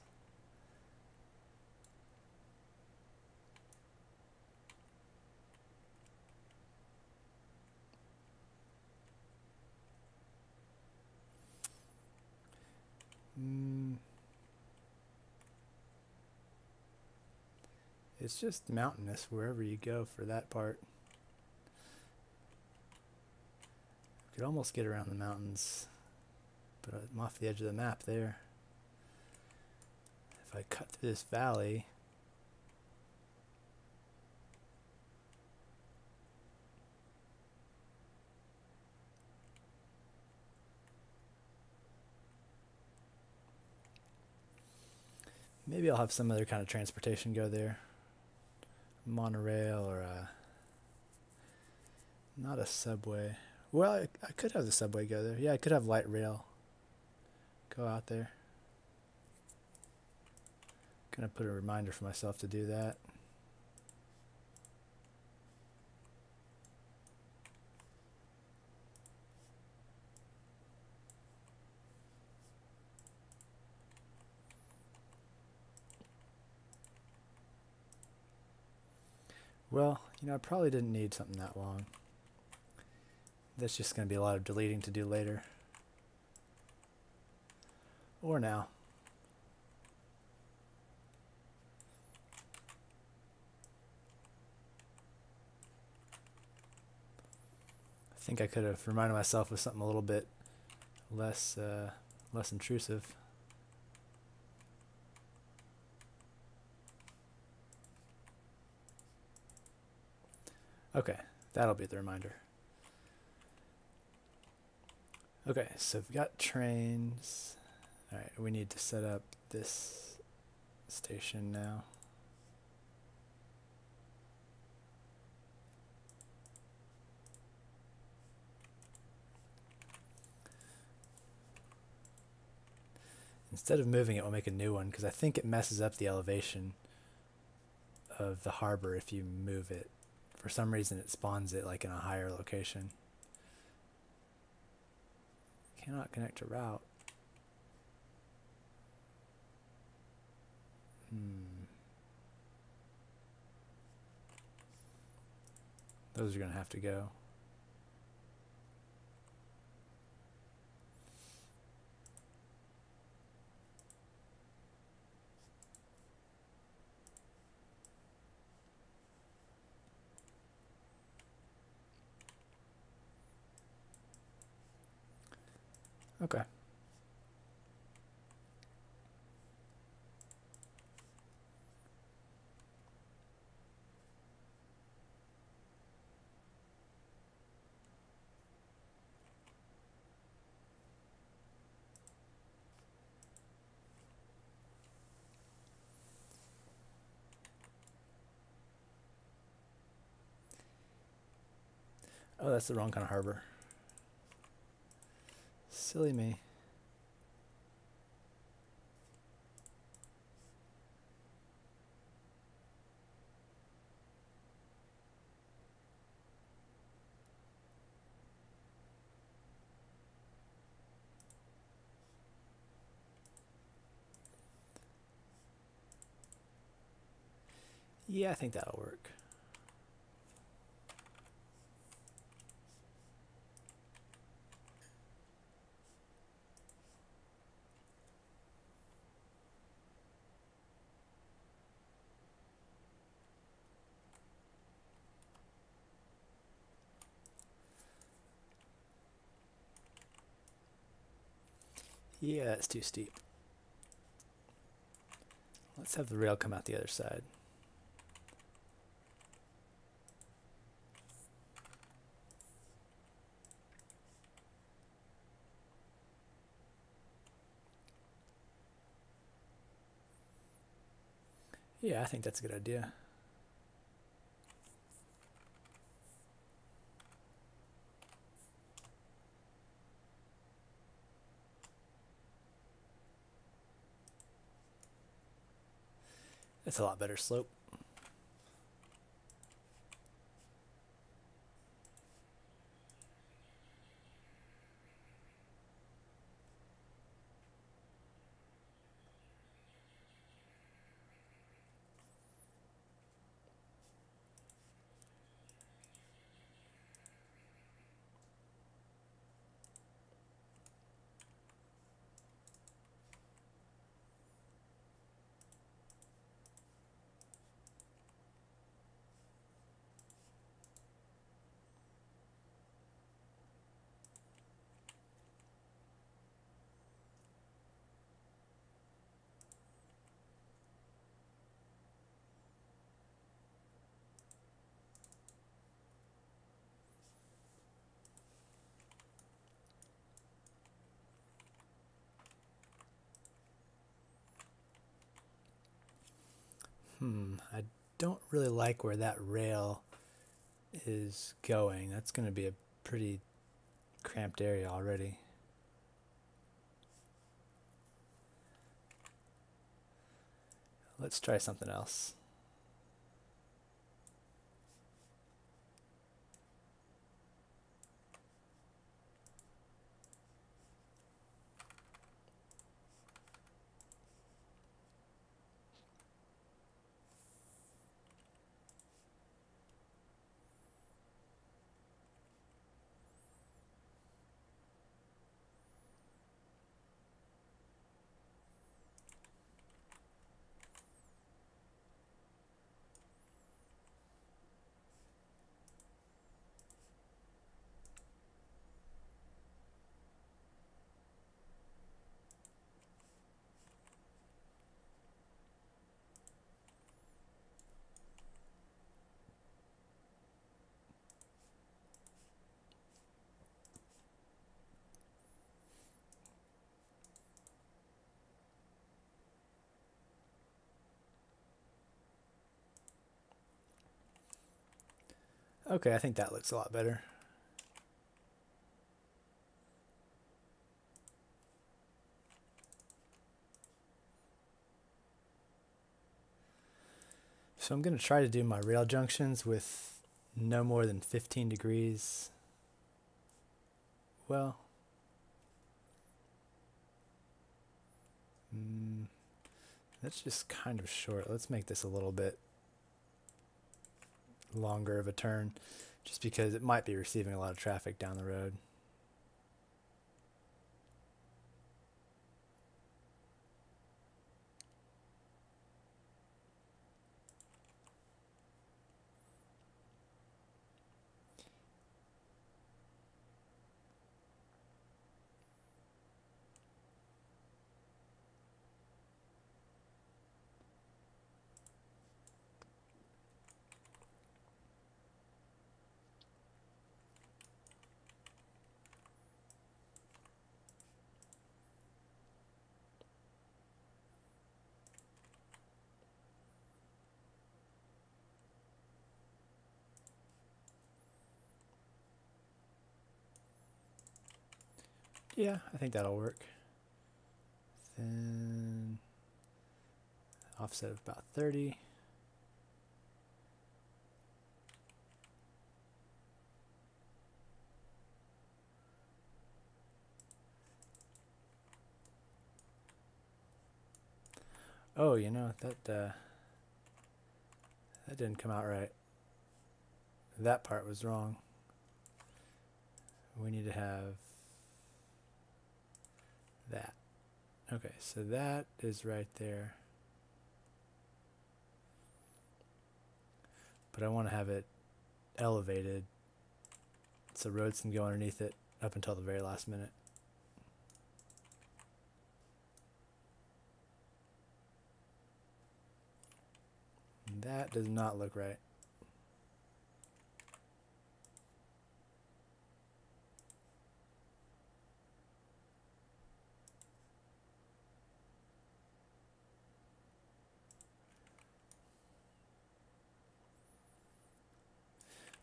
It's just mountainous wherever you go for that part. You could almost get around the mountains, but I'm off the edge of the map there. If I cut through this valley, maybe I'll have some other kind of transportation go there. Monorail or not a subway. Well, I could have the subway go there. Yeah, I could have light rail go out there. Gonna put a reminder for myself to do that. Well, you know, I probably didn't need something that long. That's just going to be a lot of deleting to do later. Or now. I think I could have reminded myself of something a little bit less intrusive. Okay, that'll be the reminder. Okay, so we've got trains. Alright, we need to set up this station now. Instead of moving it, we'll make a new one, because I think it messes up the elevation of the harbor if you move it. For some reason it spawns it like in a higher location. Cannot connect to route. Those are going to have to go. Okay. Oh, that's the wrong kind of harbor. Silly me. Yeah, I think that'll work. Yeah, it's too steep. Let's have the rail come out the other side. Yeah, I think that's a good idea. It's a lot better slope. I don't really like where that rail is going. That's going to be a pretty cramped area already. Let's try something else. Okay, I think that looks a lot better. So I'm going to try to do my rail junctions with no more than 15 degrees. Well, that's just kind of short. Let's make this a little bit longer of a turn, just because it might be receiving a lot of traffic down the road. Yeah, I think that'll work. Then offset of about 30. Oh, you know, that didn't come out right. That part was wrong. We need to have that. Okay, so that is right there. But I want to have it elevated so roads can go underneath it up until the very last minute. And that does not look right.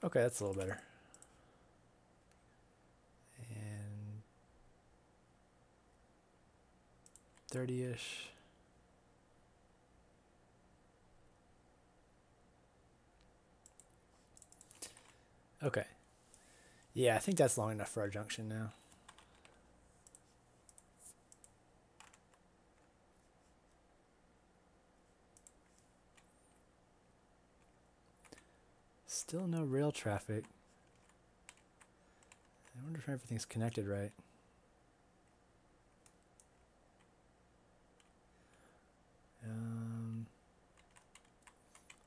Okay, that's a little better. And 30-ish. Okay. Yeah, I think that's long enough for our junction now. Still no rail traffic. I wonder if everything's connected right.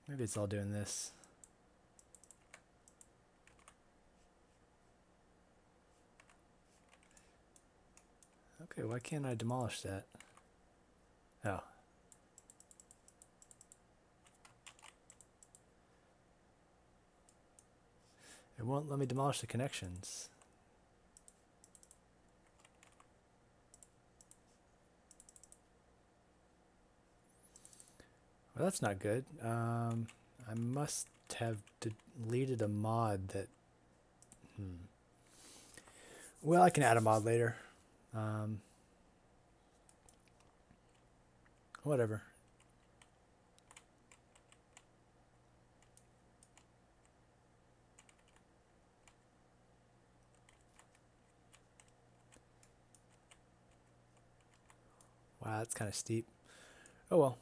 Maybe it's all doing this. Okay, why can't I demolish that? Oh. It won't let me demolish the connections. Well, that's not good. I must have deleted a mod that... Well, I can add a mod later. Whatever. Wow, that's kind of steep. Oh well.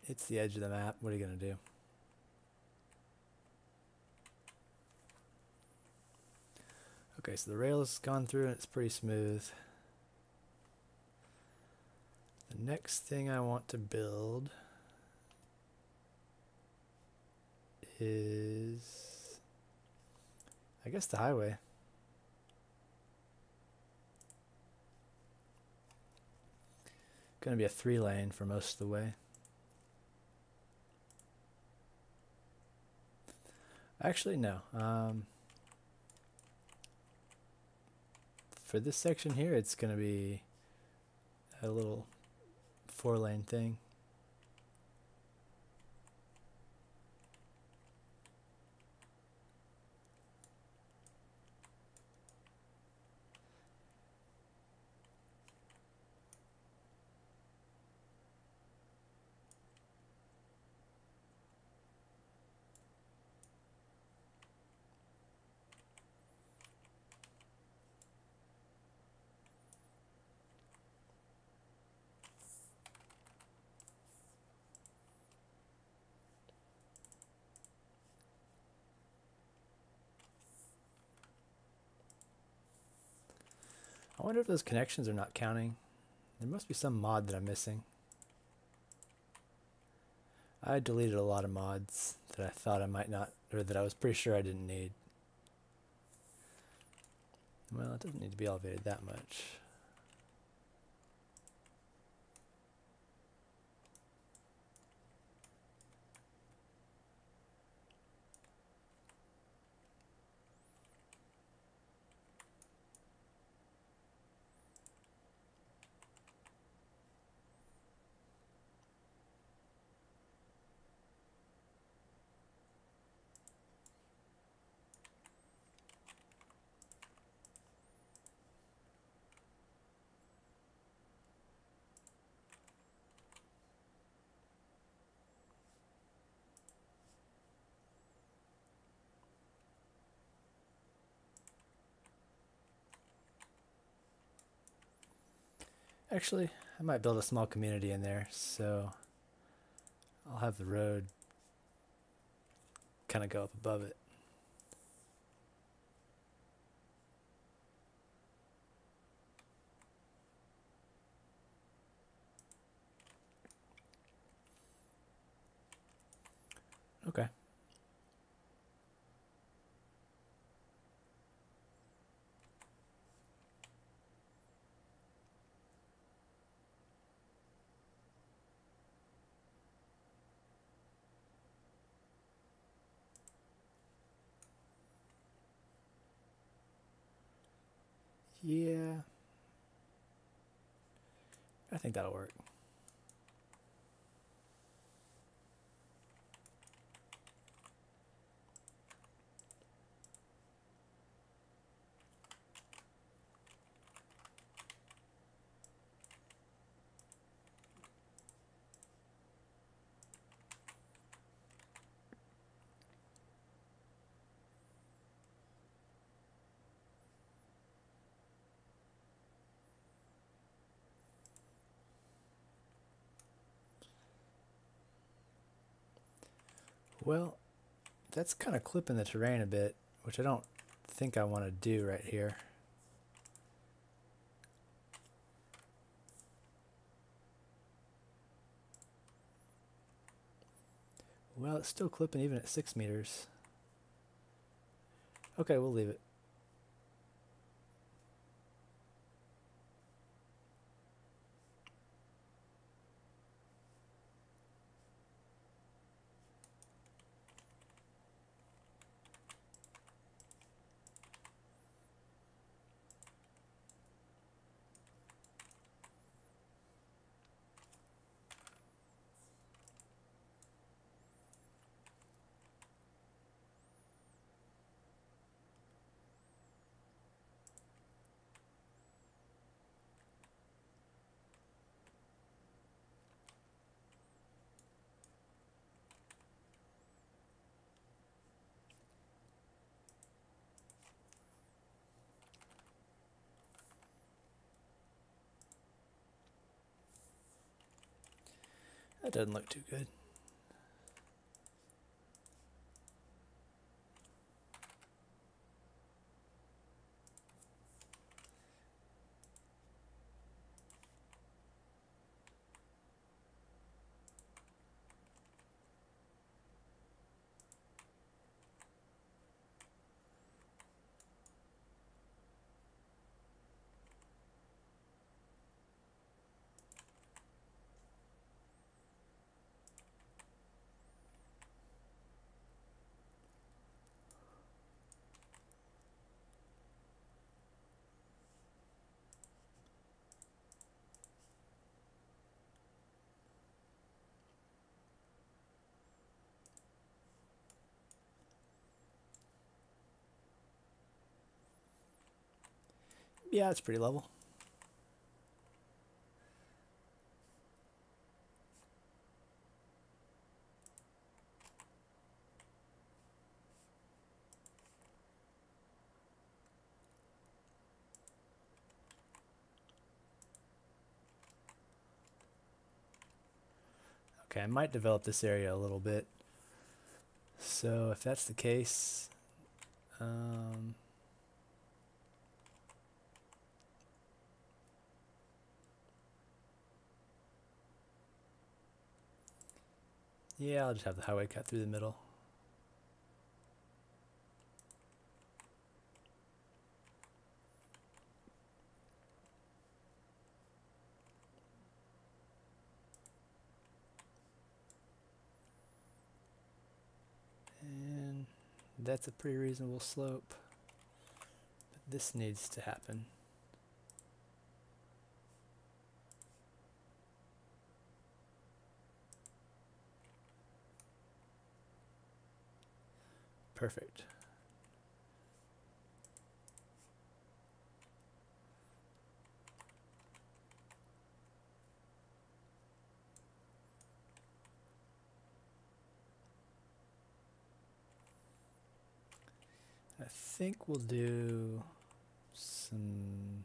It's the edge of the map. What are you going to do? Okay, so the rail has gone through and it's pretty smooth. The next thing I want to build is, I guess, the highway. Going to be a 3-lane for most of the way. Actually, no. For this section here, it's going to be a little 4-lane thing. I wonder if those connections are not counting. There must be some mod that I'm missing. I deleted a lot of mods that I thought I might not, or that I was pretty sure I didn't need. Well, it doesn't need to be elevated that much. Actually, I might build a small community in there, so I'll have the road kind of go up above it. Okay. Yeah, I think that'll work. Well, that's kind of clipping the terrain a bit, which I don't think I want to do right here. Well, it's still clipping even at 6 meters. Okay, we'll leave it. That doesn't look too good. Yeah, it's pretty level. Okay, I might develop this area a little bit. So if that's the case, yeah, I'll just have the highway cut through the middle. And that's a pretty reasonable slope. But this needs to happen. Perfect. I think we'll do some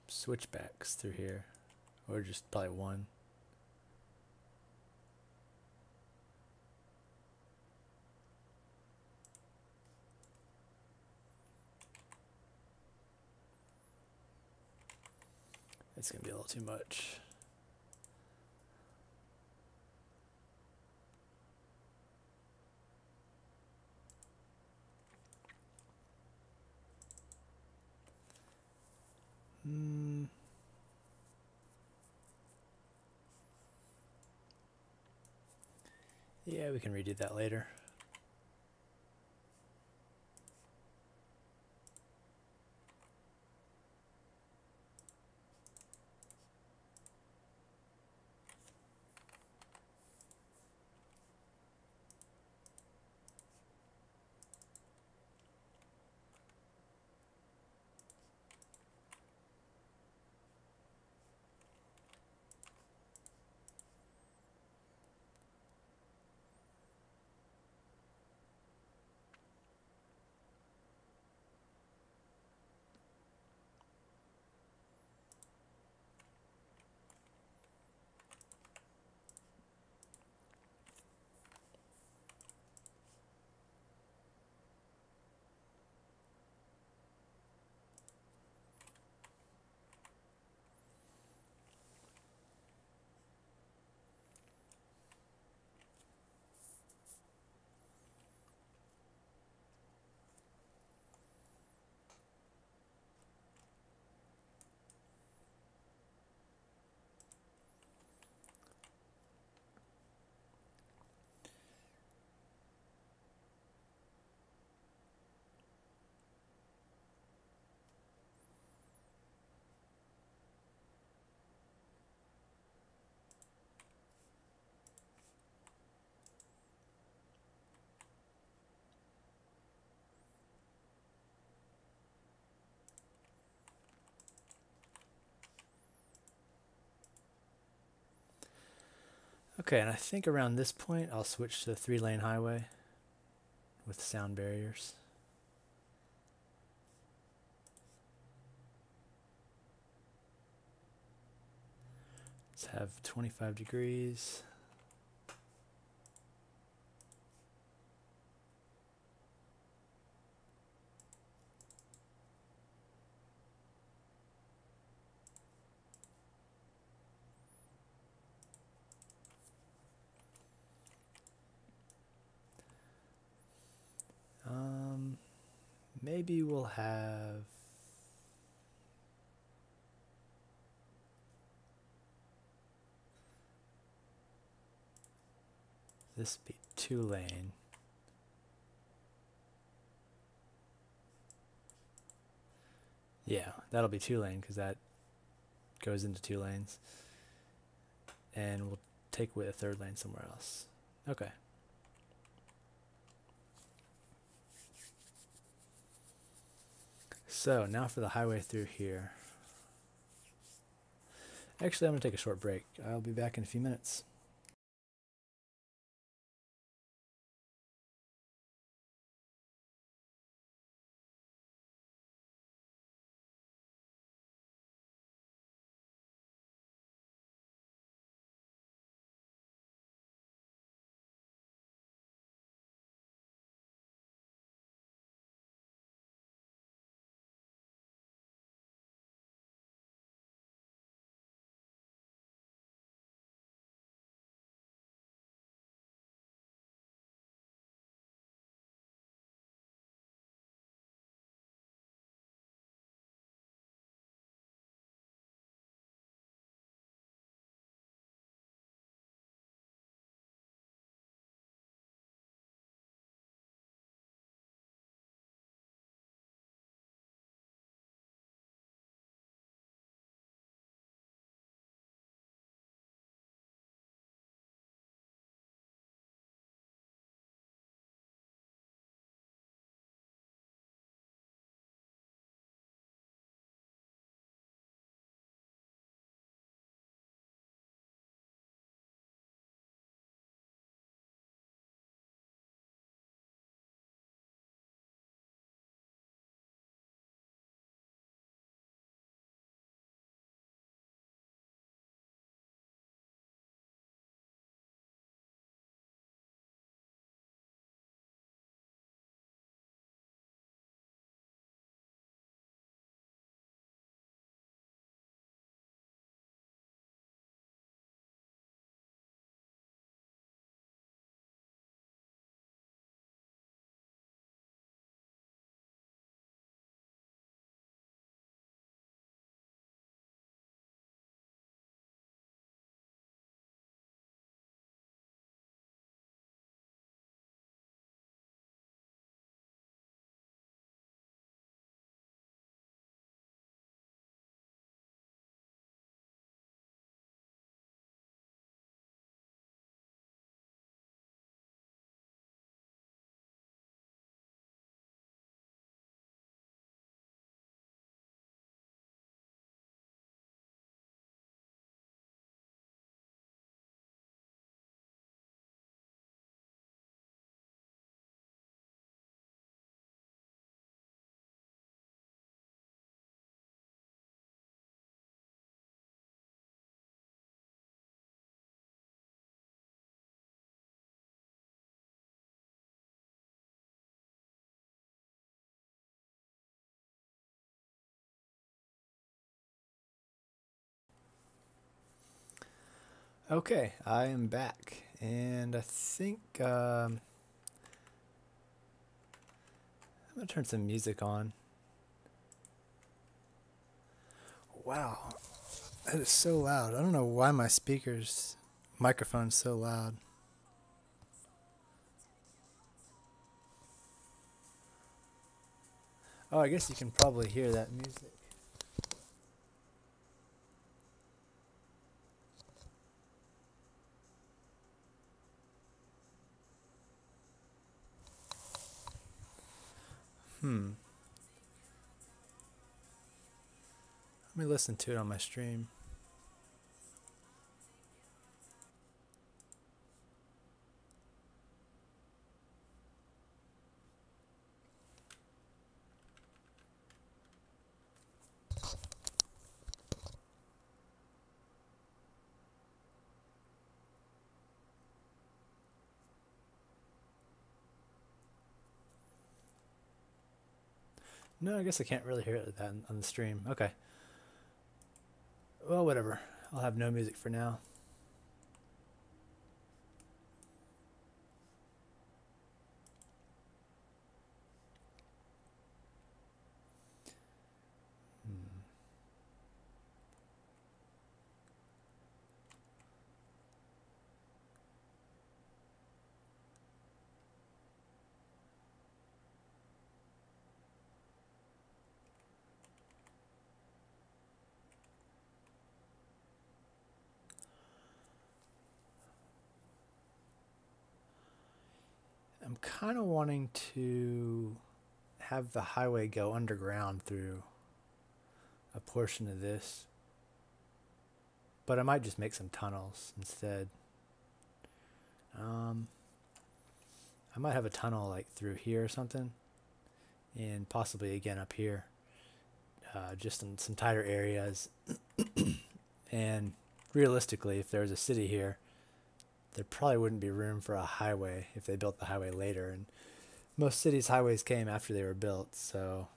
switchbacks through here. or just probably one. It's gonna be a little too much. Yeah, we can redo that later. Okay, and I think around this point I'll switch to the 3-lane highway with sound barriers. Let's have 25 degrees. Maybe we'll have this be 2-lane. Yeah, that'll be 2-lane because that goes into 2 lanes. And we'll take away a 3rd lane somewhere else. Okay. So now for the highway through here. Actually, I'm going to take a short break. I'll be back in a few minutes. Okay, I am back, and I think I'm gonna turn some music on. Wow, that is so loud. I don't know why my speaker's microphone's so loud. Oh, I guess you can probably hear that music. Hmm. Let me listen to it on my stream. No, I guess I can't really hear it that on the stream. Okay. Well, whatever. I'll have no music for now. Hmm. I'm kind of wanting to have the highway go underground through a portion of this, but I might just make some tunnels instead. Um, I might have a tunnel like through here or something, and possibly again up here, just in some tighter areas. And realistically, if there was a city here, there probably wouldn't be room for a highway if they built the highway later. And most cities' highways came after they were built, so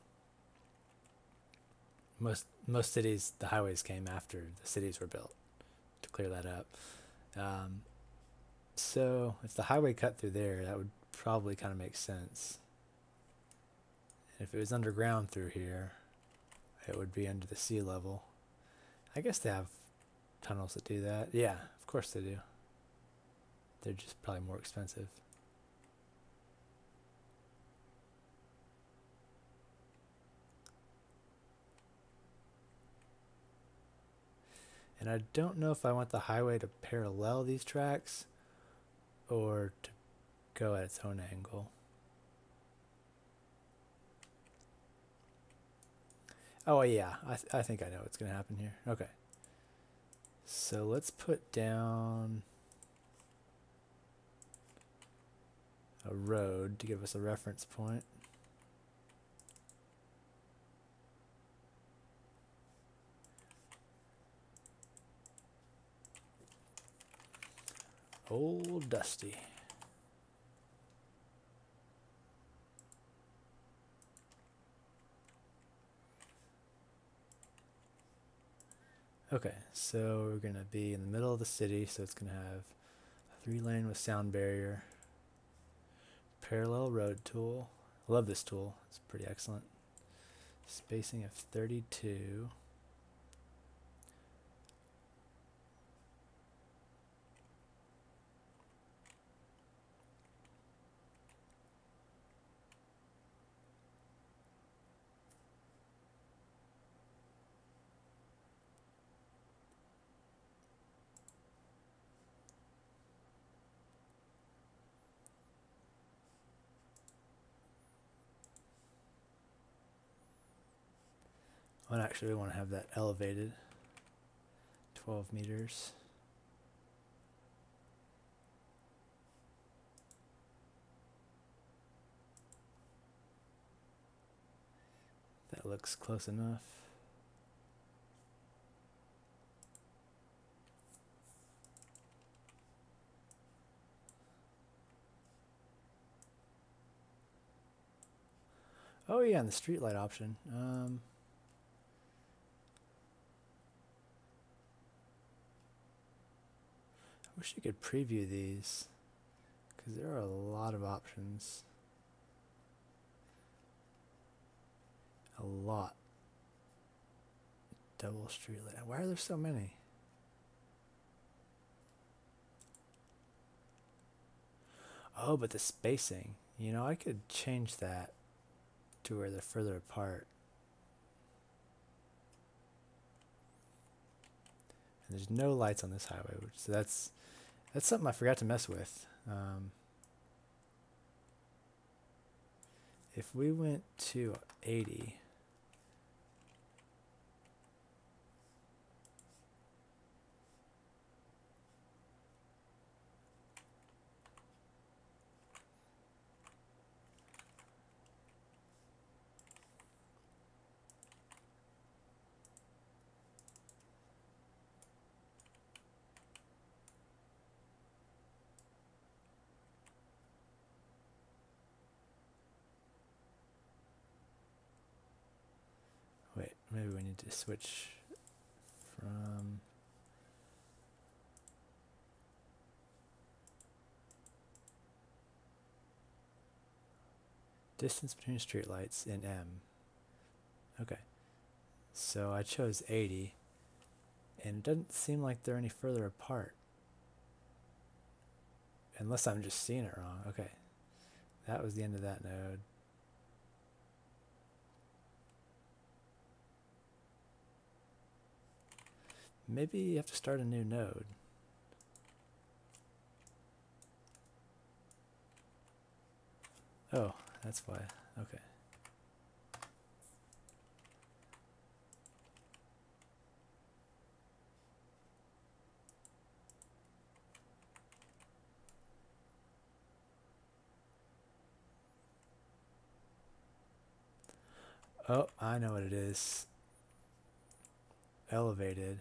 most cities the highways came after the cities were built. To clear that up, um, so if the highway cut through there, that would probably kind of make sense. If it was underground through here, it would be under the sea level. I guess they have tunnels that do that. Yeah, of course they do. They're just probably more expensive. And I don't know if I want the highway to parallel these tracks or to go at its own angle. Oh yeah, I think I know what's going to happen here. Okay. So let's put down a road to give us a reference point. Old Dusty. Okay, so we're going to be in the middle of the city, so it's going to have a 3-lane with sound barrier, parallel road tool. I love this tool, it's pretty excellent. Spacing of 32. And actually we want to have that elevated 12 meters. That looks close enough. Oh yeah, and the streetlight option. Wish you could preview these, because there are a lot of options. A lot. Double street light. Why are there so many? Oh, but the spacing. You know, I could change that to where they're further apart. And there's no lights on this highway, so that's something I forgot to mess with. If we went to 80, wait, maybe we need to switch from distance between streetlights in M. Okay, so I chose 80, and it doesn't seem like they're any further apart. Unless I'm just seeing it wrong. Okay, that was the end of that node. Maybe you have to start a new node. Oh, that's why. Okay. Oh, I know what it is. Elevated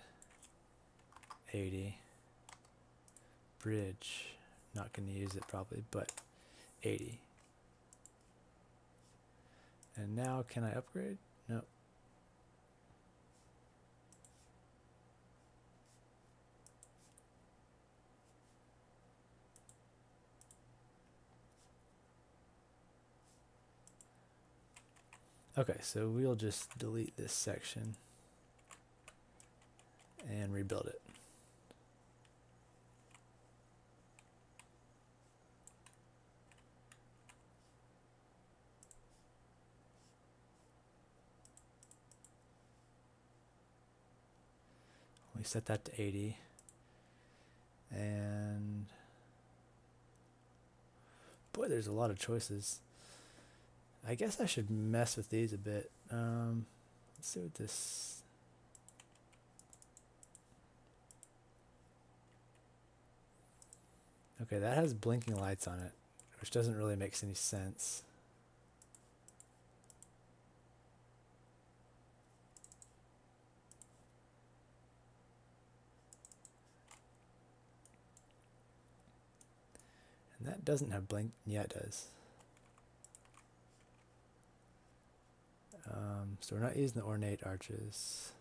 80. Bridge. Not going to use it probably, but 80. And now can I upgrade? No. Okay, so we'll just delete this section and rebuild it. We set that to 80. And boy, there's a lot of choices. I guess I should mess with these a bit. Let's see what this... Okay, that has blinking lights on it, which doesn't really make any sense. And that doesn't have blink. Yeah, it does. So we're not using the ornate arches.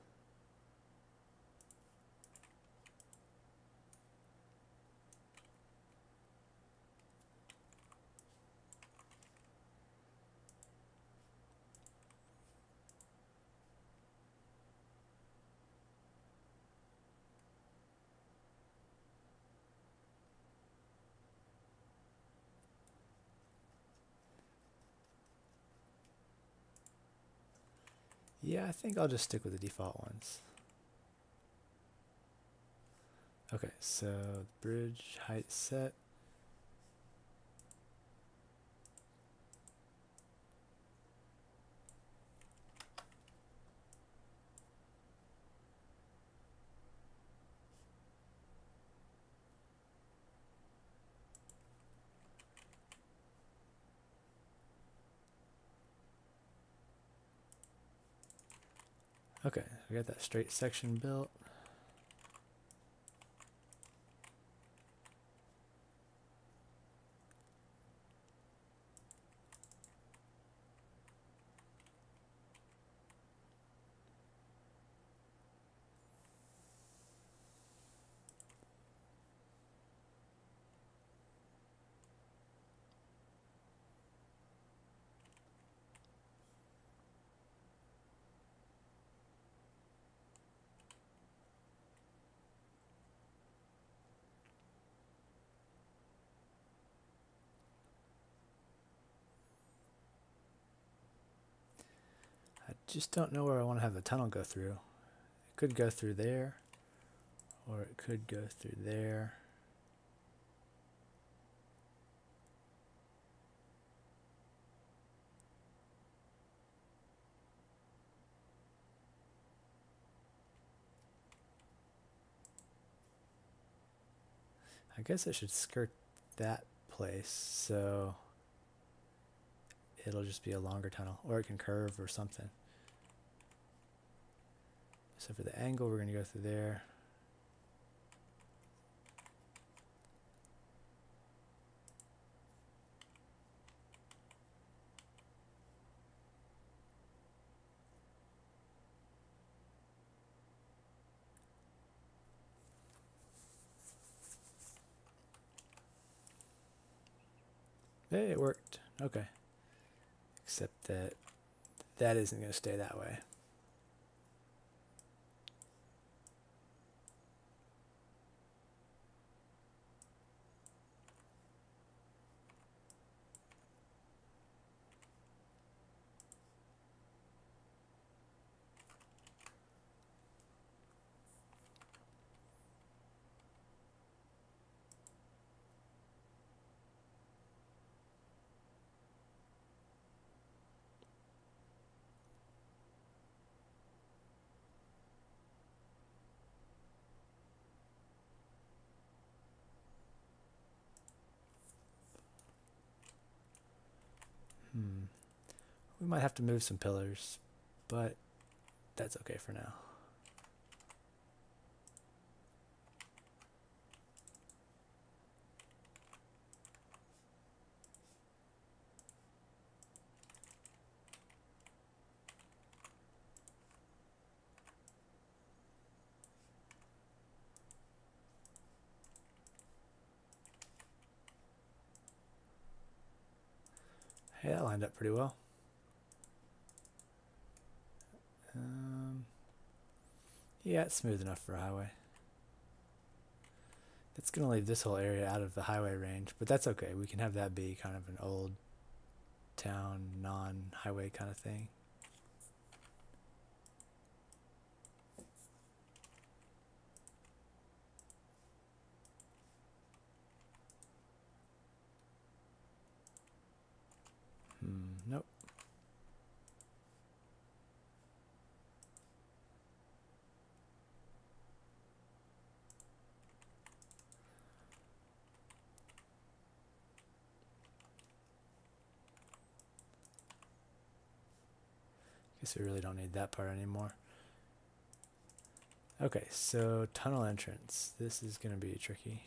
Yeah, I think I'll just stick with the default ones. Okay, so bridge height set. Okay, we got that straight section built. just don't know where I want to have the tunnel go through. It could go through there, or it could go through there. I guess I should skirt that place, so it'll just be a longer tunnel, or it can curve or something. So for the angle, we're going to go through there. Hey, it worked. Okay. Except that that isn't going to stay that way. We might have to move some pillars, but that's okay for now. Hey, that lined up pretty well. Yeah, it's smooth enough for a highway. It's going to leave this whole area out of the highway range, but that's okay. We can have that be kind of an old town, non-highway kind of thing. Nope. Guess we really don't need that part anymore. Okay, so tunnel entrance. This is going to be tricky.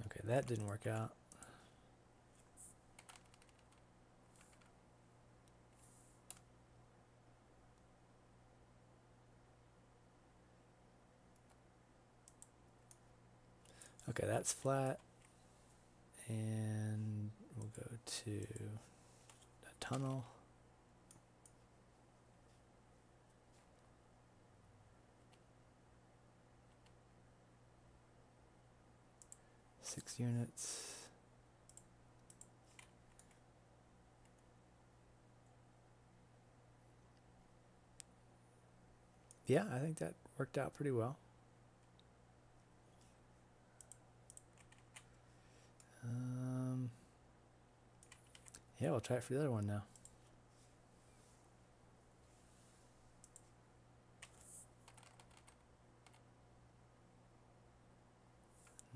Okay, that didn't work out. Okay, that's flat. And we'll go to a tunnel. Six units. Yeah, I think that worked out pretty well. Yeah, we'll try it for the other one now.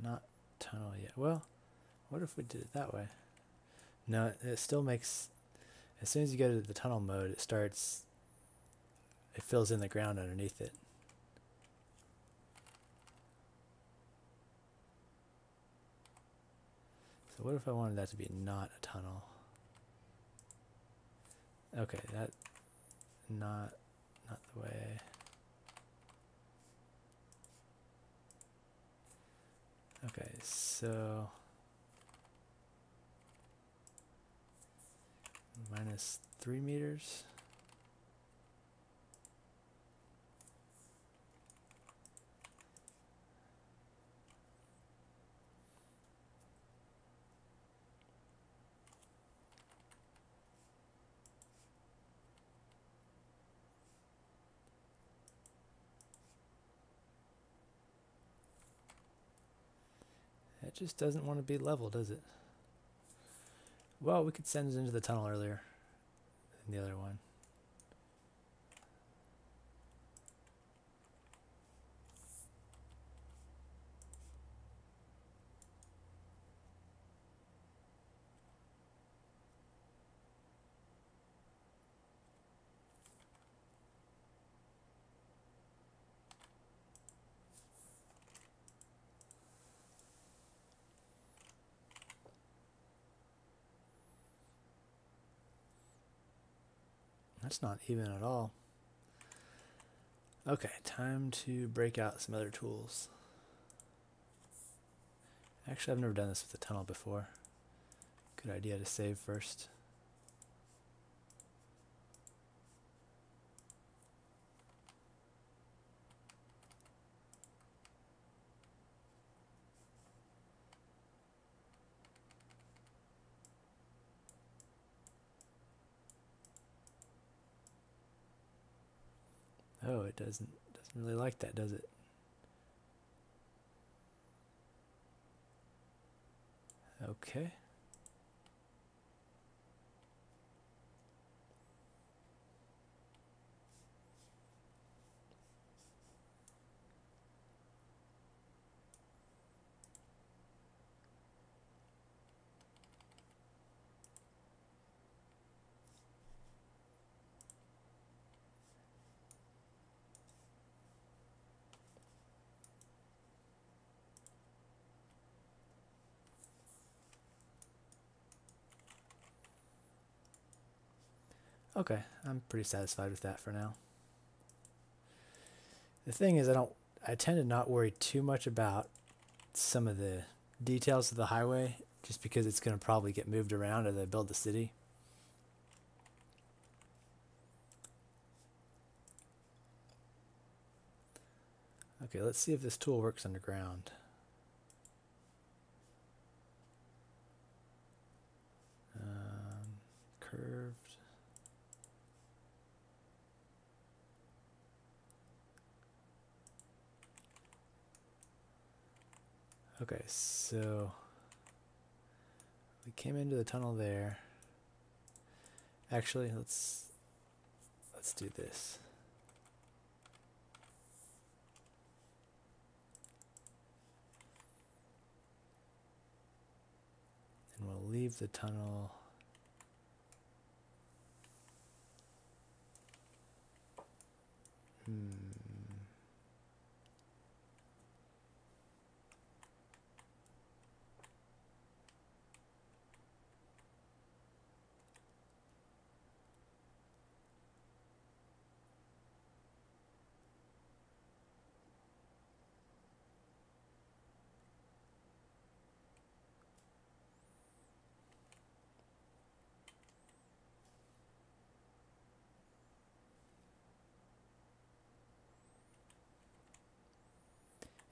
Not tunnel yet. Well, what if we did it that way? No, it still makes, as soon as you go to the tunnel mode, it fills in the ground underneath it. So what if I wanted that to be not a tunnel? Okay, that, not the way. Okay, so -3 meters. It just doesn't want to be level, does it? Well, we could send it into the tunnel earlier than the other one. That's not even at all. Okay, time to break out some other tools. Actually, I've never done this with the tunnel before. Good idea to save first. Oh, it doesn't really like that, does it? Okay. Okay, I'm pretty satisfied with that for now. The thing is, I tend to not worry too much about some of the details of the highway, just because it's going to probably get moved around as I build the city. Okay, let's see if this tool works underground. Curved. Okay, so we came into the tunnel there. Actually, let's do this. And we'll leave the tunnel.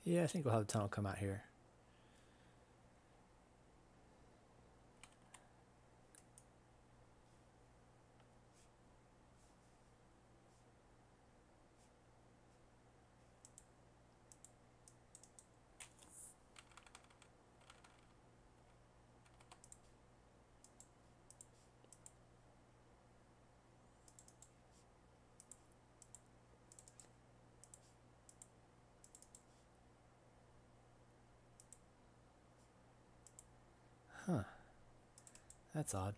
Yeah, I think we'll have the tunnel come out here. Huh. That's odd.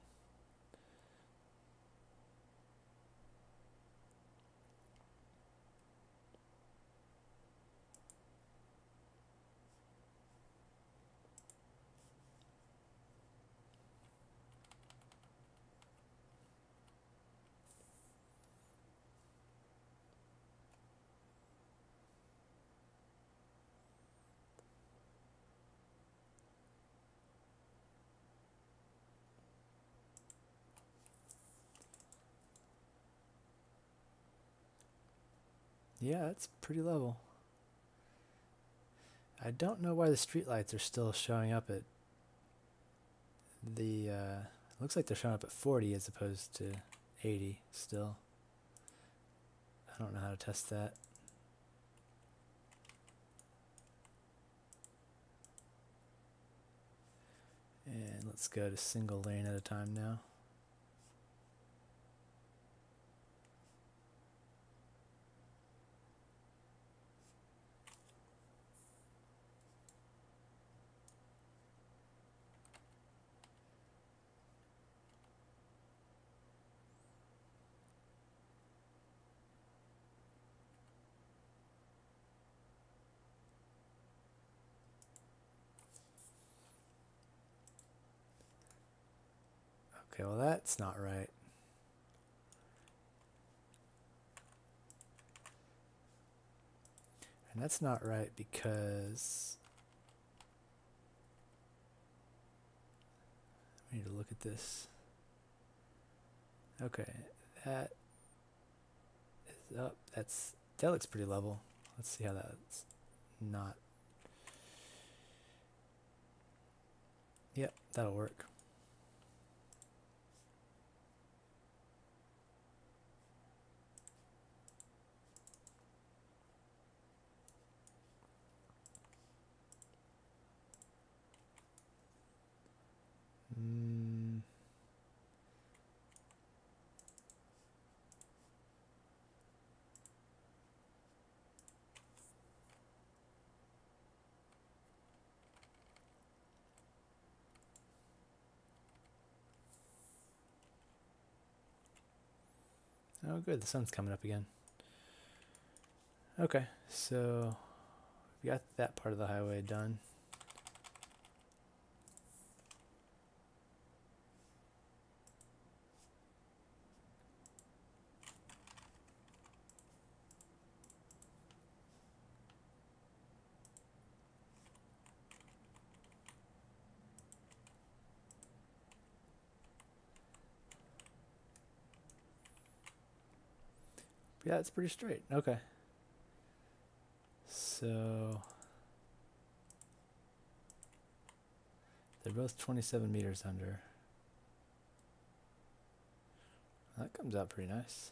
Yeah, it's pretty level. I don't know why the streetlights are still showing up at the, looks like they're showing up at 40 as opposed to 80 still. I don't know how to test that. Let's go to single lane at a time now. Okay, well that's not right. And that's not right because we need to look at this. Okay, that is up. That looks pretty level. Let's see how that's not. Yep, that'll work. Oh, good. The sun's coming up again. Okay, so we got that part of the highway done. Yeah, it's pretty straight. Okay. So they're both 27 meters under. That comes out pretty nice.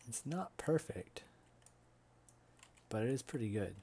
It's not perfect, but it is pretty good.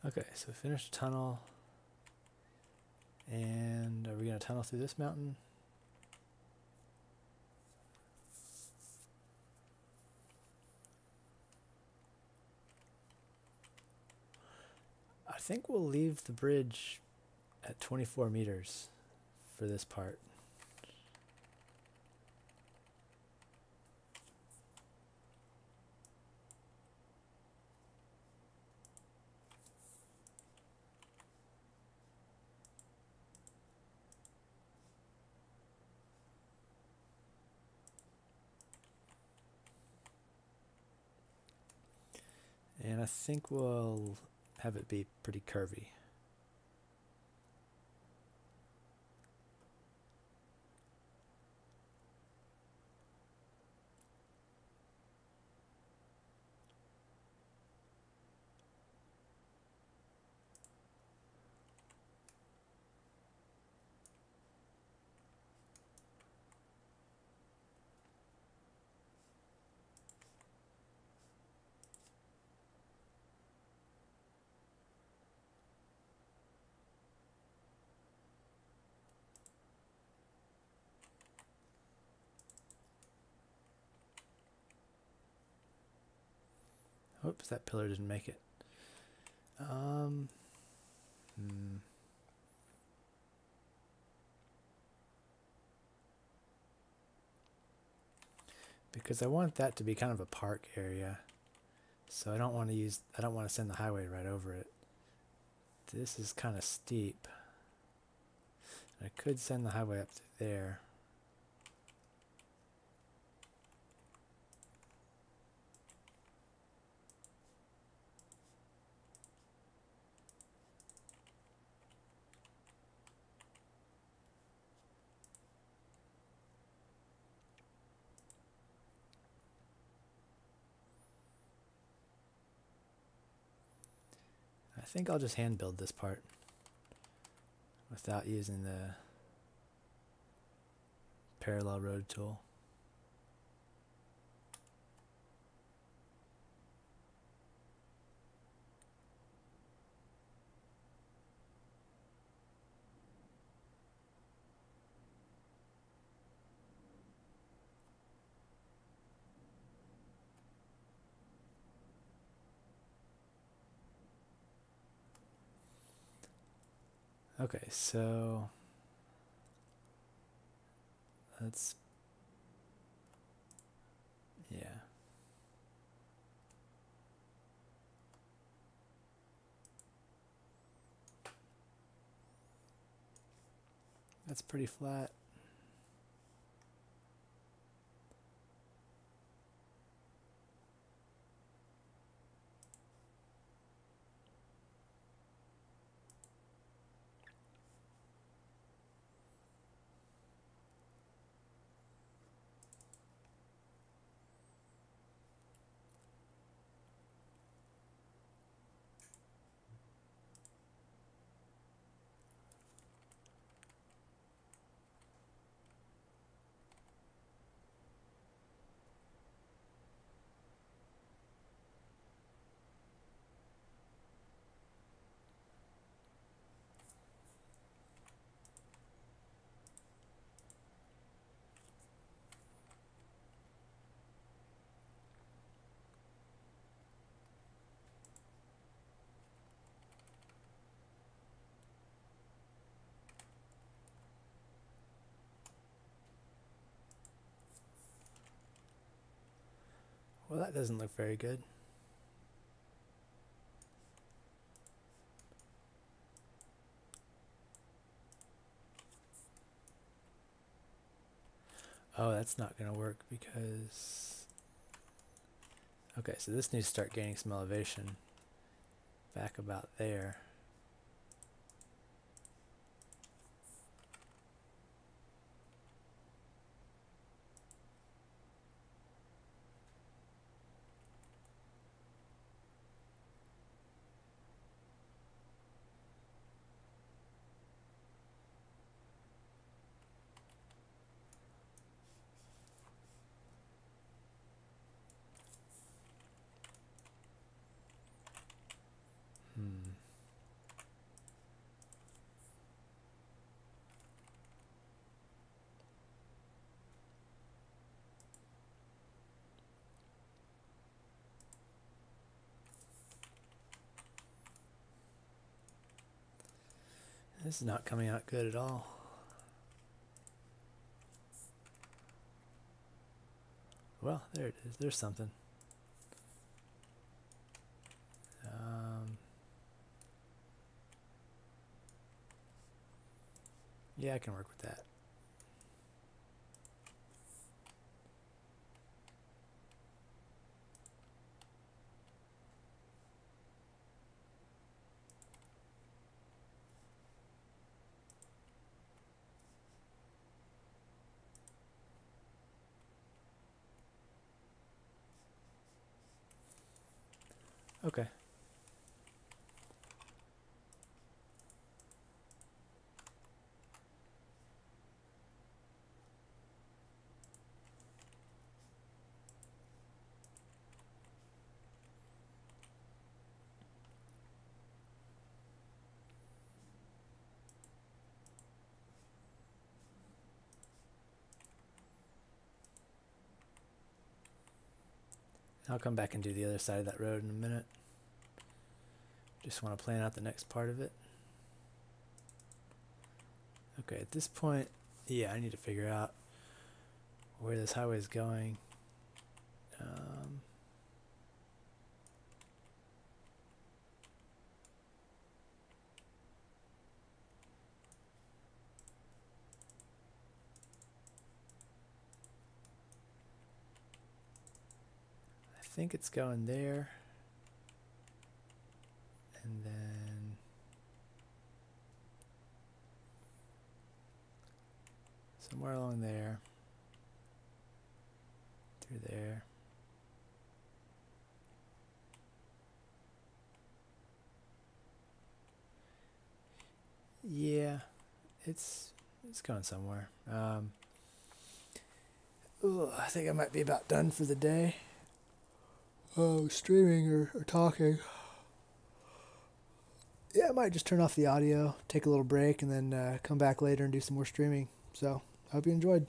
Okay, so we finished the tunnel. And are we going to tunnel through this mountain? I think we'll leave the bridge at 24 meters for this part. And I think we'll have it be pretty curvy. Oops, that pillar didn't make it. because I want that to be kind of a park area. So I don't want to send the highway right over it. This is kind of steep. I could send the highway up to there. I think I'll just hand build this part without using the parallel road tool. Okay, so let's, yeah. That's pretty flat. Well, that doesn't look very good. Oh, that's not going to work because... Okay, so this needs to start gaining some elevation back about there. This is not coming out good at all. Well, there it is. There's something. Yeah, I can work with that. Okay. I'll come back and do the other side of that road in a minute. Just want to plan out the next part of it. Okay, at this point, yeah, I need to figure out where this highway is going. I think it's going there. And then somewhere along there. Through there. Yeah, it's going somewhere. I think I might be about done for the day. Oh, streaming or talking. Yeah, I might just turn off the audio, take a little break, and then come back later and do some more streaming. So, I hope you enjoyed.